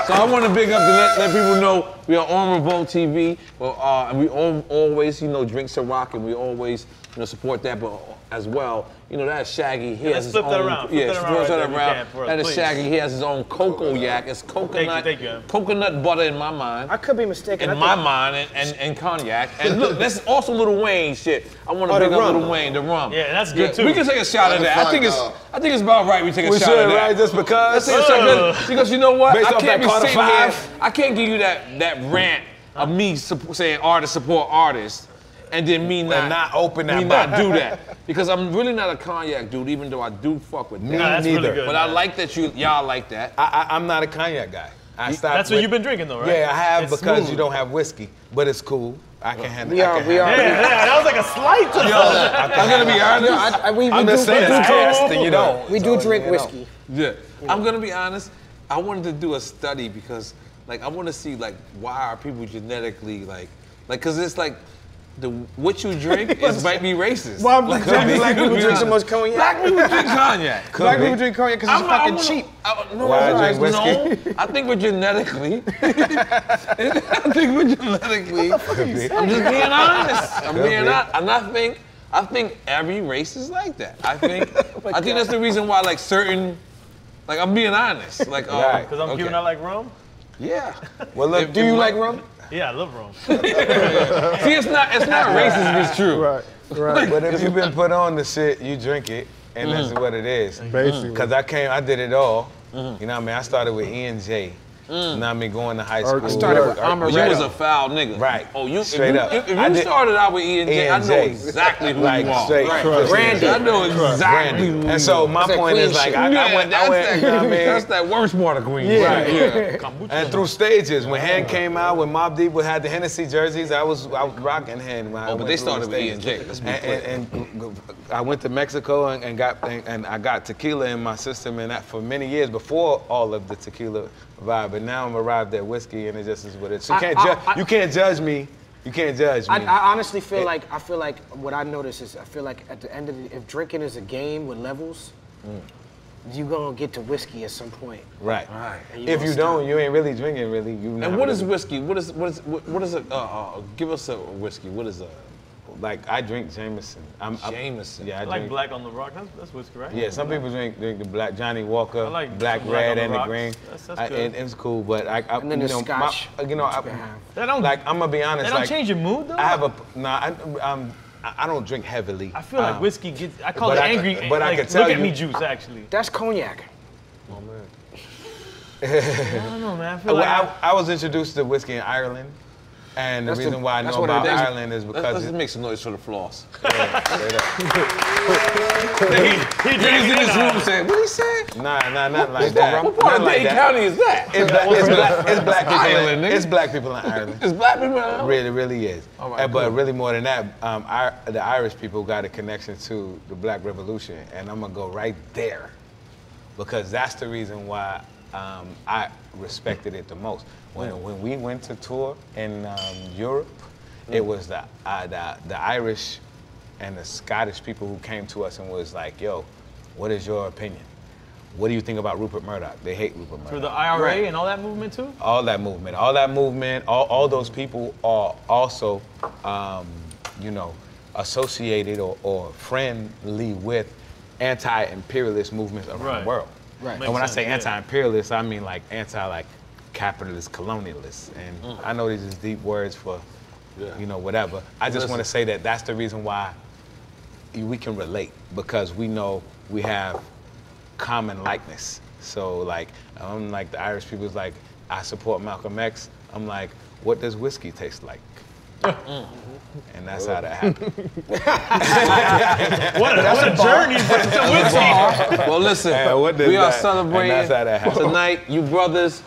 So I want to big up to let people know we are on Revolt TV, and we always, Drink Ciroc, and we always, support that, but as well, that's Shaggy. He has his
flip that
own.
around.
Yeah,
Flip that around
flip
right
that
there,
around.
for us,
That is
please.
Shaggy. He has his own cocoa yak. It's coconut.
Thank you.
Coconut butter in my mind.
I could be mistaken.
In my mind, and cognac. And look, that's also Lil Wayne shit. I want to big up Lil Wayne, the rum.
Yeah, that's good too.
We can take a shot at that. I think it's about right we take a
We
shot
should,
at that.
right? Just because.
Let's take a shot because you know what?
Based
I
off
can't
that
be
Carter
sitting here.
5.
I can't give you that rant of me saying artists support artists, and then me not
open that.
not do that. Because I'm really not a cognac dude, even though I do fuck with that.
Nah, that's really good.
But I like that y'all like that.
I'm not a cognac guy. I stopped.
That's what you've been drinking, though, right?
Yeah, I have
It's
because
smooth.
you don't have whiskey, but it's cool. I can handle.
We are.
Yeah, that was like a slight to
I'm gonna be honest.
I'm just saying, and you don't.
We do drink whiskey.
Yeah. I'm gonna be honest. I wanted to do a study because, I want to see why are people genetically because it's what you drink might be racist.
Well, black people drink so much cognac.
Black people drink cognac.
Black people drink cognac because it's fucking cheap.
Why I drink whiskey?
No, I think we're genetically. I'm just being honest. I'm being honest. And I think every race is like that. I think that's the reason why certain, I'm being honest.
Because I'm Cuban, I like rum?
Yeah.
Well, look,
Do you like rum?
Yeah, I love rum.
See, it's not racist if it's true.
Right.
but if you've been put on the shit, you drink it, and that's what it is.
Basically.
Because I did it all. You know what I mean? I started with E&J. You know what I mean? Going to high school.
I started with
You was a foul nigga.
Right.
Oh, you
Straight up.
If you started out with E&J, I know exactly who you are.
Straight.
Randy.
I know exactly who you are.
And so my
That's
point
that
is
Queen shit.
I went, you know what I mean?
That's that worst part of Queens.
Right.
Yeah.
And through stages, when Hen came out, when Mobb Deep had the Hennessy jerseys, I was rocking Hen.
But they started with E&J. Let's be clear.
And I went to Mexico and I got tequila in my system, and that for many years before all of the tequila vibe. But now I'm arrived at whiskey, and it just is what it is. You can't judge me. You can't judge me.
I honestly feel like what I notice is I feel like at the end of if drinking is a game with levels, you're gonna get to whiskey at some point.
Right.
And
If you don't, you ain't really drinking, really.
And what is whiskey? What is it? Give us a whiskey. What is a?
I drink Jameson.
Jameson.
Yeah,
I like Black on the Rock. That's whiskey, right?
Yeah, some people drink the Black Johnny Walker,
I like
Black,
Black
Red,
on the
and the
rocks.
Green.
That's good.
It's cool, but
And then the Scotch.
I'm gonna be honest.
They don't change your mood, though?
I have I don't drink heavily.
I feel like whiskey gets, I call it
but
angry,
but I can tell
look at
you-
me juice, actually.
That's cognac.
Oh man.
I don't know, man. I feel
Well,
like
I was introduced to whiskey in Ireland. And the reason why I know about Ireland is because
let's make some noise for the floss.
He
niggas in this room saying, what he say?
Nah, not like that.
What part of Dade County is that?
It's black people in Ireland. It's black people in Ireland.
It's black people in Ireland?
Really, really is.
Right,
but really more than that, the Irish people got a connection to the Black Revolution, and I'm gonna go right there because that's the reason why I respected it the most. When we went to tour in Europe, it was the Irish and the Scottish people who came to us and was like, yo, what is your opinion? What do you think about Rupert Murdoch? They hate Rupert Murdoch.
Through the IRA and all that movement too?
All that movement, all those people are also, associated or friendly with anti-imperialist movements around the world.
Right.
And when I say anti-imperialist, I mean like capitalist, colonialist. And I know these is deep words for, whatever. I just want to say that that's the reason why we can relate, because we know we have common likeness. So like, I'm like the Irish people's like, I support Malcolm X. I'm like, what does whiskey taste like? And that's how that happened.
What a journey to whiskey.
Well, listen, we are celebrating tonight. You brothers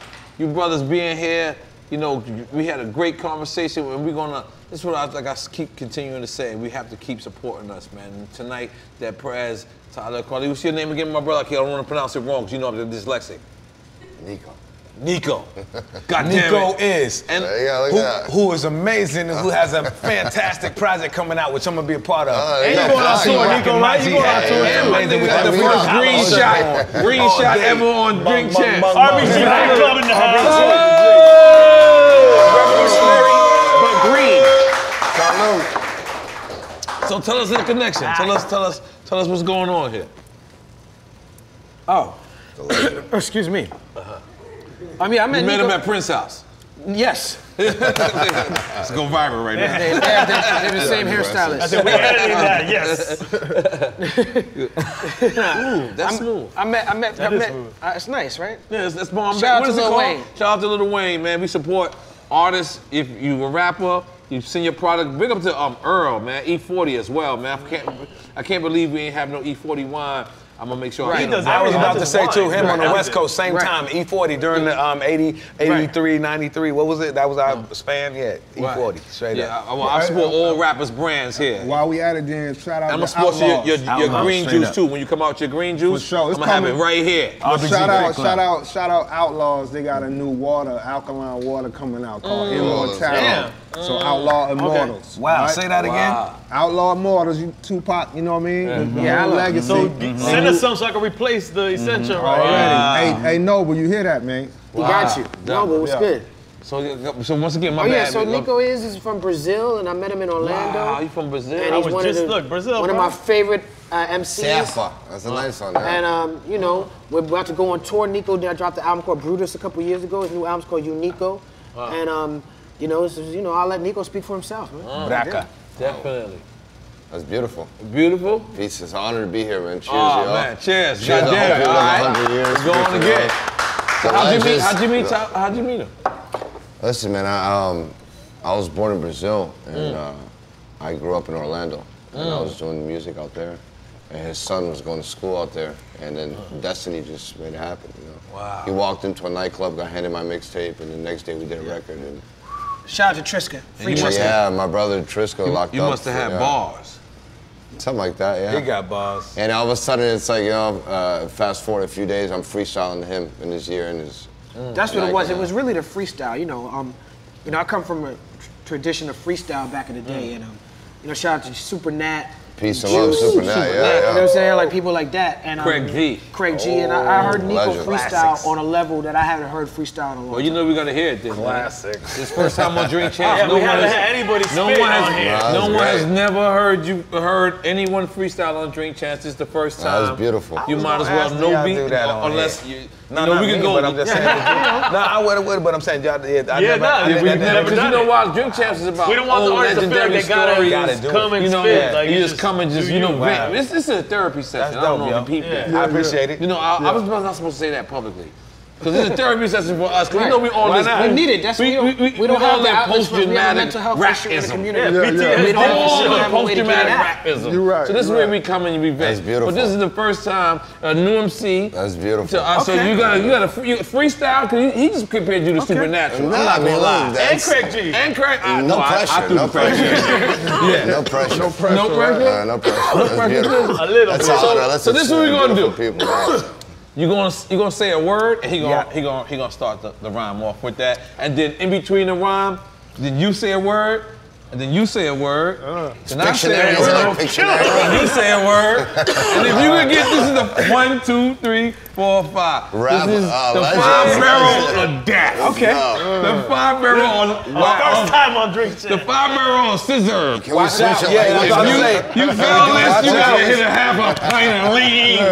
being here. We had a great conversation, and we're gonna. This is what I keep continuing to say. We have to keep supporting us, man. And tonight, Dead Prez, Talib Kweli. What's your name again, my brother? I don't want to pronounce it wrong, because I'm dyslexic. Nico. God damn
Nico
it.
is,
and
who is amazing, who has a fantastic project coming out, which I'm gonna be a part of.
And you going on tour, Nico, right? You going on tour too.
Amazing. The first green shot ever on Drink Champs.
RBG Club in the house.
Revolutionary, but green.
Salute.
So tell us the connection. Tell us what's going on here.
Oh, excuse me. I met
You met
Nico.
him at Prince's house.
Yes.
Let's go viral right now.
They're the same hairstylist.
I said, we're editing that, yes.
Ooh, that's smooth.
I met. It's nice, right?
Yeah, that's bomb.
Shout out
What
to
is it
Lil
called?
Wayne.
Shout out to Lil Wayne, man. We support artists. If you a rapper, you send your product. Big up to Earl, man. E40 as well, man. I can't believe we ain't have no E40 wine. I'm gonna make sure I
was about to say too, him on the West Coast, same time, E40 during the 80, 83, 93. What was it? That was our span, E40, straight up.
I support all rappers' brands here.
While we at it, then shout out.
I'm gonna support your green juice too. When you come out with your green juice,
For sure.
I'm gonna have it right here.
Shout out Outlaws. They got a new alkaline water coming out called Immortality. So Outlaw Immortals.
Okay. Wow,
right?
say that again.
Outlaw Immortals, Tupac, you know what I mean? Yeah, legacy.
So send us some so I can replace the Essential
already. Hey, Noble, you hear that, man?
He got you. Noble, what's good?
So once again, my bad.
So Nico is from Brazil, and I met him in Orlando.
Wow, you from Brazil?
And he's
Brazil,
one of my favorite MCs.
Safa. That's a nice one. Yeah.
And we're about to go on tour. Nico dropped the album called Brutus a couple years ago. His new album's called Unico. And I'll let Nico speak for himself, man.
Braca.
Definitely.
That's beautiful.
Beautiful?
Peace. It's an honor to be here, man. Cheers,
y'all.
man.
Cheers.
Cheers.
God damn it. All right.
100 years.
Let's go on again. How'd you meet him?
Listen, man, I was born in Brazil, and I grew up in Orlando. And I was doing music out there. And his son was going to school out there. And then destiny just made it happen,
Wow.
He walked into a nightclub, got handed my mixtape, and the next day we did a record. And
shout out to Triska. Free Triska.
Yeah, my brother Triska locked up.
You must have had bars.
Something like that, yeah.
He got bars.
And all of a sudden, it's like, fast forward a few days, I'm freestyling to him in his year and his.
That's what it was. It was really the freestyle. I come from a tradition of freestyle back in the day, and shout out to Super Nat.
Peace and love, Super Nat, yeah.
You know what I'm saying? Like people like that. And
Craig G.
And I heard Nico
legend.
freestyle
Classics.
on a level that I haven't heard freestyle in a long
Well, we're gonna hear it then.
Classic.
This first time on Drink Champs.
Yeah, we haven't had anybody spit on here.
No one has never heard anyone freestyle on Drink Champs. This is the first time.
That was beautiful.
You might as well no beat unless you.
No,
we can go.
But I'm just saying. No, I would, but I'm saying, y'all.
Because you know why Drink Champs is about.
We don't want the artists to feel like they gotta come and spit. Like
you just come and just This is a therapy session.
That's dope,
I don't know if you peep that.
I appreciate it.
I was not supposed to say that publicly. Because it's a therapy session for us. Because we know we all this.
We need it. That's we don't have the outlets for mental health issue in the community.
We don't have post-traumatic rapism.
You're right.
So this is where we come and we vent.
That's beautiful.
But this is the first time a new MC.
That's beautiful.
So you gotta freestyle because he just compared you to Supernatural. I'm not gonna lie.
And Craig G.
And Craig.
No pressure. No pressure.
Yeah.
No pressure.
No pressure.
No pressure.
No pressure. That's beautiful.
A little bit.
So this is what we're gonna do.
People,
You're gonna say a word, and he gonna start the rhyme off with that, and then in between the rhyme, then you say a word, and then you say a word, then I say a word, and you say a word, and if you can get this is the 1, 2, 3, 4, 5. This is the 5 barrel of death.
Okay.
The 5 barrel on
First time on Drink Champ.
the 5 barrel on scissor.
Can we switch it?
You fell this, you gotta hit a half a pint of lean.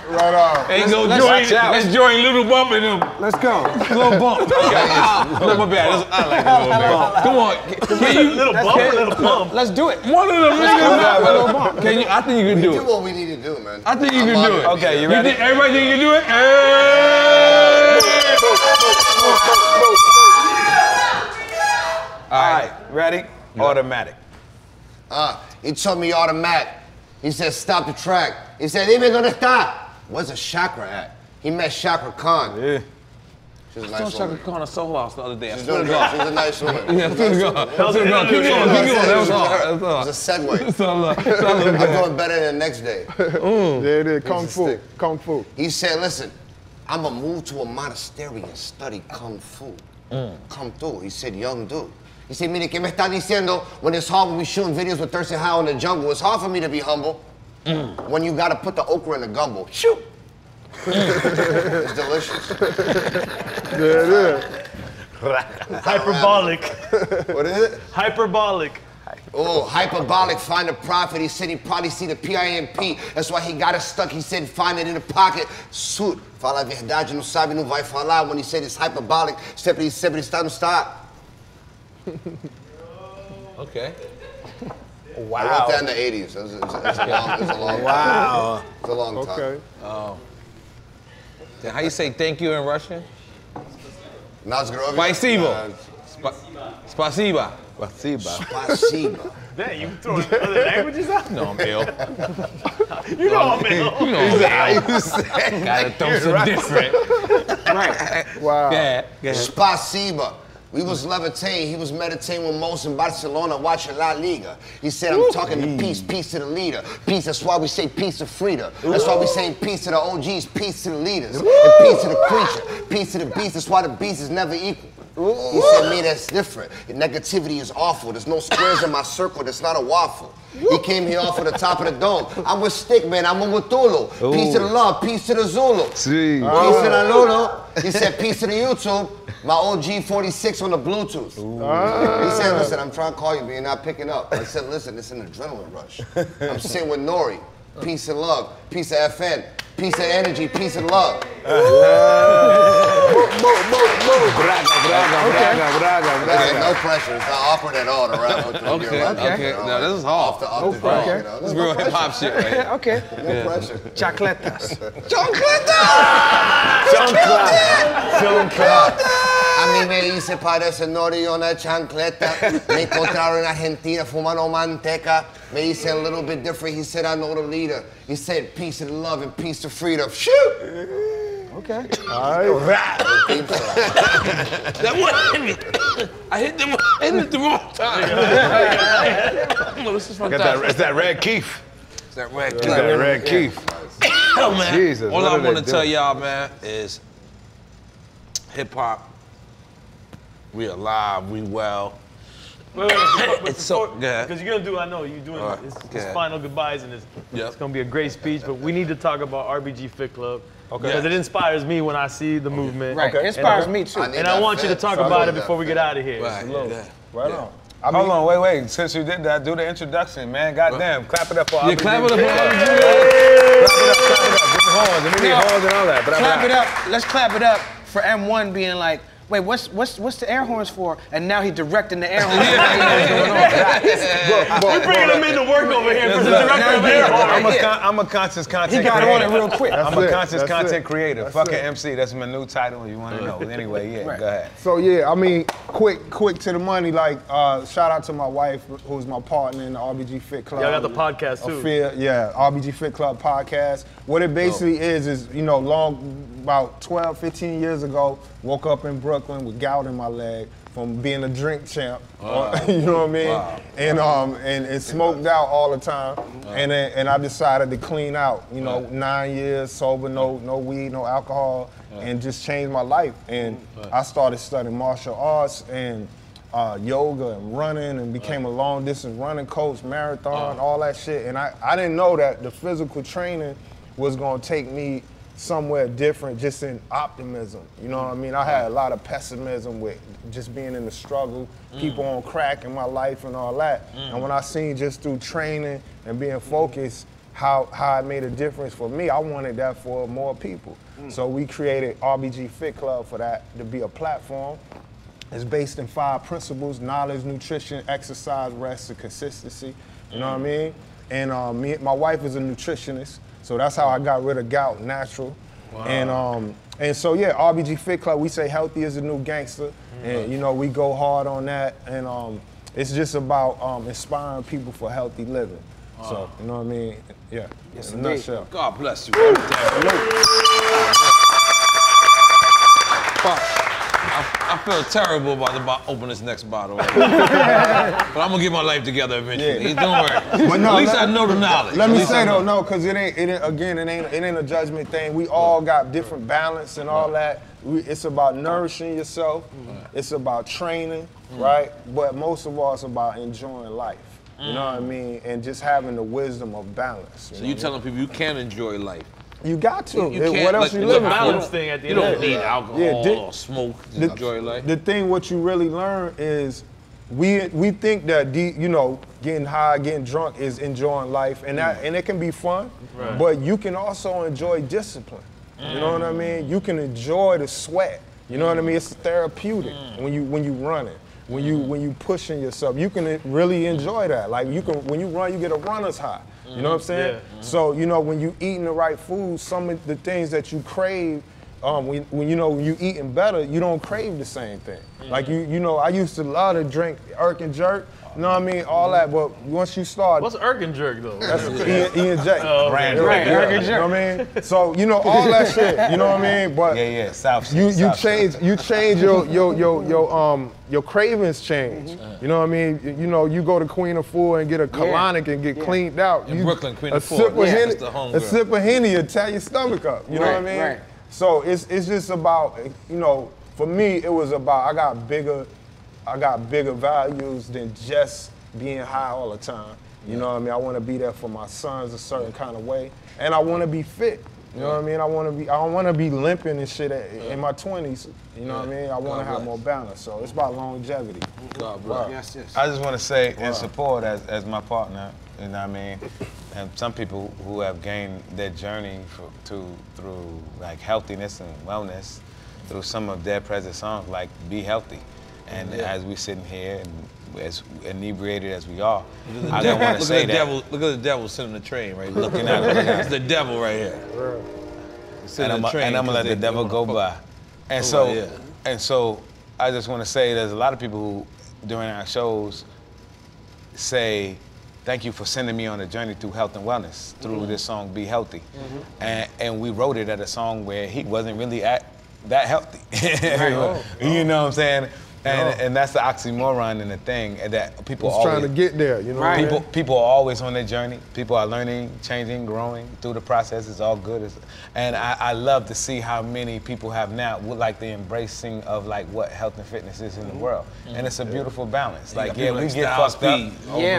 Right on.
And go let's join Little Bump and them.
Let's go.
Little Bump. No, my bad. I like Little Bump. Come on. Can you?
Little bump.
Let's do it.
One of them. Little Bump. Can you? I think you can do
Do
it.
what we need to do, man.
I think you can do it.
Okay, you ready?
Everybody think you can do it?
All right, ready? Automatic.
He told me automatic. He said, stop the track. He said, dime dónde está. Where's the chakra at? He met Chakra Khan.
Yeah.
She's a
I
nice
saw Chaka
woman.
Khan at Soul House the other day.
She's doing good. She's a nice woman.
Yeah, keep going. Keep going. That was all.
It was a segue.
That's all.
I'm doing better than the next day.
Yeah, it is. Kung Fu.
stick.
Kung Fu.
He said, listen, I'm going to move to a monastery and study Kung Fu. Come through. He said, young dude. He said, mire, ¿qué me está diciendo? When it's hard when we shooting videos with Thirsty How in the jungle, it's hard for me to be humble. When you got to put the okra in the gumbo. Shoot. It's delicious.
Yeah, it is.
Hyperbolic.
What is it?
Hyperbolic.
Oh, hyperbolic, find a prophet. He said he probably see the PIMP. That's why he got it stuck. He said find it in the pocket. Suit. Fala a verdade, não sabe, não vai falar. When he said it's hyperbolic, sempre está no stop.
Okay.
Wow. I wrote that in the 80s. It's a long time.
Wow.
It's a long time.
Okay.
Oh. Then how you say thank you in Russian?
Spasibo.
Spasiba.
Spasiba.
Damn, you throwing other languages out?
No, I'm ill.
You know I'm ill.
You know I'm ill. Gotta throw some different.
Right.
Wow.
Yeah.
Spasiba. We was levitating, he was meditating with Mos in Barcelona watching La Liga. He said, I'm talking to peace, peace to the leader. Peace, that's why we say peace to Frida. That's why we say peace to the OGs, peace to the leaders. And peace to the creature, peace to the beast, that's why the beast is never equal. He said, me, that's different. Your negativity is awful. There's no squares in my circle, that's not a waffle. He came here off of the top of the dome. I'm with Stickman, I'm with Tulu. Peace to the love, peace to the Zulu. Peace to the Lulu. He said, peace to the YouTube. My OG 46 on the Bluetooth. He said, listen, I'm trying to call you, but you're not picking up. I said, listen, it's an adrenaline rush. I'm sitting with N.O.R.E. Peace and love, peace of FN, peace of energy, peace and love.
Okay.
No pressure. It's not awkward at all to rap with you.
Okay. No, this is hard.
Off the dome, you know.
This is real hip hop shit right here.
Okay.
No pressure.
Chacletas.
A mí me dice parece N.O.R.E. una chancleta. Me encontraron en Argentina fumando manteca. Me dice a little bit different. He said, I know the leader. He said, peace and love and peace to freedom. Shoot!
Okay.
All right.
That one hit me. I hit them at the wrong time. This is fantastic.
It's that Red Keith.
It's that Red
It's that Red Keith.
Hell, man.
Jesus,
all
what
I
are
want
they
to tell
doing?
y'all, man, is hip-hop, we alive, we well.
Wait,
It's so good.
Because you're gonna do, I know you're doing
Right.
this final goodbyes and it's
Yep.
gonna be a great speech. But we need to talk about RBG Fit Club
Okay.
because it inspires me when I see the movement.
Right. It inspires me too.
And I want you to talk about it before we get out of here.
Right. Yeah.
Right on.
Hold on, wait. Since you did that, do the introduction, man. Goddamn, clap it up for
Yeah, clap it up for RBG.
Give me horns and all that.
Clap it up. Let's clap it up for M1 being like, wait, what's the air horns for? And now he's directing the air horns.
We're bringing him into work over here for the director of air horns.
I'm a conscious content
He got
creator.
on it real quick.
I'm a conscious content creator. Fucking MC, that's my new title. You want to know? Anyway, yeah, go ahead.
So yeah, I mean, quick to the money. Like, shout out to my wife, who's my partner in the RBG Fit Club.
Y'all got the podcast too.
RBG Fit Club podcast. What it basically is you know, about 12, 15 years ago, woke up in Brooklyn with gout in my leg from being a drink champ. You know what I mean? Wow. And smoked out all the time. And I decided to clean out. You know, 9 years sober, no weed, no alcohol, and just changed my life. And I started studying martial arts and yoga and running, and became a long distance running coach, marathon, all that shit. And I didn't know that the physical training was gonna take me somewhere different, just in optimism. You know what I mean? I had a lot of pessimism with just being in the struggle, people on crack in my life and all that. And when I seen just through training and being focused, how it made a difference for me, I wanted that for more people. So we created RBG Fit Club for that, to be a platform. It's based in 5 principles: knowledge, nutrition, exercise, rest, and consistency. You know what I mean? And my wife is a nutritionist, so that's how I got rid of gout, natural. Wow. And so yeah, RBG Fit Club, we say healthy is the new gangster, and you know, we go hard on that, and it's just about inspiring people for healthy living. So, you know what I mean? Yeah, yes, in a nutshell.
God bless you. I feel terrible about opening this next bottle. But I'm gonna get my life together eventually. Yeah. Don't worry. But no, at least I know the knowledge.
Let me say though, no, because it ain't a judgment thing. We all got different balance and all that. It's about nourishing yourself. It's about training, right? But most of all, it's about enjoying life. You know what I mean? And just having the wisdom of balance.
So you telling people you can enjoy life?
You got to.
You can't,
what else
like,
you living
balance
for?
thing at the
You
end
don't need alcohol or smoke to enjoy life.
The thing what you really learn is we think that you know, getting high, getting drunk is enjoying life, and it can be fun, but you can also enjoy discipline. You know what I mean? You can enjoy the sweat. You know what I mean? It's therapeutic when you run it. When you pushing yourself, you can really enjoy that. Like when you run, you get a runner's high. You know what I'm saying? Yeah. So you know, when you eating the right food, some of the things that you crave, when you eating better, you don't crave the same thing. Like you know, I used to love to drink Irk and Jerk. You know what I mean? All that, but once you start,
what's Irk and Jerk though?
That's Ian J.
Right.
Irk and Jerk. You know what I mean? So you know all that shit. You know what I mean? But
South.
You change your cravings change. You know what I mean? You know, you go to Queen of Four and get a colonic and get cleaned out.
In Brooklyn, Queen of Four.
A sip of Henny will tear your stomach up. You know what I mean?
Right.
So it's just about, you know, for me it was about I got bigger values than just being high all the time. You know what I mean? I want to be there for my sons a certain kind of way, and I want to be fit. You know what I mean? I don't want to be limping and shit in my 20s. You know what I mean? I want to have more balance. So it's about longevity.
God bless.
Yes. I just want to say in support as my partner, you know what I mean? And some people who have gained their journey through like healthiness and wellness through some of Dead Prez's songs, like Be Healthy. And as we sitting here and as inebriated as we are, I don't want to say that.
Look at the devil sitting in the train right there.
Looking at it.
It's the devil right here.
And I'm gonna let the devil go by. And so I just want to say there's a lot of people who during our shows say, thank you for sending me on a journey through health and wellness through this song Be Healthy. And we wrote it at a song where he wasn't really that healthy. You know what I'm saying? And that's the oxymoron in the thing, and that people are always
trying to get there, you know.
People are always on their journey. People are learning, changing, growing through the process. It's all good. And I love to see how many people have now, like the embracing of like what health and fitness is in the world. And it's a beautiful balance. Like we get fucked up,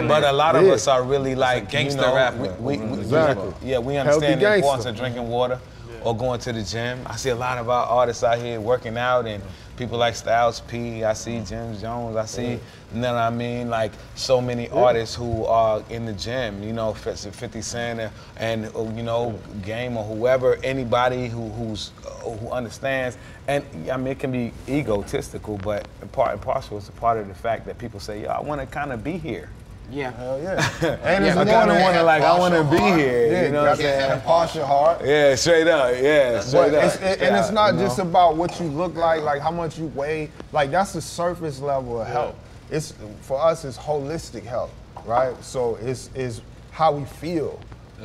but a lot of us are really like
gangster rap.
We understand the importance of drinking water. or going to the gym. I see a lot of our artists out here working out, and people like Styles P, I see Jim Jones, I see, you know what I mean, like so many artists who are in the gym, you know, 50 Cent and you know, Game or whoever, anybody who understands. And I mean, it can be egotistical, but part and parcel is a part of the fact that people say, yo, I want to kind of be here.
Yeah.
Hell yeah. And it's
I kind of want to, like, I want to be here.
Yeah,
you know what I'm saying?
And polish your heart.
Yeah, straight up. Yeah, straight up.
And it's not just about what you look like how much you weigh. Like, that's the surface level of health. It's, for us, it's holistic health, right? So it's how we feel.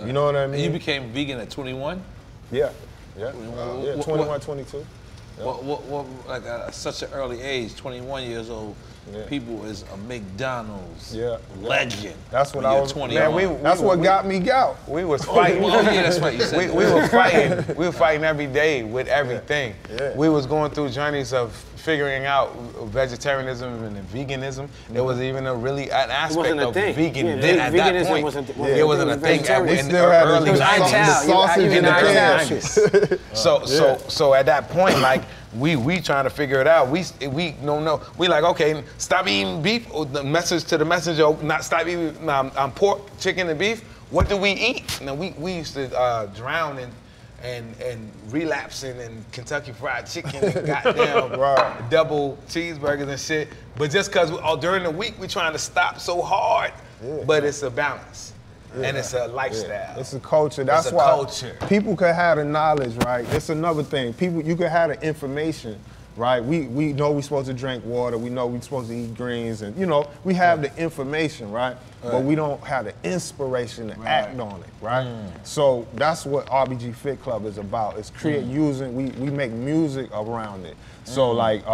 You know what I mean?
And you became vegan at 21?
Yeah. 21, 22. Yeah.
What like at such an early age, 21 years old, people is a McDonald's legend.
That's what I was.
21.
Man, that's what got me gout.
We was fighting.
Oh yeah, that's right. You said
we were fighting. We were fighting every day with everything.
Yeah.
We was going through journeys of figuring out vegetarianism and veganism. There was even an aspect of vegan. At that point, it wasn't a thing.
We still had
early
the sausage in the can.
So at that point, like we trying to figure it out. We don't know. We like, okay, stop eating beef. The message to the messenger, not stop eating pork, chicken, and beef. What do we eat? Now we used to drown and relapsing in Kentucky Fried Chicken and goddamn double cheeseburgers and shit. But just because during the week we trying to stop so hard, but it's a balance. And it's a lifestyle.
It's a culture. That's why people can have the knowledge, right? It's another thing. You can have the information, right? We know we're supposed to drink water. We know we're supposed to eat greens, and you know we have the information, right? But we don't have the inspiration to act on it, right? So that's what RBG Fit Club is about. It's we make music around it. So like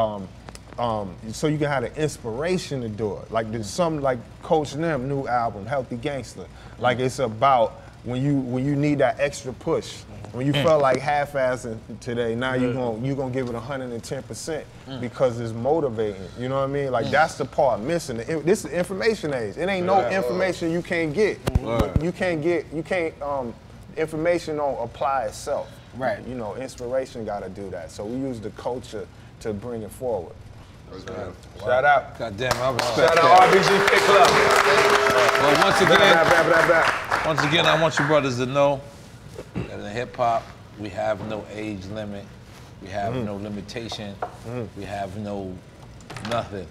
so you can have the inspiration to do it. Like there's some like Coach Nem new album, Healthy Gangster. Like it's about when you need that extra push. When you felt like half-assing today, now you're gonna give it 110% because it's motivating. You know what I mean? Like that's the part missing. This is information age. It ain't no information you can't get. You can't information don't apply itself.
Right.
You know, inspiration gotta do that. So we use the culture to bring it forward.
Shout out.
God damn, I respect
Shout
that.
out RBG Fit Club.
Well, once again, I want you brothers to know that in hip hop, we have no age limit. We have no limitation. We have no nothing.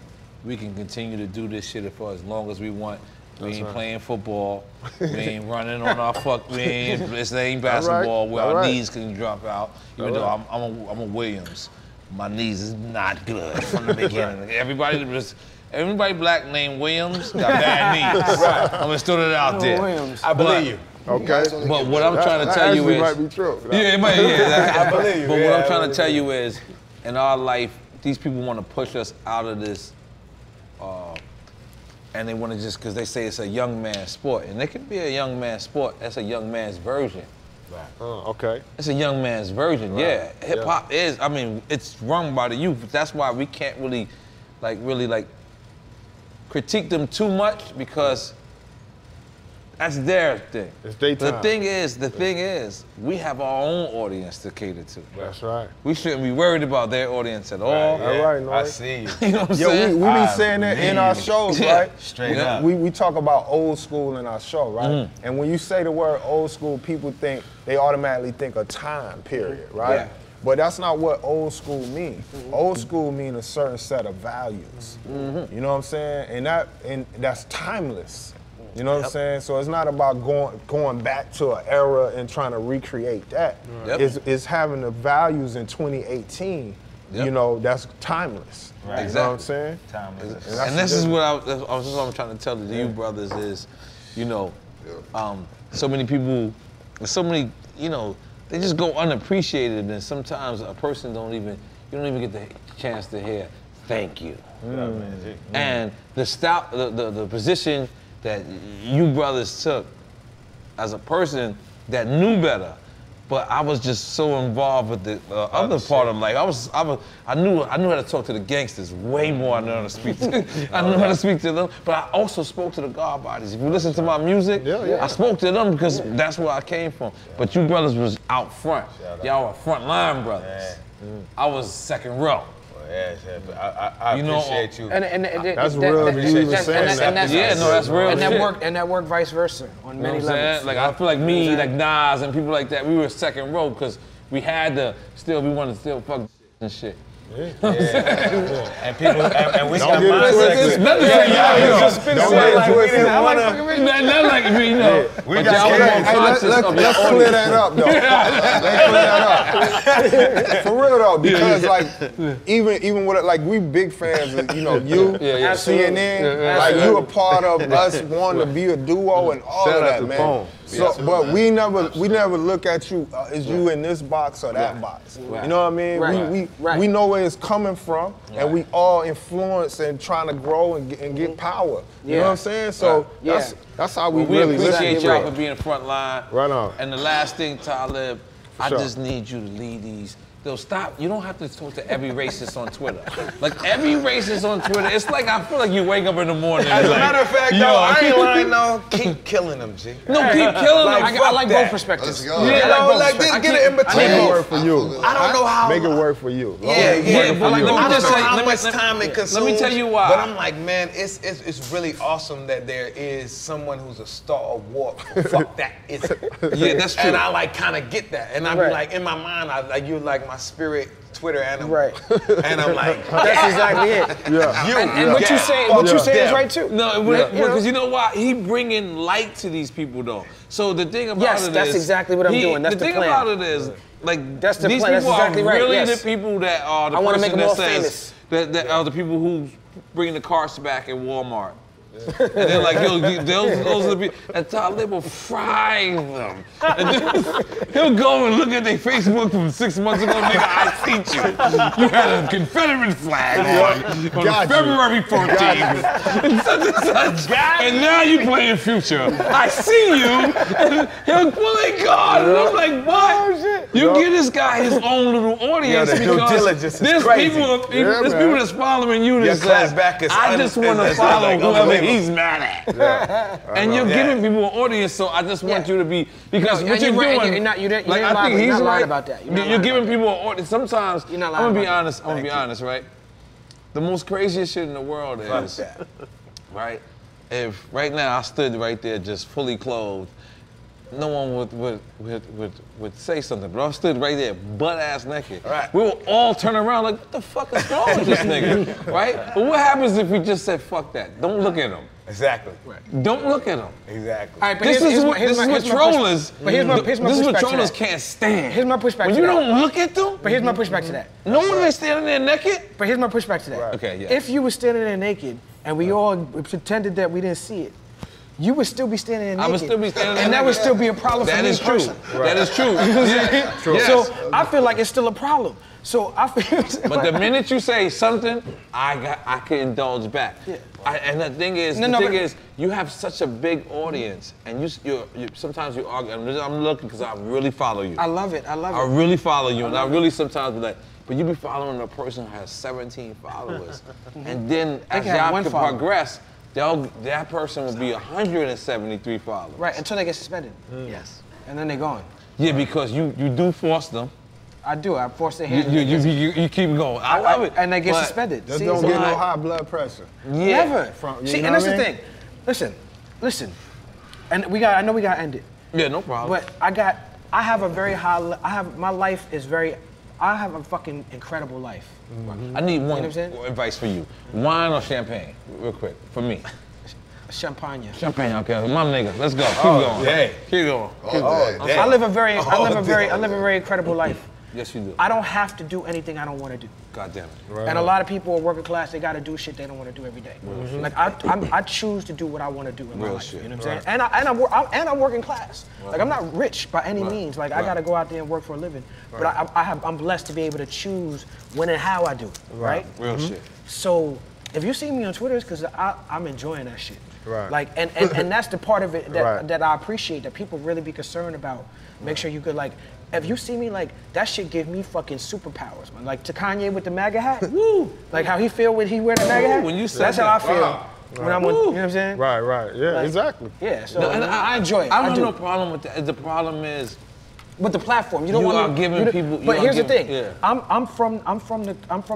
We can continue to do this shit for as long as we want. We ain't playing football. We ain't running on our this ain't basketball where our knees can drop out. Even though I'm a Williams. My knees is not good from the beginning. Everybody black named Williams got bad knees. Right. I'm gonna throw it out there.
Williams.
I believe you.
Okay.
But what I'm trying to tell you is,
might be true.
Yeah, it might. Yeah,
I believe you.
But what I'm trying to tell you is, in our life, these people want to push us out of this, and they want to just because they say it's a young man's sport, and it can be a young man's sport. That's a young man's version.
Right.
Okay.
It's a young man's version. Right. Yeah, hip hop is. I mean, it's run by the youth. That's why we can't really critique them too much because that's their thing.
It's their time.
The thing is, we have our own audience to cater to.
That's right.
We shouldn't be worried about their audience at all.
All right, N.O.R.E.
I see you.
You know what I'm saying?
we be saying that in our shows, right?
Straight up.
We talk about old school in our show, right? And when you say the word old school, people they automatically think a time period, right?
Yeah.
But that's not what old school means. Old school means a certain set of values. You know what I'm saying? And that's timeless. You know what I'm saying? So it's not about going back to an era and trying to recreate that. It's having the values in 2018, you know, that's timeless.
Right.
You know what I'm saying?
Timeless.
And this is what I'm trying to tell you brothers is, you know, so many people, so many, you know, they just go unappreciated, and sometimes a person you don't even get the chance to hear thank you. And the position that you brothers took as a person that knew better but I was just so involved with the other part of life. I knew how to talk to the gangsters way more than I knew how to speak to. I knew how to speak to them, but I also spoke to the God bodies. If you listen to my music, I spoke to them because that's where I came from. But you brothers was out front. Y'all were front line brothers. I was second row.
I appreciate you.
And
that's real. You were saying that.
Yeah, no, that's real.
And that worked vice versa on many levels.
Like I feel like me, like Nas and people like that, we were second row because we had to we wanted to still fuck and shit.
And people, and we got
mindsets. Let's clear that up, though. For real though, because like even with like we big fans of you, CNN, like you a part of us wanting to be a duo and all of that, man. So, but we never look at you as you in this box or that box. You know what I mean? We know where it's coming from, and we all influence and trying to grow and get power. You know what I'm saying? So that's how we really
appreciate y'all for being front line.
Right on.
And the last thing, Talib, I just need you to lead these. Stop. You don't have to talk to every racist on Twitter. Like every racist on Twitter, it's like I feel like you wake up in the morning.
As a matter of fact, though, I ain't lying though. Keep killing them, G.
No, keep killing them.
I like both perspectives.
Get it in between.
Make it work for you.
I don't know how.
Make it work for you.
Let me tell you why.
But I'm like, man, it's really awesome that there is someone who's a stalwart. Fuck that.
Yeah, that's true.
And I like kind of get that, and I be like in my mind, you're like my spirit Twitter animal. Right. And I'm like,
that's exactly it. And what you say is right too.
No, because you know why? He bringing light to these people though. So the thing about it is,
that's exactly what I'm doing. That's the plan.
The thing about it is, like,
that's the
these
plan.
people
That's exactly
are
right.
really the people that are the
I want to make them more
famous.
famous.
That are the people who bring the cars back at Walmart. And they're like, those are the people. And Talib will fry them. And then he'll go and look at their Facebook from 6 months ago, nigga, I seen you. You had a Confederate flag on February 14th. And such and such. And now you playing Future. I see you. And he'll play God. And I'm like, what? You give this guy his own little audience because there's people that's following you that says, I just want to follow whoever he's mad at. And you're giving people an audience, so I just want you to be, because what you're doing, like I think he's right about that. You're giving people an audience. Sometimes, I'm gonna be honest, right? The most craziest shit in the world is, right? If right now I stood right there just fully clothed, no one would say something, but I stood right there, butt-ass naked. Right. We will all turn around like, what the fuck is wrong with this nigga, right? But what happens if we just said, fuck that? Don't look at him.
Exactly.
Right. Don't look at him.
Exactly.
All right, but
this is what trollers.
But here's my
this is what trollers can't stand.
Here's my pushback.
When you don't look at them.
But here's my pushback to that.
No one is standing there naked.
But here's my pushback to that.
Right. Okay. Yeah.
If you were standing there naked and we all pretended that we didn't see it, you would still be standing there naked.
I would still be standing there
and that would still be a problem for me as a person.
That is true. True.
So I feel like it's still a problem. So I feel.
But the minute you say something, I can indulge back. Yeah. And the thing is, you have such a big audience, and you sometimes you argue. I'm looking because I really follow you.
I love it. I
really follow you, and I really sometimes be like, but you be following a person who has 17 followers, and then as y'all can progress. That person will be 173 followers.
Right, until they get suspended. Yes. And then they're gone.
Yeah, because you do force them.
I do. I force their hand.
You keep going. I love it.
And they get suspended.
Just don't get no high blood pressure.
Yeah.
Never. See, and that's the thing. Listen. And I know we gotta end it.
Yeah, no problem.
But I have a very my life is I have a fucking incredible life.
I need one advice for you. Wine or champagne? Real quick, for me.
Champagne.
Champagne, okay. My nigga, let's go. Keep going.
Yeah.
Keep going.
I live a very incredible life.
Yes, you do.
I don't have to do anything I don't want to do.
God damn it.
Right. And a lot of people are working class, they got to do shit they don't want to do every day. Like I choose to do what I want to do in my life.
Shit.
You know what I'm saying? And I'm working class. Like I'm not rich by any means. Like I got to go out there and work for a living. But I'm blessed to be able to choose when and how I do. Right?
Real shit.
So if you see me on Twitter, it's because I'm enjoying that shit.
Right.
Like and that's the part of it that I appreciate, that people really be concerned about Make sure you could like, if you see me like, that shit give me fucking superpowers, man. Like to Kanye with the MAGA hat, woo! Like how he feel when he wear the MAGA hat.
When you said
that's how I feel.
Wow.
When I'm, you know what I'm saying?
Right. Yeah,
Like,
exactly.
Yeah, so
No, and
I enjoy it.
I don't have no problem with that. The problem is
with the platform. You don't
you
want
are giving people.
But here's the thing.
Yeah.
I'm from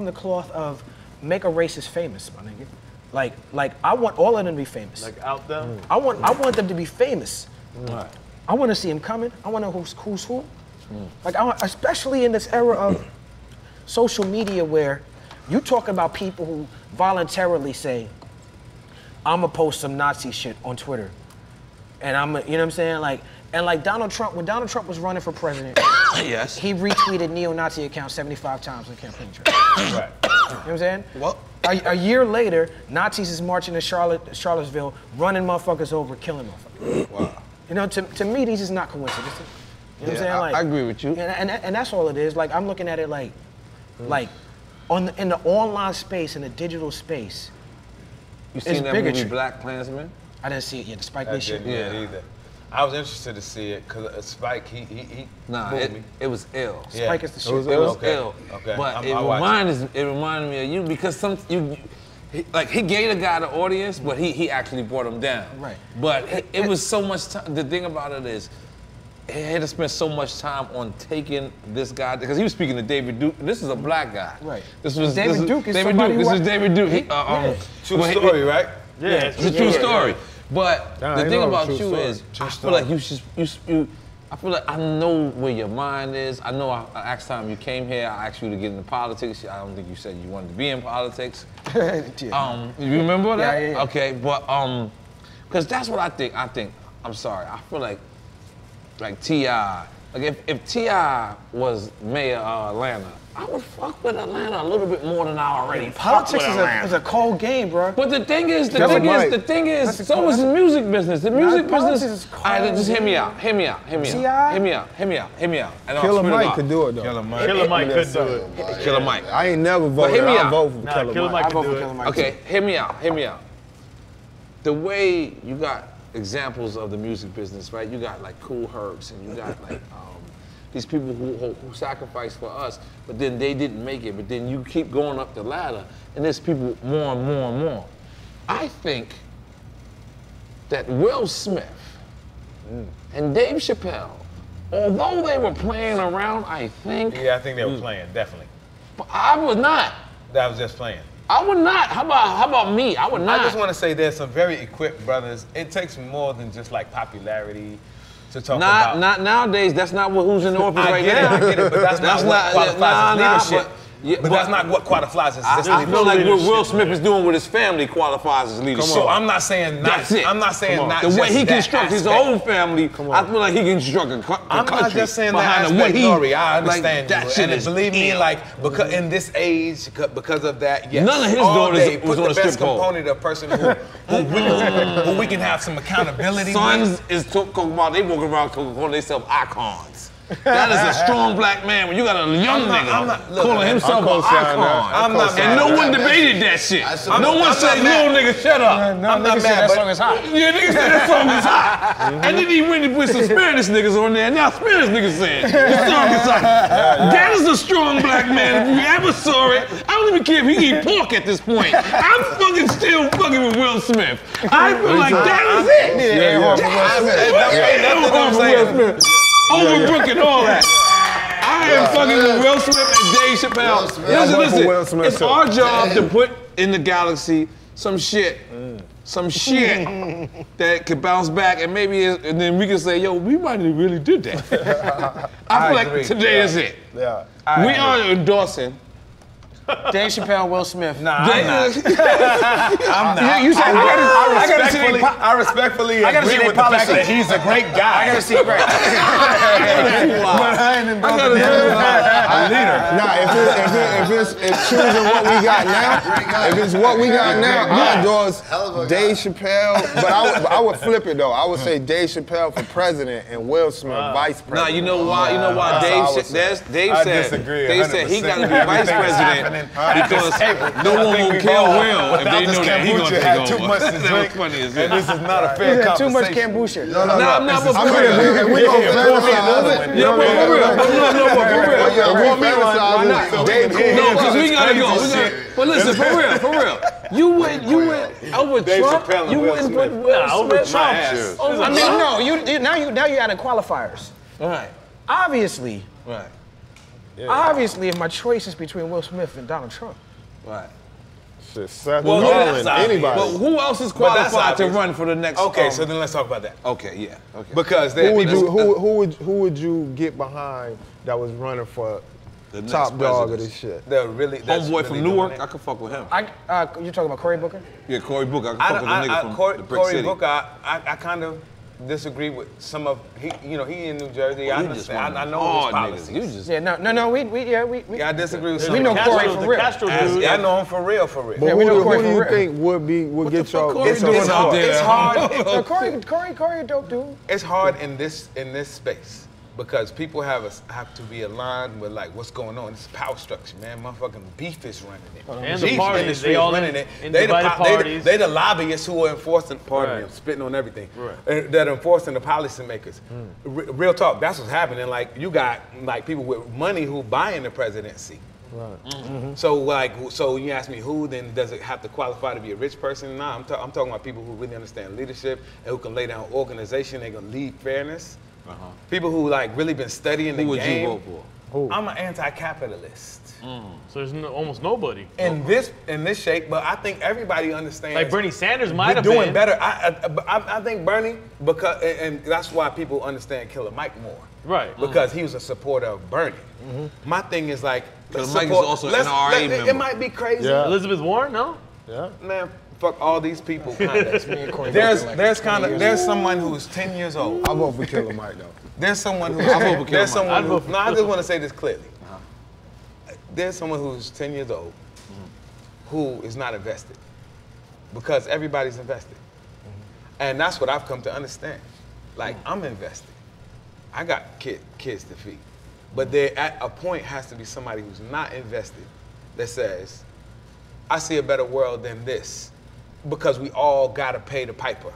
the cloth of make a racist famous, my nigga. Like I want all of them to be famous.
Like out them.
I want them to be famous.
Right.
I want to see them coming. I want to know who's who. Like especially in this era of social media where you talk about people who voluntarily say, "I'ma post some Nazi shit on Twitter," and you know what I'm saying? Like, and like Donald Trump, when Donald Trump was running for president,
Yes.
he retweeted neo-Nazi accounts 75 times on the campaign trail. Right. You know what I'm saying?
Well,
a year later, Nazis is marching in Charlottesville, running motherfuckers over, killing motherfuckers. Wow. You know, to me, these is not coincidences. You know what I'm saying? Like,
I agree with you.
And that's all it is. Like, I'm looking at it like in the online space, in the digital space.
You seen that
bigotry.
movie Black Klansman?
I didn't see it yet. The Spike Lee
I
shit.
didn't either. I was interested to see it because Spike, he
Nah, it was ill.
Yeah.
Spike is the shit.
It was ill.
Okay.
But it reminded me of you because he gave the guy the audience, but he actually brought him down.
Right.
But it was so much time. The thing about it is, he had to spend so much time on taking this guy because he was speaking to David Duke. This is a black guy.
Right.
David Duke. This is David Duke.
True story, right?
Yeah.
It's a true story. But the thing about you
story.
is, I feel like I feel like I know where your mind is. I know I asked time you came here, I asked you to get into politics. I don't think you said you wanted to be in politics.
Yeah.
You remember that?
Yeah.
Okay, but because that's what I think. I'm sorry. I feel like T.I. Like if T.I. was mayor of Atlanta, I would fuck with Atlanta a little bit more than I already
Politics
fuck with Atlanta.
is a cold game, bro.
But the thing is,
That's
so is the music business. The music business
is cold.
All right, just hear me out. Hear me out.
T.I.?
And
Killer Mike could do it though.
Killer Mike could do it.
Killer Mike.
I ain't never voted.
hear me
I
out.
vote for
Nah,
Killer
Killer
Mike.
Mike could do it.
Okay, hear me out. The way you got examples of the music business, right? You got like Cool Hercs, and you got like these people who sacrificed for us, but then they didn't make it. But then you keep going up the ladder, and there's people more and more and more. I think that Will Smith and Dave Chappelle, although they were playing around, I think.
Yeah, I think they were playing, definitely.
But I was not.
That was just playing.
I would not. How about me? I would not.
I just want to say there's some very equipped brothers. It takes more than just like popularity to talk about.
Not nowadays. That's not who's in the office right now.
I get it, but that's not what qualifies as leadership. But that's not what qualifies as leadership.
I feel like what Will Smith is doing with his family qualifies as leadership.
So I'm not saying not.
That's it.
I'm not saying not.
The way
just
he
that
constructs his
aspect.
own family, I feel like he can construct a country.
I'm not just saying that
behind
aspect, N.O.R.E. I understand
like, that
you.
shit
And
is
believe me,
ill.
like, because in this age, because of that, yes.
None of his
all
daughters
day,
was
put
on
the
a strip
best
pole.
component of person who we can have some accountability
Sons
with.
is talking about they walking around calling themselves icons. That is a strong black man when you got a young nigga calling himself an icon.
I'm not mad.
And no one debated that shit. No one said, little nigga, shut up.
I'm not mad,
That song is hot.
Yeah, niggas said that song is hot. And then he went and put some Spanish niggas on there, and now Spanish niggas saying, the song is hot. That is a strong black man. If you ever saw it, I don't even care if he eat pork at this point. I'm fucking still fucking with Will Smith. I feel like that is it.
That's what I'm saying.
Overbrook and all that. I am fucking with Will Smith and Dave Chappelle. Listen. It's our job to put in the galaxy some shit that could bounce back, and maybe, and then we can say, yo, we might have really did that. I feel like today is it.
Yeah.
We are endorsing.
Dave Chappelle, Will Smith.
Nah, I'm not. I'm not.
You said
I respectfully agree with the fact that he's a great guy.
I gotta see it right.
it's choosing what we got now, if it's what we got now, I endorse Dave Chappelle. But I would flip it though. I would say Dave Chappelle for president and Will Smith vice president.
Nah, you know why? You know why Dave said he got to be vice president because no one will kill Will if they know that he gonna take over.
Too much to drink,
funny as
and this is not a fair conversation.
Too much kombucha.
No. We gonna fantasize.
Yeah, for real. No, because we gotta go. But listen, for real. You went over Trump. You wouldn't put Will Smith over Trump.
I mean, no. Now you adding qualifiers.
Right.
Obviously.
Right.
Obviously, if my choice is between Will Smith and Donald Trump.
Right.
Seth
Well,
Rollins,
that's
anybody.
But who else is qualified to run for the next?
Okay, so then let's talk about that.
Okay, yeah. Okay.
Because
who would you get behind that was running for
the
top dog of this shit?
Homeboy from Newark, I could fuck with him.
You talking about Cory Booker?
Yeah, Cory Booker. I could fuck with the nigga from the Brick
Cory
City.
Booker, I kind of disagree with some of he in New Jersey. I understand. I know his policies.
We
I disagree with some.
We know Cory for real.
I know him for real.
But who do you think would get your?
It's hard.
Cory a dope dude.
It's hard in this space because people have to be aligned with like what's going on. It's a power structure, man. Motherfucking beef is running it.
And the parties, they all running it.
They the lobbyists who are enforcing. Pardon me, I'm spitting on everything. Right. That are enforcing the policymakers. Real talk. That's what's happening. Like you got like people with money who buying the presidency. Right. Mm-hmm. So you ask me who, then does it have to qualify to be a rich person? Nah, I'm talking about people who really understand leadership and who can lay down organization. They can lead fairness. People who like really been studying the game. Who would you vote for? Who? I'm an anti-capitalist.
So there's almost nobody
in this shape, but I think everybody understands.
Like Bernie Sanders might have
doing
been
better. I think Bernie and that's why people understand Killer Mike more.
Right.
Because he was a supporter of Bernie. My thing is like
Killer Mike is also an N.O.R.E. member.
It might be crazy.
Yeah. Elizabeth Warren, no?
Yeah. Man, fuck all these people. There's someone who's 10 years old.
I vote for Killer Mike though.
There's someone who. I just want to say this clearly. There's someone who's 10 years old who is not invested because everybody's invested. And that's what I've come to understand. Like, I'm invested. I got kids to feed. But there, at a point, has to be somebody who's not invested that says, I see a better world than this because we all got to pay the piper.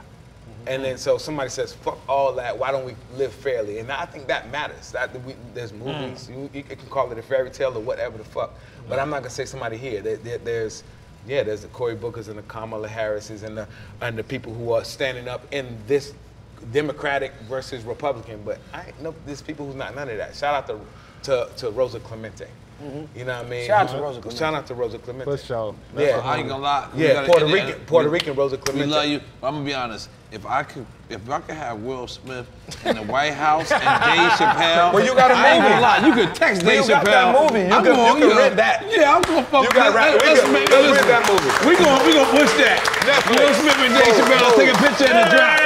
And then so somebody says, fuck all that, why don't we live fairly? And I think that matters. There's movies, you can call it a fairy tale or whatever the fuck, but I'm not gonna say somebody here. There's the Cory Bookers and the Kamala Harrises and the people who are standing up in this Democratic versus Republican, but there's people who's not none of that. Shout out to Rosa Clemente. You know what I mean?
Shout out to Rosa Clemente.
For sure.
Yeah, I ain't gonna lie.
Yeah, Puerto Rican Rosa Clemente.
We love you. I'm gonna be honest. If I could have Will Smith in the White House and Dave Chappelle,
well, you got a movie.
I ain't gonna lie. You could text Dave Chappelle.
You got that movie. You can rent that.
Yeah, I'm gonna fuck with that.
Let's rent that movie.
We gonna push that. Will Smith and Dave Chappelle take a picture in the drop.